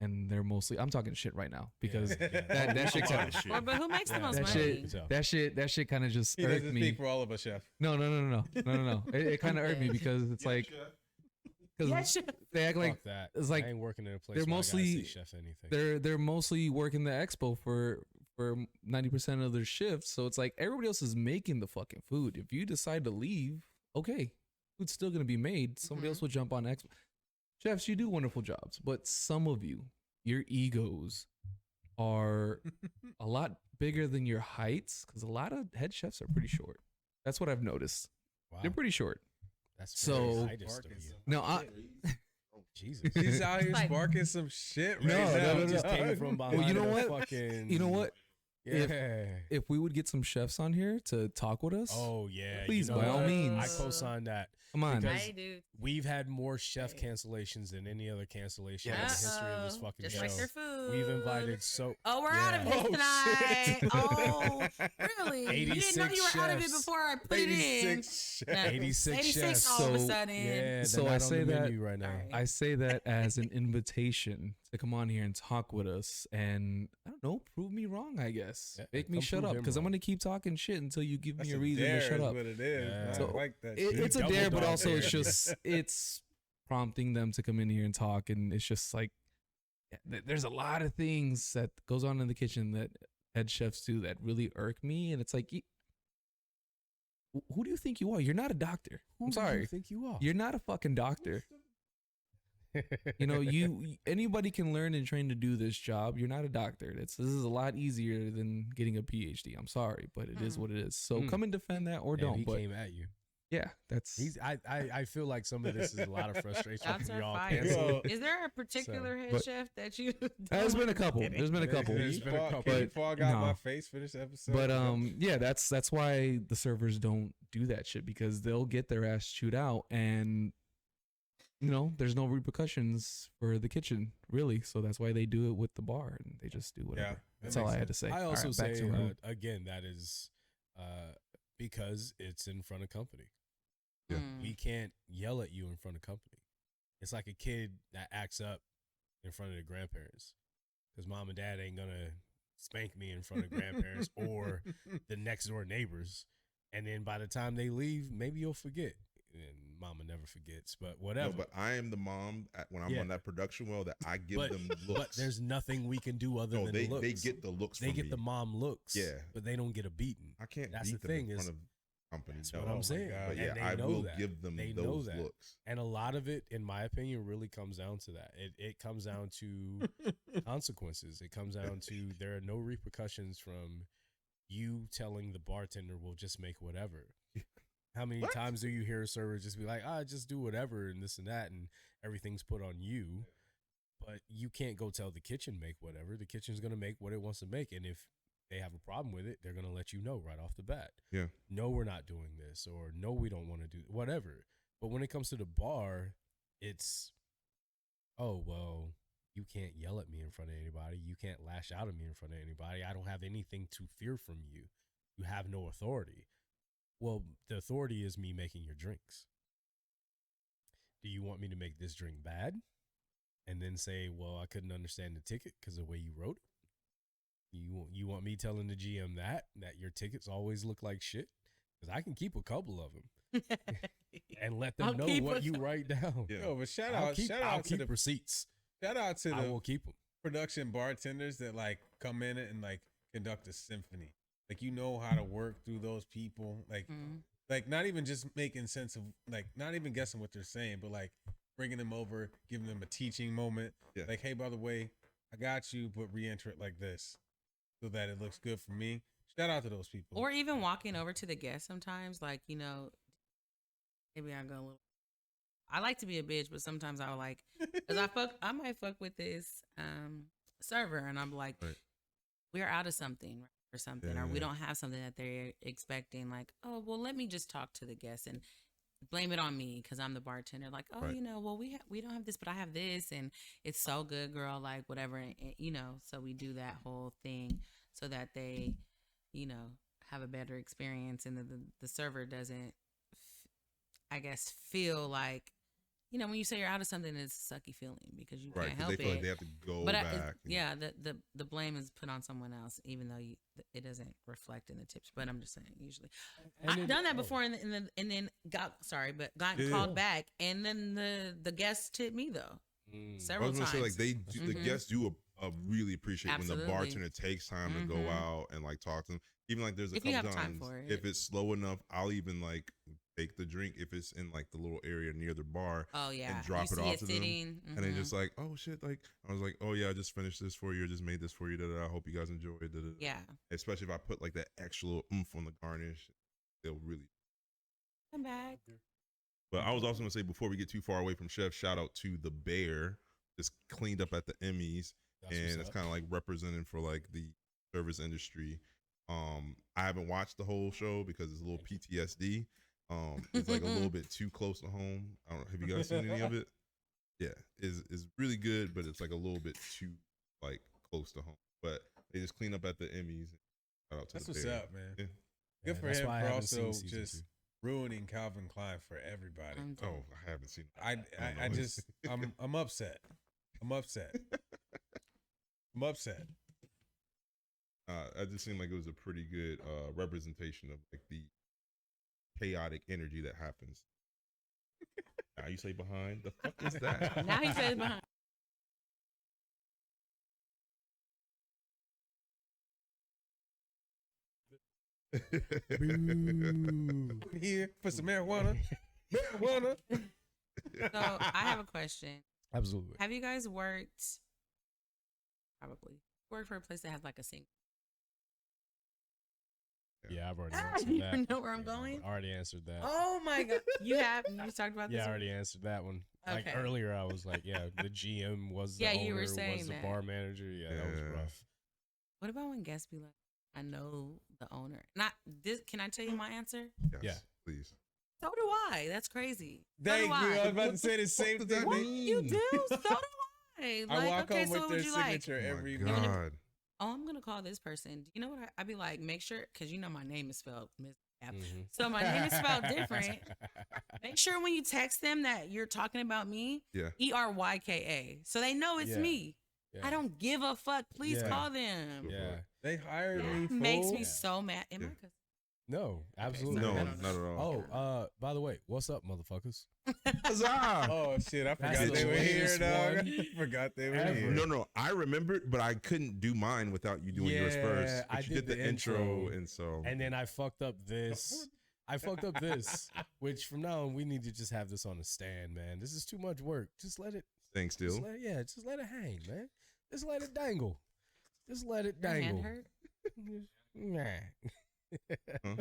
and they're mostly, I'm talking shit right now because Yeah. that shit Talking kinda, shit. Or, but who makes the Yeah. most that money? shit that shit kind of just He irked doesn't me. speak for all of us, chef. No. It kind of irked me Okay. because it's like, because Yeah, chef. they act like Fuck that. it's like I ain't working in a place they're where I gotta mostly- say chef anything. they're mostly working the expo for 90% of their shifts, so it's like everybody else is making the fucking food. If you decide to leave, okay, food's still gonna be made. Somebody else will jump on expo. Chefs, you do wonderful jobs, but some of you, your egos are a lot bigger than your heights, because a lot of head chefs are pretty short. That's what I've noticed. Wow. They're pretty short. That's So- very heightist of you. No, Jesus. He's out here Like- sparking some shit right No, now. no, no, Just no. came from behind Well, you know a what? Fucking, You know what? Yeah. If we would get some chefs on here to talk with us, Oh yeah. Please, you know by all what? means. I co-signed that. come on. because- I do. We've had more chef Okay. cancellations than any other cancellation in the Yes. history of this Uh-oh. fucking Just show. like their food. We've invited so Oh, we're out of Yeah. it Oh, tonight. shit. Oh, really? You didn't know 86 you were out of it chefs. before I put it in. 86 No, 86 chefs. all of a So- sudden. yeah. So they're I not on say the that- menu right now. Sorry. I say that as an invitation to come on here and talk with us, and I don't know, prove me wrong. I guess Yeah, make me come shut prove up, him because I'm wrong. gonna keep talking shit until you give That's me a a reason dare to shut is up. what it is. Yeah. man. So I like that It- shit. it's a Double dare, but dog also it's dare. just it's prompting them to come in here and talk, and it's just like there's a lot of things that goes on in the kitchen that head chefs do that really irk me, and it's like, who do you think you are? You're not a doctor. Who I'm do you sorry, think you are? you're not a fucking doctor. You know, anybody can learn and train to do this job. You're not a doctor. This is a lot easier than getting a PhD. I'm sorry, but it is what it is. So Mm. come and defend that or And don't. he But came at you. yeah, that's I feel like some of this is a lot of frustration Shots from are y'all fired. canceled. Is there a particular head but- chef that you? there's been a don't couple. get it? There's been a couple. There's been a couple. Can you got no. my face for this episode? But yeah, that's why the servers don't do that shit, because they'll get their ass chewed out, and you know there's no repercussions for the kitchen really. So that's why they do it with the bar, and they just do whatever. Yeah, That's all I had to say. I All also right, back say to Raul. again that is because it's in front of company. Yeah. Mm. We can't yell at you in front of company. It's like a kid that acts up in front of the grandparents, because mom and dad ain't gonna spank me in front of grandparents or the next door neighbors. And then by the time they leave, maybe you'll forget. and mama never forgets. But No, whatever. but I am the mom when I'm Yeah. on that production well that I give But- them looks. But there's nothing we can do other no, than they the looks. they get the looks. They from get me. the mom looks. Yeah. But they don't get a beating. I can't That's beat the them thing in is- front of company. That's no. what Oh I'm my saying. God. But And yeah, they I know will that. give them They know those that. looks. And a lot of it, in my opinion, really comes down to that. It comes down to consequences. It comes down to there are no repercussions from you telling the bartender, "We'll just make whatever." How many What? times do you hear a server just be like, just do whatever and this and that, and everything's put on you? But you can't go tell the kitchen make whatever. The kitchen's gonna make what it wants to make, and if they have a problem with it, they're gonna let you know right off the bat. Yeah. No, we're not doing this, or no, we don't want to do whatever. But when it comes to the bar, it's, oh, well, you can't yell at me in front of anybody. You can't lash out at me in front of anybody. I don't have anything to fear from you. You have no authority. Well, the authority is me making your drinks. Do you want me to make this drink bad? And then say, well, I couldn't understand the ticket because of the way you wrote it? You want me telling the GM that your tickets always look like shit? Because I can keep a couple of them and let them I'll know keep what a- you write down. Yeah. Yo, but shout I'll out keep to the receipts. shout out to I the will keep them. production bartenders that like come in and like conduct a symphony. Like you know how to work through those people. Like not even just making sense of like not even guessing what they're saying, but like bringing them over, giving them a teaching moment. Yeah. Like, hey, by the way, I got you, but re-enter it like this so that it looks good for me. Shout out to those people. Or even walking over to the guest sometimes, like, you know, maybe I go a little. I like to be a bitch, but sometimes I like, because I might fuck with this server, and I'm like, Right. we're out of something or something, or we Yeah. don't have something that they're expecting. Like, oh, well, let me just talk to the guest and blame it on me because I'm the bartender. Like, oh, Right. you know, well, we don't have this, but I have this, and it's so good, girl. Like, whatever, and, you know. So we do that whole thing so that they, you know, have a better experience, and the server doesn't, I guess, feel like, you know, when you say you're out of something, it's a sucky feeling because you Right. can't Because help they feel it. like they have to go But back. yeah, the blame is put on someone else, even though it doesn't reflect in the tips. But I'm just saying, usually I've done that before, and then gotten Yeah. called back, and then the guests tipped me though I several was gonna times. say like the Mhm. guests do really appreciate when Absolutely. the bartender takes time to go Mhm. out and like talk to them. Even like there's a If you couple have time times for it. if it's slow enough, I'll even like take the drink if it's in like the little area near the bar. Oh yeah, and drop you it see off to them, sitting, And they mhm. just like, oh shit, like I was like, oh yeah, I just finished this for you, or just made this for you. I hope you guys enjoy it. Da-da-da. Yeah, Especially if I put like that extra little oomph on the garnish, they'll really. come back. But I was also gonna say before we get too far away from Chef, shout out to the Bear, just cleaned up at the Emmys, That's and what's it's up. kind of like representing for like the service industry. I haven't watched the whole show because it's a little PTSD. It's like a little bit too close to home. I don't know. Have you guys seen any of it? Yeah, it's really good, but it's like a little bit too like close to home. But they just clean up at the Emmys. Shout out to That's the what's Bear. up, man. Yeah. Good Yeah, for that's him why I for haven't seen also season just 2. ruining Calvin Klein for everybody. I'm done. Oh, I haven't seen. I don't know. just I'm upset. I'm upset. I'm upset. It just seemed like it was a pretty good representation of like the chaotic energy that happens. Now you say behind the fuck is that? Now he says behind. Here for some marijuana. Marijuana. So I have a question. Absolutely. Have you guys worked for a place that has like a sink? Yeah, I've already Ah, answered you that. know where I'm Yeah, going? I already answered that. Oh my god, you talked about this. Yeah, I one? already answered that one. Like Okay. earlier, I was like, yeah, the GM was the Yeah, owner, you were was saying the that. bar manager. Yeah, that was Yeah. rough. What about when guests be like, "I know the owner"? Not this. Can I tell you my answer? Yes, Yeah. please. So do I. That's crazy. So Thank do you. I was I. about to say the same does that thing. What mean? you do? So do I. I Like, walk okay, home so with what their would you like? signature Oh every my week. God. Oh, I'm gonna call this person. Do you know what I'd be like? Make sure, because you know my name is spelled Miss. Mhm. So my name is spelled different. Make sure when you text them that you're talking about me, Yeah. Eryka, so they know it's Yeah. me. Yeah. I don't give a fuck. Please Yeah. call them. Yeah. They hired Yeah. me. Makes fool. me so mad. Am I Yeah. cussing? No, Okay, absolutely No, sorry, I not. not at all. Oh, by the way, what's up, motherfuckers? Huzzah! Oh shit! I That's forgot the they were here, latest dog. one I forgot they were ever. here. No, I remembered, but I couldn't do mine without you doing yours Yeah, first. But I you did the intro, and so and then I fucked up this. Which from now on we need to just have this on a stand, man. This is too much work. Just let it. staying still. Just let it hang, man. Just let it dangle. Just let it Your hand dangle. hurt? Nah.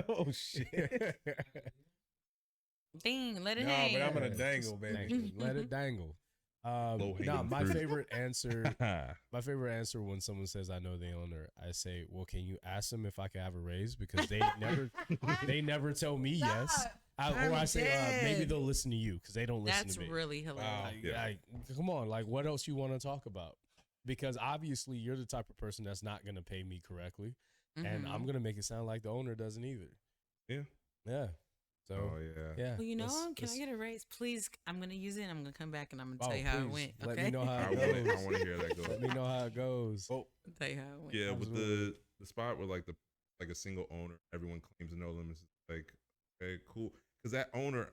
Oh shit! Ding, let it No, hang. but I'm gonna Just dangle, baby. Let it dangle. Low-hanging No, my fruit. favorite answer. My favorite answer when someone says I know the owner, I say, "Well, can you ask them if I could have a raise?" Because they never tell me yes. Or I say maybe they'll listen to you because they don't listen That's to me. really hilarious. Yeah. Come on, like what else you want to talk about? Because obviously you're the type of person that's not going to pay me correctly, and Mhm. I'm going to make it sound like the owner doesn't either. Yeah. Yeah. So Oh yeah. yeah. Well, you know, let's- can I let's- get a raise, please? I'm gonna use it. And I'm gonna come back and I'm gonna Oh, tell you how it please, went. let Okay. me know how I it want goes. to hear that go. Let me know how it goes. Oh, I'll tell you how it went. Yeah, with Absolutely. the spot where like a single owner, everyone claims to know them. It's like, okay, cool, because that owner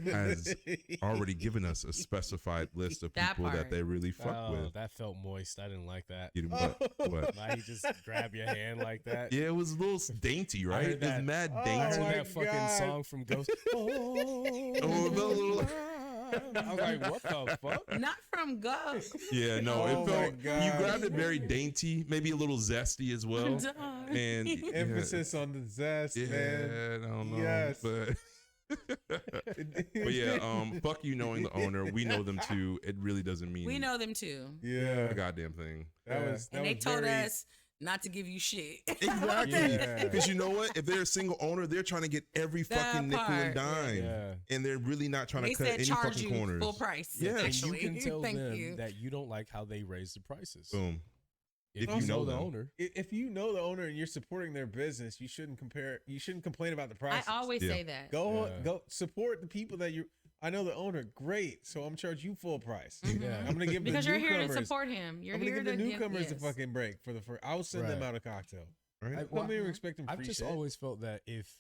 has already given us a specified list of That people that part. they really fuck Oh, with. that felt moist. I didn't like that. You know, what? Why he just grab your hand like that? Yeah, it was a little dainty, right? heard It was that. mad Oh, I dainty. heard my that fucking God. song from Ghost. Oh, I was like, what the fuck? Not from Ghost. Yeah, no, Oh it my felt. You God. grabbed it very dainty, maybe a little zesty as well. Dog. And yeah, Emphasis on the zest, yeah, man. I don't know, Yes. but. But yeah, fuck you knowing the owner. We know them too. It really doesn't mean We know them too. Yeah, a goddamn thing. that was. That And they was told very, us not to give you shit. Exactly. Yeah. Because you know what? If they're a single owner, they're trying to get every That fucking nickel and part, dime. Yeah. And they're really not trying They to cut said any charge fucking you corners. full price. Yeah. And you actually. can tell Thank them you. that you don't like how they raise the prices. Boom. If you you know know the them. owner. If you know the owner and you're supporting their business, you shouldn't compare. You shouldn't complain about the I prices. always Yeah. say that. go Yeah. go support the people that you. I know the owner, great. So I'm charging you full price. Mhm. Yeah. I'm gonna give Because the you're here newcomers. to support him. You're I'm gonna here give the to newcomers yes. a fucking break for the first. I'll send them Right. out a cocktail. Right? I- Come here expecting free I've just shit. always felt that if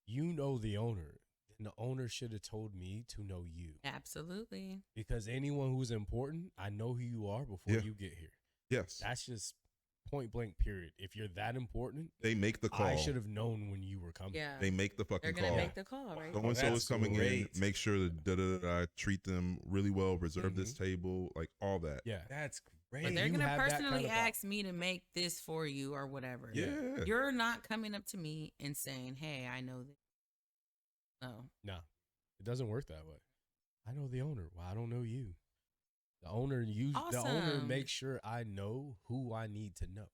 you know the owner, then the owner should have told me to know you. Absolutely. Because anyone who's important, I know who you are before Yeah. you get here. Yes. That's just point blank, period. If you're that important, They make the call. I should have known when you were coming. Yeah. They make the They're fucking gonna call. make the call, right? So and so that's is coming great. in. Make sure that treat them really well. Reserve this table, like all that. Yeah. That's great. But they're you gonna have that personally kind of ask me to make this for you or whatever. Yeah. You're not coming up to me and saying, "Hey, I know this." No. No, it doesn't work that way. I know the owner. Well, I don't know you. The owner the owner Awesome. makes sure I know who I need to know.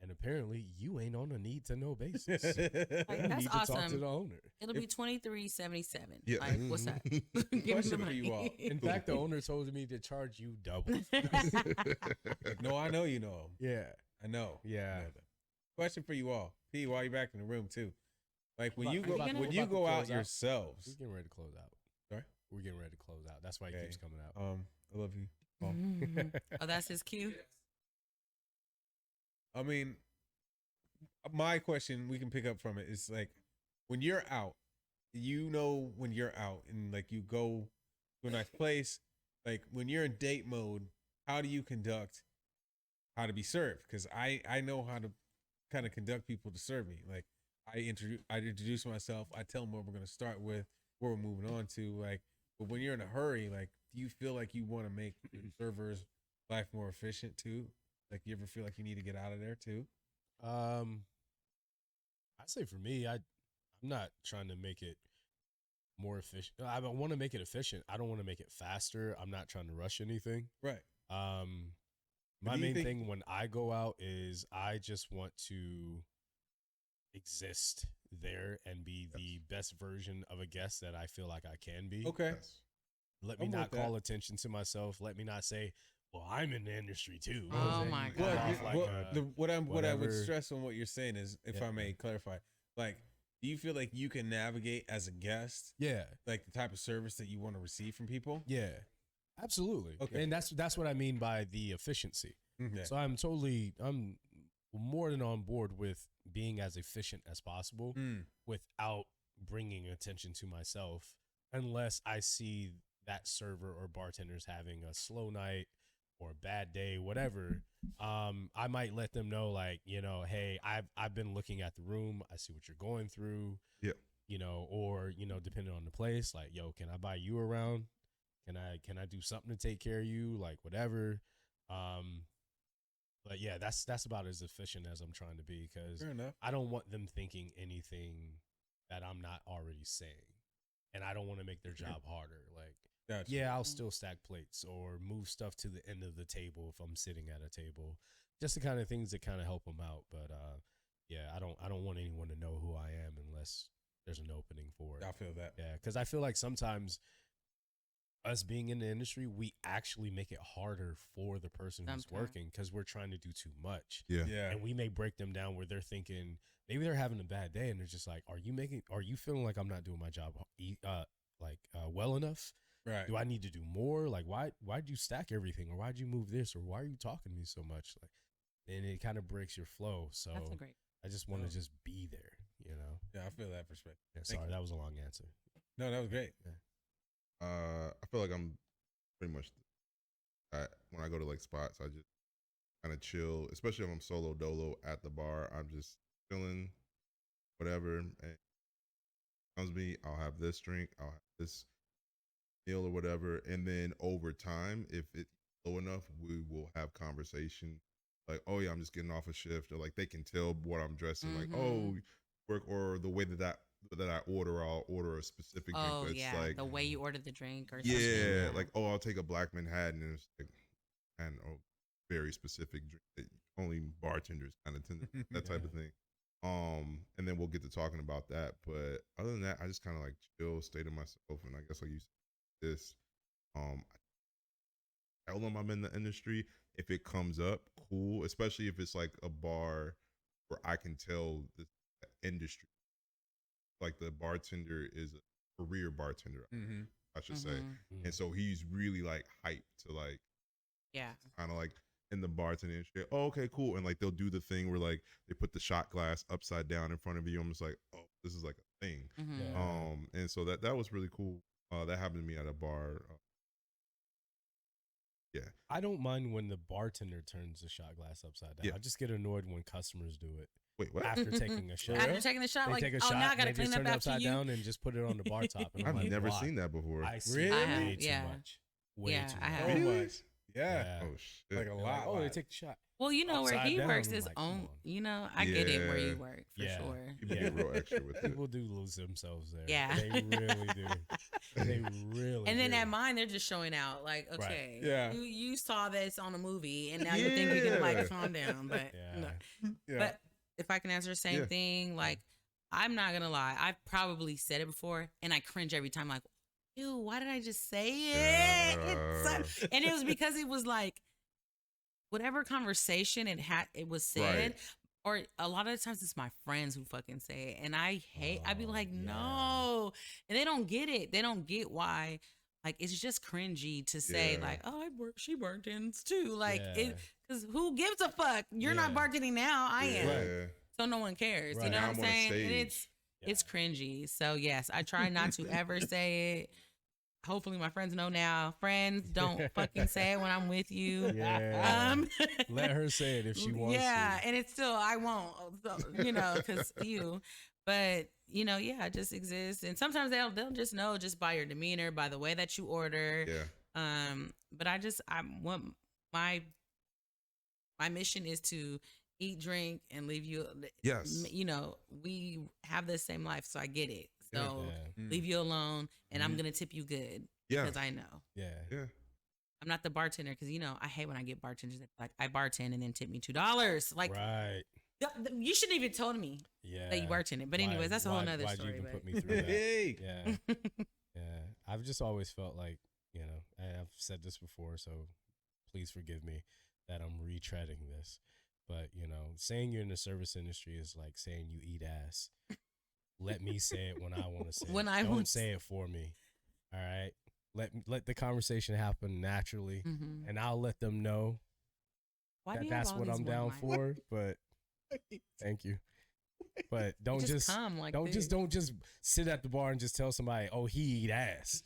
And apparently you ain't on a need to know basis. Like, You that's need to talk to awesome. the owner. It'll be 23.77. Yeah. Like, what's that? Give me the Question for you all. money. In fact, the owner told me to charge you double. Like, no, I know you know 'em. Yeah. I know. Yeah. I know them. Question for you all. P, while you're back in the room too. Like when About- you we go about- when we're you about to go out close out. yourselves. We're getting ready to close out. Sorry? We're getting ready to close out. That's why it Okay. keeps coming out. I love you. Oh. Mhm. Oh, that's his cue. I mean, my question we can pick up from it is like when you're out, you know when you're out and like you go to a nice place, like when you're in date mode, how do you conduct how to be served? Because I know how to kind of conduct people to serve me. Like I introduce myself, I tell them what we're gonna start with, where we're moving on to. Like, but when you're in a hurry, like, do you feel like you want to make your server's life more efficient too? Like, you ever feel like you need to get out of there too? I say for me, I'm not trying to make it more efficient. I want to make it efficient. I don't want to make it faster. I'm not trying to rush anything. Right. My do you main think- thing when I go out is I just want to exist there and be the best version of a guest that I feel like I can be. Okay. Let me I'm not with call that. attention to myself. Let me not say, well, I'm in the industry too. Oh And my come Well, God. off like well, a- what I would whatever. stress on what you're saying is, if Yeah. I may clarify, like, do you feel like you can navigate as a guest, yeah. like the type of service that you want to receive from people? Yeah, absolutely. Okay. And that's what I mean by the efficiency. Yeah. So I'm more than on board with being as efficient as possible without bringing attention to myself, unless I see that server or bartender's having a slow night or a bad day, whatever. I might let them know, like, hey, I've been looking at the room. I see what you're going through. Yeah. Or depending on the place, like, yo, can I buy you around? Can I do something to take care of you? Like, whatever. But yeah, that's about as efficient as I'm trying to be, because Fair enough. I don't want them thinking anything that I'm not already saying, and I don't want to make their job harder. Like, Gotcha. yeah, I'll still stack plates or move stuff to the end of the table if I'm sitting at a table, just the kind of things that kind of help them out. But yeah, I don't want anyone to know who I am unless there's an opening for it. I feel that. Yeah, because I feel like sometimes us being in the industry, we actually make it harder for the person who's Sometimes. working, because we're trying to do too much. Yeah. Yeah. And we may break them down where they're thinking, maybe they're having a bad day and they're just like, are you feeling like I'm not doing my job well enough? Right. Do I need to do more? Like, why'd you stack everything, or why'd you move this, or why are you talking to me so much? Like, and it kind of breaks your flow. So That's a great. I just want to just be there, Yeah, I feel that perspective. Yeah, Thank sorry, you. that was a long answer. No, that was great. I feel like I'm pretty much when I go to like spots, I just kind of chill, especially if I'm solo dolo at the bar. I'm just chilling, whatever. And comes to me, I'll have this drink, I'll have this meal or whatever, and then over time, if it's low enough, we will have conversation. Like, oh yeah, I'm just getting off a shift, or like they can tell what I'm dressing. Like, oh, work, or the way that I order, I'll order a specific drink. Oh That's yeah, like, the way you order the drink or yeah, something. like, oh, I'll take a black Manhattan, and it's like, and very specific drink that only bartenders kind of tend to, that type of thing. And then we'll get to talking about that. But other than that, I just kind of like chill, stay to myself, and I guess like you said, this, I tell them I'm in the industry. If it comes up, cool. Especially if it's like a bar where I can tell the industry, like the bartender is a career bartender, Mm-hmm. I should say. Mm. And so he's really like hyped to like Yeah. kind of like in the bartending industry. Oh, okay, cool. And like they'll do the thing where like they put the shot glass upside down in front of you. I'm just like, oh, this is like a thing. Mm-hmm. Yeah. And so that was really cool. That happened to me at a bar. Yeah. I don't mind when the bartender turns the shot glass upside down. Yeah. I just get annoyed when customers do it Wait, what? after taking a shot. After taking the shot, They like, take a oh, shot, now I gotta they clean just up turn it after upside you. down and just put it on the bar top. And I'm I've like, never why? seen that before. I see Really? it I have, way too yeah. much. Way Yeah, too I much. have. So Really? much. Yeah. Oh shit. Like a They're lot. like, oh, they lot. take the shot. Well, you know where Upside he down, works I'm his like, come own. on. You know, I get it where Yeah. you work for Yeah. sure. People Yeah. get real extra with it. People do lose themselves there. Yeah. They really do. They really And then do. at mine, they're just showing out. Like, okay, Yeah. you saw this on a movie, and now you think you can Yeah. like calm down. But Yeah. no. Yeah. But if I can answer the same Yeah. thing, like, I'm not gonna lie, I've probably said it before, and I cringe every time. Like, ew, why did I just say it? It's so- and it was because it was like whatever conversation it was said. Right. Or a lot of the times it's my friends who fucking say it, and I hate. I'd be Oh, like, yeah. no, and they don't get it. They don't get why. Like, it's just cringy to say Yeah. like, oh, she bartends too. Like, Yeah. because who gives a fuck? You're not Yeah. bartending now. I am. Yeah. So no one cares. Right. You know Now what I'm I'm on a saying? And stage. it's cringy. So yes, I try not to ever say it. Hopefully my friends know now. Friends, don't fucking say it when I'm with you. Yeah. Um, Let her say it if she wants yeah, to. and it's still I won't, so, because you. But yeah, it just exists, and sometimes they'll just know just by your demeanor, by the way that you order. Yeah. But I want my mission is to eat, drink, and leave you. Yes. We have the same life, so I get it. So Yeah. leave you alone, and I'm Mhm. gonna tip you good Yeah. because I know. Yeah. Yeah. I'm not the bartender because I hate when I get bartenders that like I bartend and then tip me $2. Like Right. you shouldn't even told me Yeah. that you bartended. But anyways, that's a whole nother why'd story. you even but- put me through that? Hey. Yeah. Yeah. I've just always felt like, and I've said this before, so please forgive me that I'm retreading this. But, saying you're in the service industry is like saying you eat ass. Let me say it when I want to say When it. I Don't want- say it for me. All right? Let the conversation happen naturally, Mhm. and I'll let them know Why do that you have that's all what these I'm down one-liners? for. But Thank you. But You don't just come like don't this. just sit at the bar and just tell somebody, oh, he eat ass.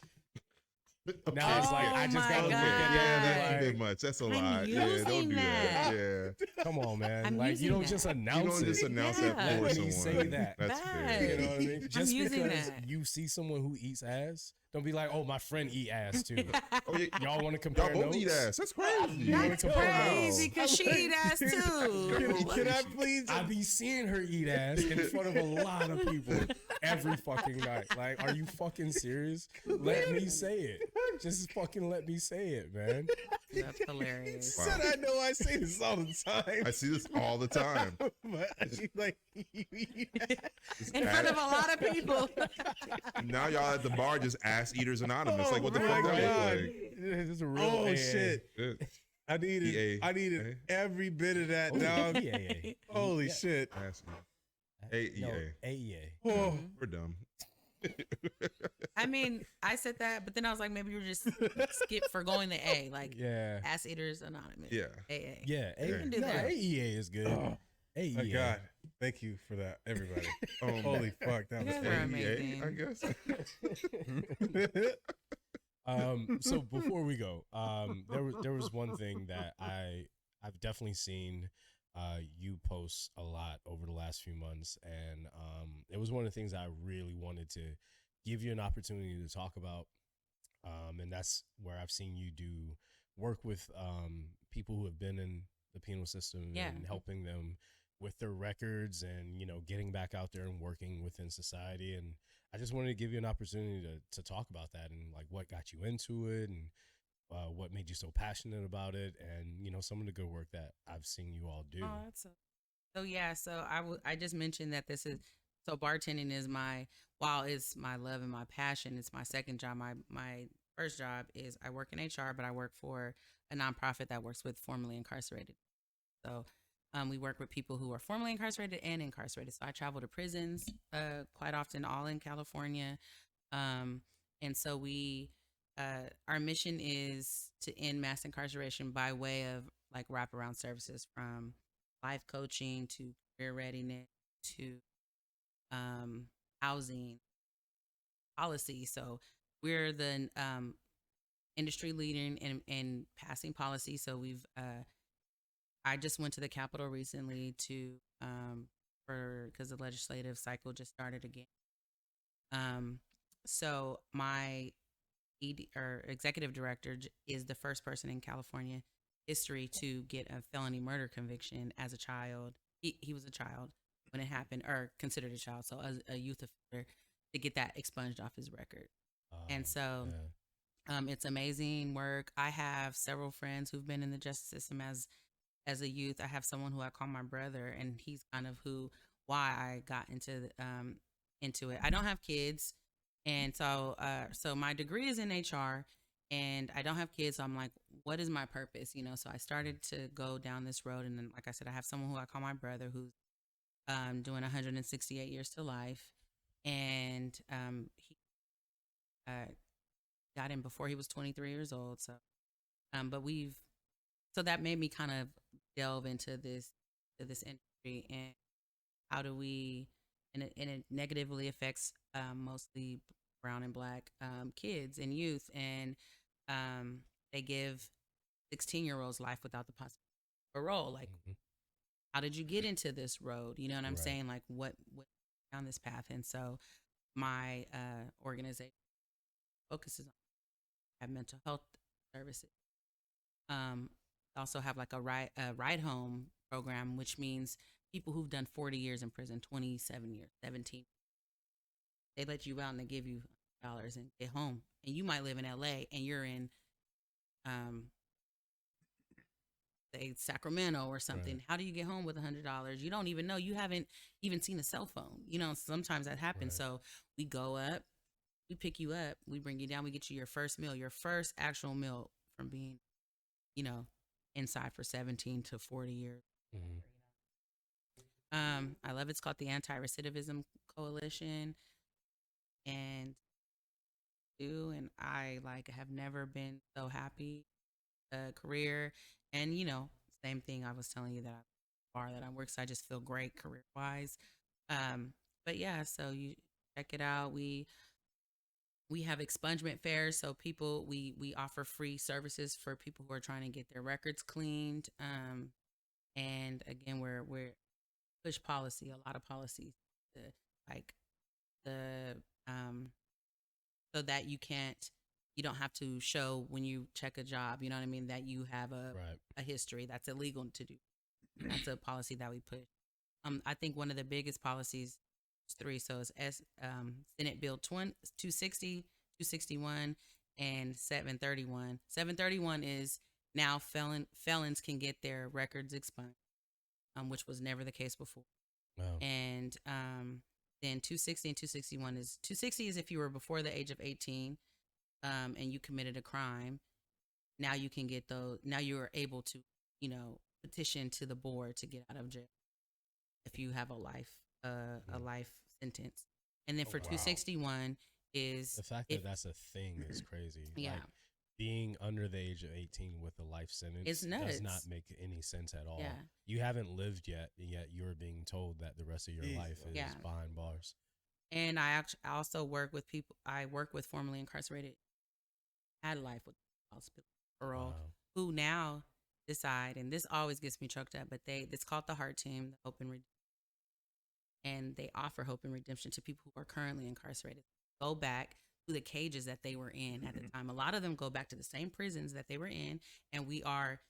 Okay, Now it's like Oh I just my gotta look okay, at yeah, them that's a and be bit much. That's a I'm lot. Yeah, don't using do that. Yeah. come on, man. I'm Like you using don't that. just You announce don't just it. announce Yeah. that for Let me someone. say that. That's Bad. fair. You know what I mean? Just using because that. you see someone who eats ass, don't be like, oh, my friend eat ass too. Oh, yeah. Y'all want to Y'all compare both notes? eat ass. That's crazy. You wanna That's compare crazy notes? because she eat ass too. Can I please? I be seeing her eat ass in front of a lot of people every fucking night. Like, are you fucking serious? Let me say it. Just fucking let me say it, man. That's hilarious. Wow. Said I know I say this all the time. I see this all the time. But like, Just In front ass- of a lot of people. Now y'all at the bar just ass eaters anonymous. Like what the Oh fuck my that God. look like? This is a real oh AA. shit! Yeah. I needed EA. every bit of that, Oh, dog. yeah. Holy Yeah. shit! Ass eater. No, AEA. AEA. Oh, We're dumb. I mean, I said that, but then I was like, maybe you're just skip for going to A, like Yeah. Ass Eaters Anonymous. Yeah. AA. Yeah. You can do no, that. AEA is good. oh AEA. my God! Thank you for that, everybody. Holy fuck, that You was guys are funny. amazing. I guess. So before we go, there was one thing that I've definitely seen you post a lot over the last few months, and it was one of the things I really wanted to give you an opportunity to talk about, and that's where I've seen you do work with people who have been in the penal system Yeah. and helping them with their records and getting back out there and working within society. And I just wanted to give you an opportunity to talk about that and like what got you into it and what made you so passionate about it, and some of the good work that I've seen you all do. Oh, that's so yeah. So I just mentioned that this is so bartending is while it's my love and my passion, it's my second job. My first job is I work in HR, but I work for a nonprofit that works with formerly incarcerated. So we work with people who are formerly incarcerated and incarcerated. So I travel to prisons quite often, all in California. And so our mission is to end mass incarceration by way of like wraparound services from life coaching to career readiness to housing policy. So we're the industry leader in passing policy. So I just went to the Capitol recently because the legislative cycle just started again. So my executive director is the first person in California history to get a felony murder conviction as a child. He was a child when it happened, or considered a child, so as a youth offender, to get that expunged off his record. And so it's amazing work. I have several friends who've been in the justice system as a youth. I have someone who I call my brother, and he's kind of why I got into it. I don't have kids, and so my degree is in HR, and I don't have kids. So I'm like, what is my purpose? So I started to go down this road, and then, like I said, I have someone who I call my brother who's doing 168 years to life, and he got in before he was 23 years old. So, so that made me kind of delve into this industry and how do we, and it negatively affects mostly brown and black kids and youth, and they give 16-year-olds life without the possibility of parole. Like, how did you get into this road? You know what I'm Right. saying? Like, what down this path? And so my organization focuses on have mental health services. Also have like a ride home program, which means people who've done 40 years in prison, 27 years, 17. They let you out and they give you $100 and get home. And you might live in LA and you're in say Sacramento or something. Right. How do you get home with $100? You don't even know. You haven't even seen a cell phone. Sometimes that happens. Right. So we go up, we pick you up, we bring you down, we get you your first meal, your first actual meal from being, inside for 17 to 40 years. I love it's called the Anti-Recidivism Coalition, and I have never been so happy career, and same thing I was telling you that I bar that I work, so I just feel great career wise. But yeah, so you check it out. We have expungement fairs, so we offer free services for people who are trying to get their records cleaned. And again, we're push policy, a lot of policies, the, like the so that you don't have to show when you check a job, you know what I mean, that you have a history. That's illegal to do. That's a policy that we push. I think one of the biggest policies is three. So it's Senate Bill 260, 261, and 731. 731 is now felons can get their records expunged, which was never the case before. Wow. And then 260 and 261 is 260 is if you were before the age of 18 and you committed a crime. Now you can get those. Now you are able to, petition to the board to get out of jail if you have a life sentence. And then for 261 is the fact that that's a thing is crazy. Yeah. Like, being under the age of 18 with a life sentence It's nuts. does not make any sense at all. Yeah. You haven't lived yet, and yet you're being told that the rest of your life is Yeah. behind bars. And I also work with people. I work with formerly incarcerated, had life with hospital parole, Wow. who now decide, and this always gets me choked up, but it's called the Heart Team, the Hope and Redemption, and they offer hope and redemption to people who are currently incarcerated. Go back to the cages that they were in at the time. A lot of them go back to the same prisons that they were in, and we are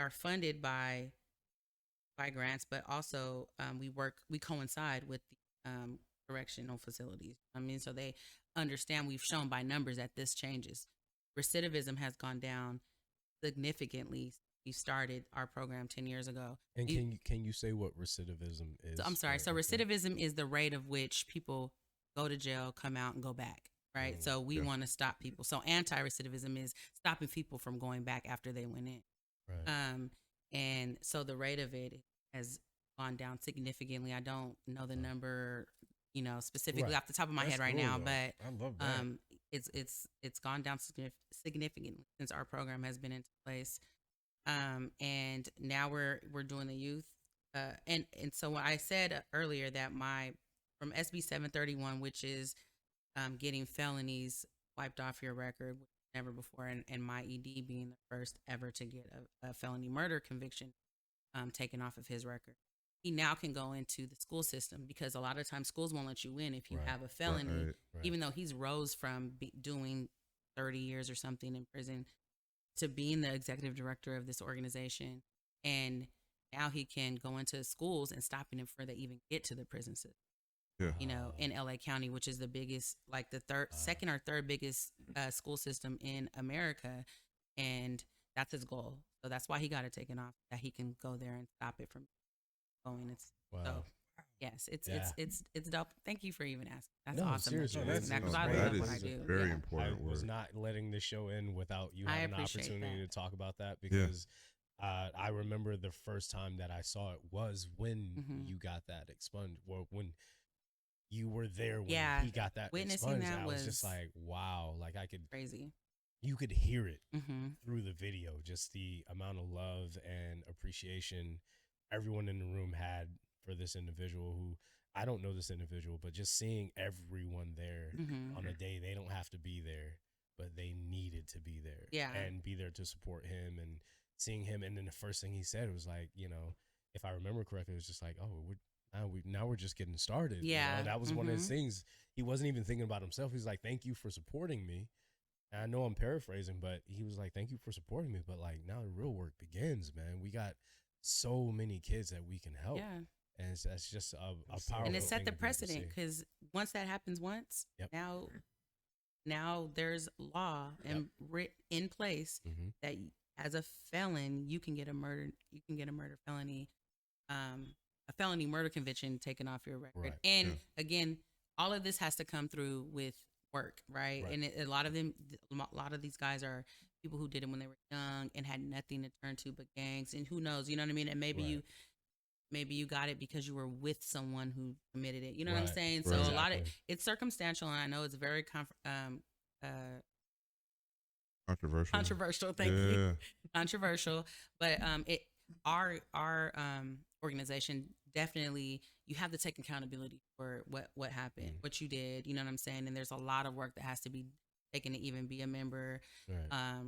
funded by grants, but also we coincide with the correctional facilities. I mean, so they understand. We've shown by numbers that this changes. Recidivism has gone down significantly. We started our program 10 years ago. And can you say what recidivism is? So, I'm sorry. So recidivism is the rate of which people go to jail, come out, and go back. Right. So we want to stop people. So anti-recidivism is stopping people from going back after they went in. Right. And so the rate of it has gone down significantly. I don't know the number, specifically off the top of my head right now, but I love that. it's gone down significantly since our program has been into place. And now we're doing the youth. And so when I said earlier that from SB 731, which is getting felonies wiped off your record, never before, and my ED being the first ever to get a felony murder conviction taken off of his record. He now can go into the school system, because a lot of times schools won't let you in if you have a felony, even though he's rose from doing 30 years or something in prison to being the executive director of this organization. And now he can go into schools and stopping him before they even get to the prison system. Yeah. In LA County, which is the biggest, like the second or third biggest school system in America. And that's his goal. So that's why he got it taken off, that he can go there and stop it from going. So yes, it's dope. Thank you for even asking. That's awesome. Seriously, that what is I do. very I important was work. not letting the show in without you I having an appreciate opportunity that. to talk about that, because I remember the first time that I saw it was when you got that expunged, or when you were there when he got that Witnessing expunged. that I was just was like, wow, like crazy. you could hear it Mm-hmm. through the video, just the amount of love and appreciation everyone in the room had for this individual, who I don't know this individual, but just seeing everyone there Mm-hmm. on a day they don't have to be there, but they needed to be there, and be there to support him, and seeing him. And then the first thing he said was like, if I remember correctly, it was just like, oh, now we're just getting started. That was one of his things. He wasn't even thinking about himself. He's like, thank you for supporting me. And I know I'm paraphrasing, but he was like, thank you for supporting me, but like, now the real work begins, man. We got so many kids that we can help. Yeah. And that's just a powerful And it set thing the to be able to precedent, see. because once that happens once, now there's law and in place Mm-hmm. that as a felon you can get a murder felony, a felony murder conviction taken off your record. Right. And again, all of this has to come through with work, right? And a lot of these guys are people who did it when they were young and had nothing to turn to but gangs, and who knows, you know what I mean? And maybe you got it because you were with someone who committed it. You know what I'm saying? So a lot of it's circumstantial, and I know it's very Controversial. controversial. Thank you. Controversial, but our organization definitely, you have to take accountability for what happened, what you did. You know what I'm saying? And there's a lot of work that has to be taken to even be a member. Right.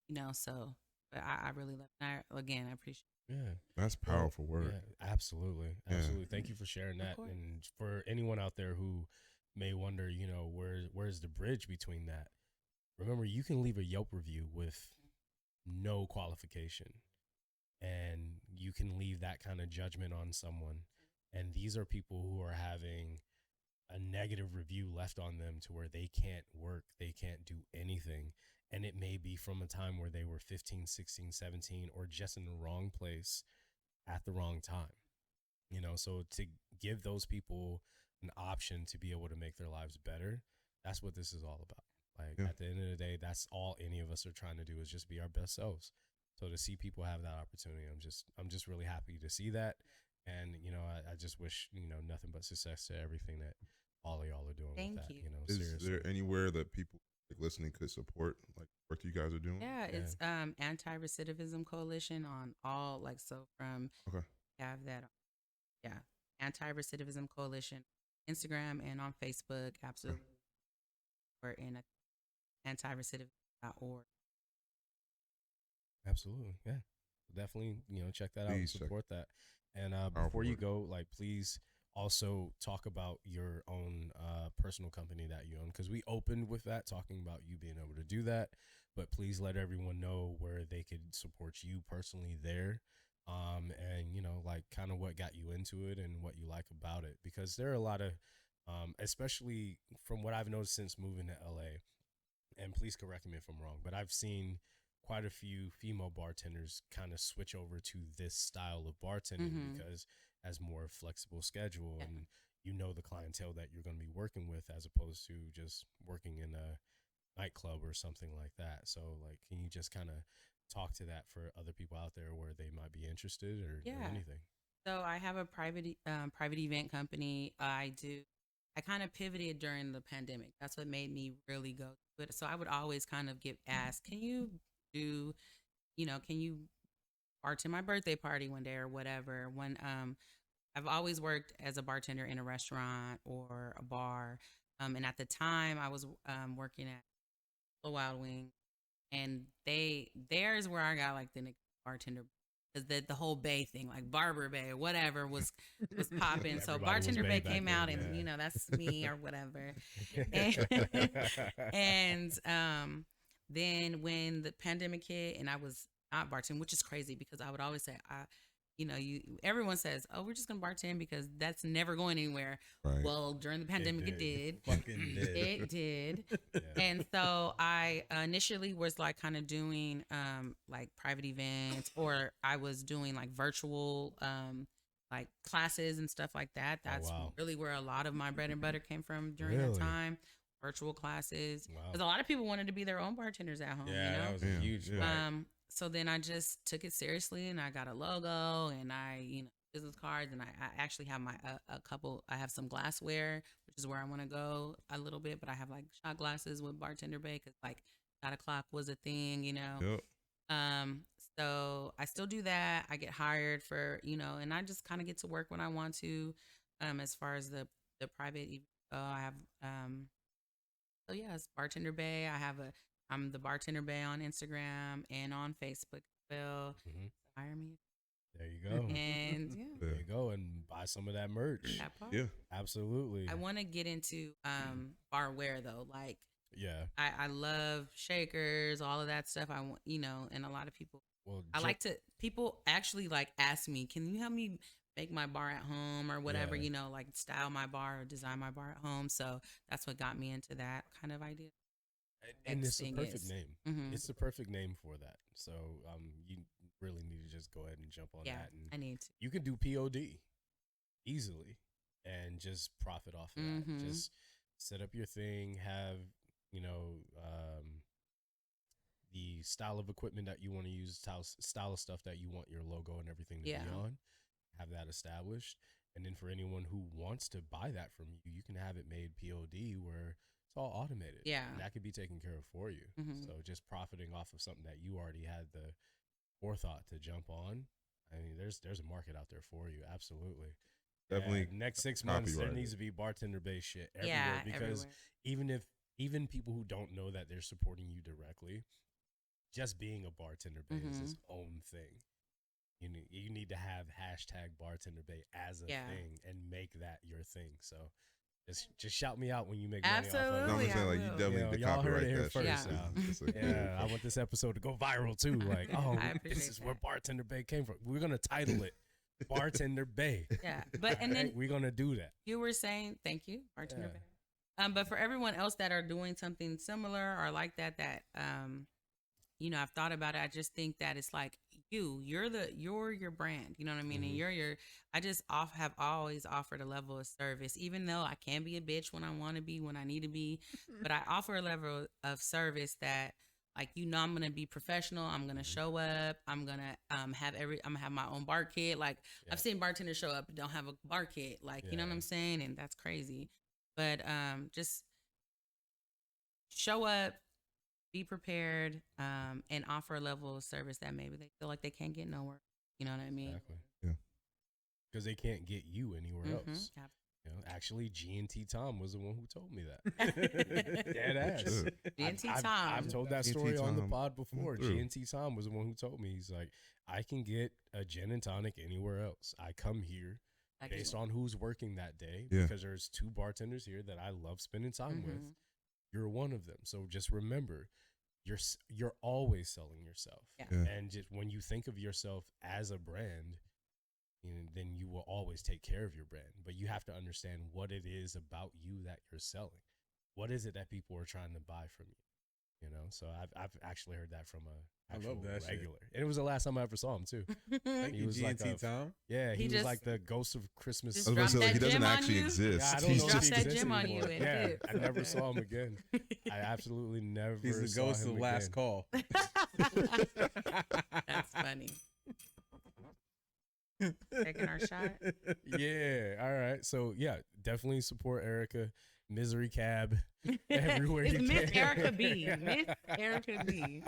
You know, so but I really love. Again, I appreciate. Yeah. That's Well, powerful work. Yeah, absolutely. Yeah. Absolutely. Thank you for sharing that. course. And for anyone out there who may wonder, you know, where's the bridge between that? Remember, you can leave a Yelp review with no qualification, and you can leave that kind of judgment on someone. And these are people who are having a negative review left on them to where they can't work, they can't do anything. And it may be from a time where they were 15, 16, 17, or just in the wrong place at the wrong time. You know, so to give those people an option to be able to make their lives better, that's what this is all about. Like Yeah. at the end of the day, that's all any of us are trying to do, is just be our best selves. So to see people have that opportunity, I'm just really happy to see that. And, you know, I just wish, you know, nothing but success to everything that all of y'all are doing Thank with that. you. You know, Is seriously. there anywhere that people like listening could support like work you guys are doing? Yeah, it's Anti-Recidivism Coalition on all, like, so from Okay. have that, yeah, Anti-Recidivism Coalition, Instagram and on Facebook, absolutely. Or in antirecidivism.org. Absolutely. Yeah. Definitely, you know, check that out and Please check. support that. And Powerful before you work. go, like, please also talk about your own personal company that you own, because we opened with that, talking about you being able to do that. But please let everyone know where they could support you personally there. And, you know, like kind of what got you into it and what you like about it, because there are a lot of, especially from what I've noticed since moving to LA, and please correct me if I'm wrong, but I've seen quite a few female bartenders kind of switch over to this style of bartending Mhm. because has more flexible schedule, Yeah. and you know the clientele that you're going to be working with, as opposed to just working in a nightclub or something like that. So like, can you just kind of talk to that for other people out there where they might be interested, or Yeah. anything? So I have a private event company. I kind of pivoted during the pandemic. That's what made me really go. But so I would always kind of get asked, "Can you do, can you bartend my birthday party one day or whatever?" When I've always worked as a bartender in a restaurant or a bar, and at the time I was working at the Wild Wing, and there's where I got like the bartender, because the whole Bay thing, like Barber Bay or whatever, was popping. So Everybody was Bartender Bay Bay back came then, out, and yeah. that's me or whatever. And then when the pandemic hit and I was not bartending, which is crazy because I would always say, everyone says, "Oh, we're just gonna bartend because that's never going anywhere." Right. Well, during the pandemic, it did. Fucking did. It did. Yeah. And so I initially was like kind of doing like private events, or I was doing like virtual like classes and stuff like that. That's wow. really where a lot of my bread and butter came from during Really? that time. Virtual classes. Wow. Because a lot of people wanted to be their own bartenders at home, Yeah, you know? that was Yeah, a huge yeah. spike. So then I just took it seriously, and I got a logo, and business cards, and I actually have I have some glassware, which is where I want to go a little bit, but I have like shot glasses with Bartender Bay, because like shot o'clock was a thing, Yep. So I still do that. I get hired for, and I just kind of get to work when I want to. As far as the private, I have, so yeah, it's Bartender Bay. I'm the Bartender Bay on Instagram and on Facebook. Well, Mhm. hire me. There you go. And yeah, There you go, and buy some of that merch. that part. Yeah. Absolutely. I want to get into barware though. Like Yeah. I love shakers, all of that stuff. I want, and a lot of people. Well, I like to. People actually like ask me, "Can you help me make my bar at home or whatever?" Yeah. Like style my bar or design my bar at home. So that's what got me into that kind of idea. and next it's the thing perfect is- name. Mhm. It's the perfect name for that. So you really need to just go ahead and jump on Yeah, that, and I need to. you can do POD easily and just profit off of that. Mhm. Just set up your thing, have the style of equipment that you want to use, style of stuff that you want your logo and everything to Yeah. be on. Have that established, and then for anyone who wants to buy that from you, you can have it made POD where it's all automated. Yeah. And that could be taken care of for you. Mhm. So just profiting off of something that you already had the forethought to jump on, there's a market out there for you. Absolutely. Definitely And next 6 months there copyrighted. needs to be bartender based shit everywhere Yeah, because everywhere. even people who don't know that they're supporting you directly, just being a bartender bay is its own thing. You need to have hashtag bartender bay as a Yeah. thing and make that your thing. So just shout me out when you make money off of No, it. I'm Absolutely. just saying, like, you will. definitely You know, need to y'all heard it copyright here that shit. first, Yeah. It's a Yeah, good- I want this episode to go viral too. Like, oh, I this appreciate is where that. bartender bay came from. We're gonna title it Bartender Bay. Yeah, but and then we're gonna do that. you were saying, thank you, bartender. Yeah. But for everyone else that are doing something similar or like that, I've thought about it. I just think that it's like you're your brand. You know what I mean? And I just have always offered a level of service, even though I can be a bitch when I want to be, when I need to be, but I offer a level of service that, like, I'm gonna be professional. I'm gonna show up. I'm gonna have my own bar kit. Like, I've seen bartenders show up and don't have a bar kit. Like, you know what I'm saying? And that's crazy. But just show up, be prepared, and offer a level of service that maybe they feel like they can't get nowhere. You know what I mean? Exactly. Yeah. Because they can't get you anywhere else. Yeah. You know, actually, G&T Tom was the one who told me that. Dead ass. Shit. G&T I've Tom. told that G&T story on the Tom pod before. through. G&T Tom was the one who told me. He's like, I can get a gin and tonic anywhere else. I come here based on who's working that day Yeah. because there's 2 bartenders here that I love spending time with. You're one of them. So just remember, you're always selling yourself. Yeah. Yeah. And just when you think of yourself as a brand, then you will always take care of your brand. But you have to understand what it is about you that you're selling. What is it that people are trying to buy from you? You know, so I've actually heard that from a I love that shit. regular. And it was the last time I ever saw him too. Thank He you, was like G&T a- Tom. Yeah, he was just- like the ghost of Christmas. just I was about to say, like, he Drop that doesn't gem on actually you? exist. Yeah, I don't He's know Drop if he that exists gem on anymore. you and Yeah, dip. I never saw him again. I absolutely never. He's the saw ghost him of last again. call. That's funny. Taking our shot. Yeah. All right. So yeah, definitely support Eryka. Misery Cab everywhere It's you Miss can. Eryka B. Miss Eryka B.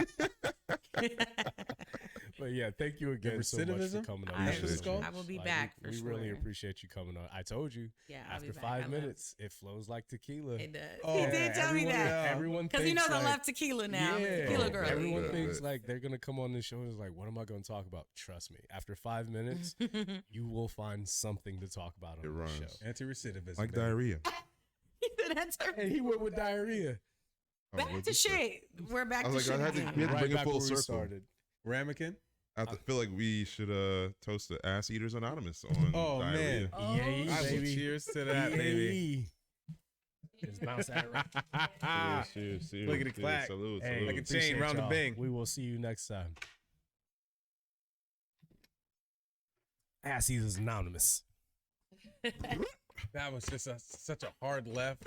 But yeah, thank you again so much for recidivism? coming on. I, the Appreciate episode. you. I will be Like, back for we sure. really appreciate you coming on. I told you. Yeah, I'll After be back. 5 I love minutes, it flows like tequila. It does. Oh, He did tell me everyone- that. Everyone Because he thinks knows I like- love tequila now. Yeah, Tequila Oh, girl. everyone bet, thinks bet. like they're gonna come on this show and is like, what am I gonna talk about? Trust me. After 5 minutes, you will find something to talk about on It the runs. show. Anti-recidivism. Like baby. diarrhea. That's her. Hey, he went with diarrhea. Oh, Back what'd to you say? shit. We're back I to was shit. like, I had to- again. we had to bring it back full where we circle. started. Ramekin. I feel like we should toast the Ass Eaters Anonymous on Oh, diarrhea. man. Oh, Yay, I will baby. cheers to that, baby. Yay. Just bounce that right. Cheers, cheers, Look at the cheers. clack. Salute, Hey, salute. Like a chain, appreciate round the y'all. bang. We will see you next time. Ass Eaters Anonymous. That was just such a hard left.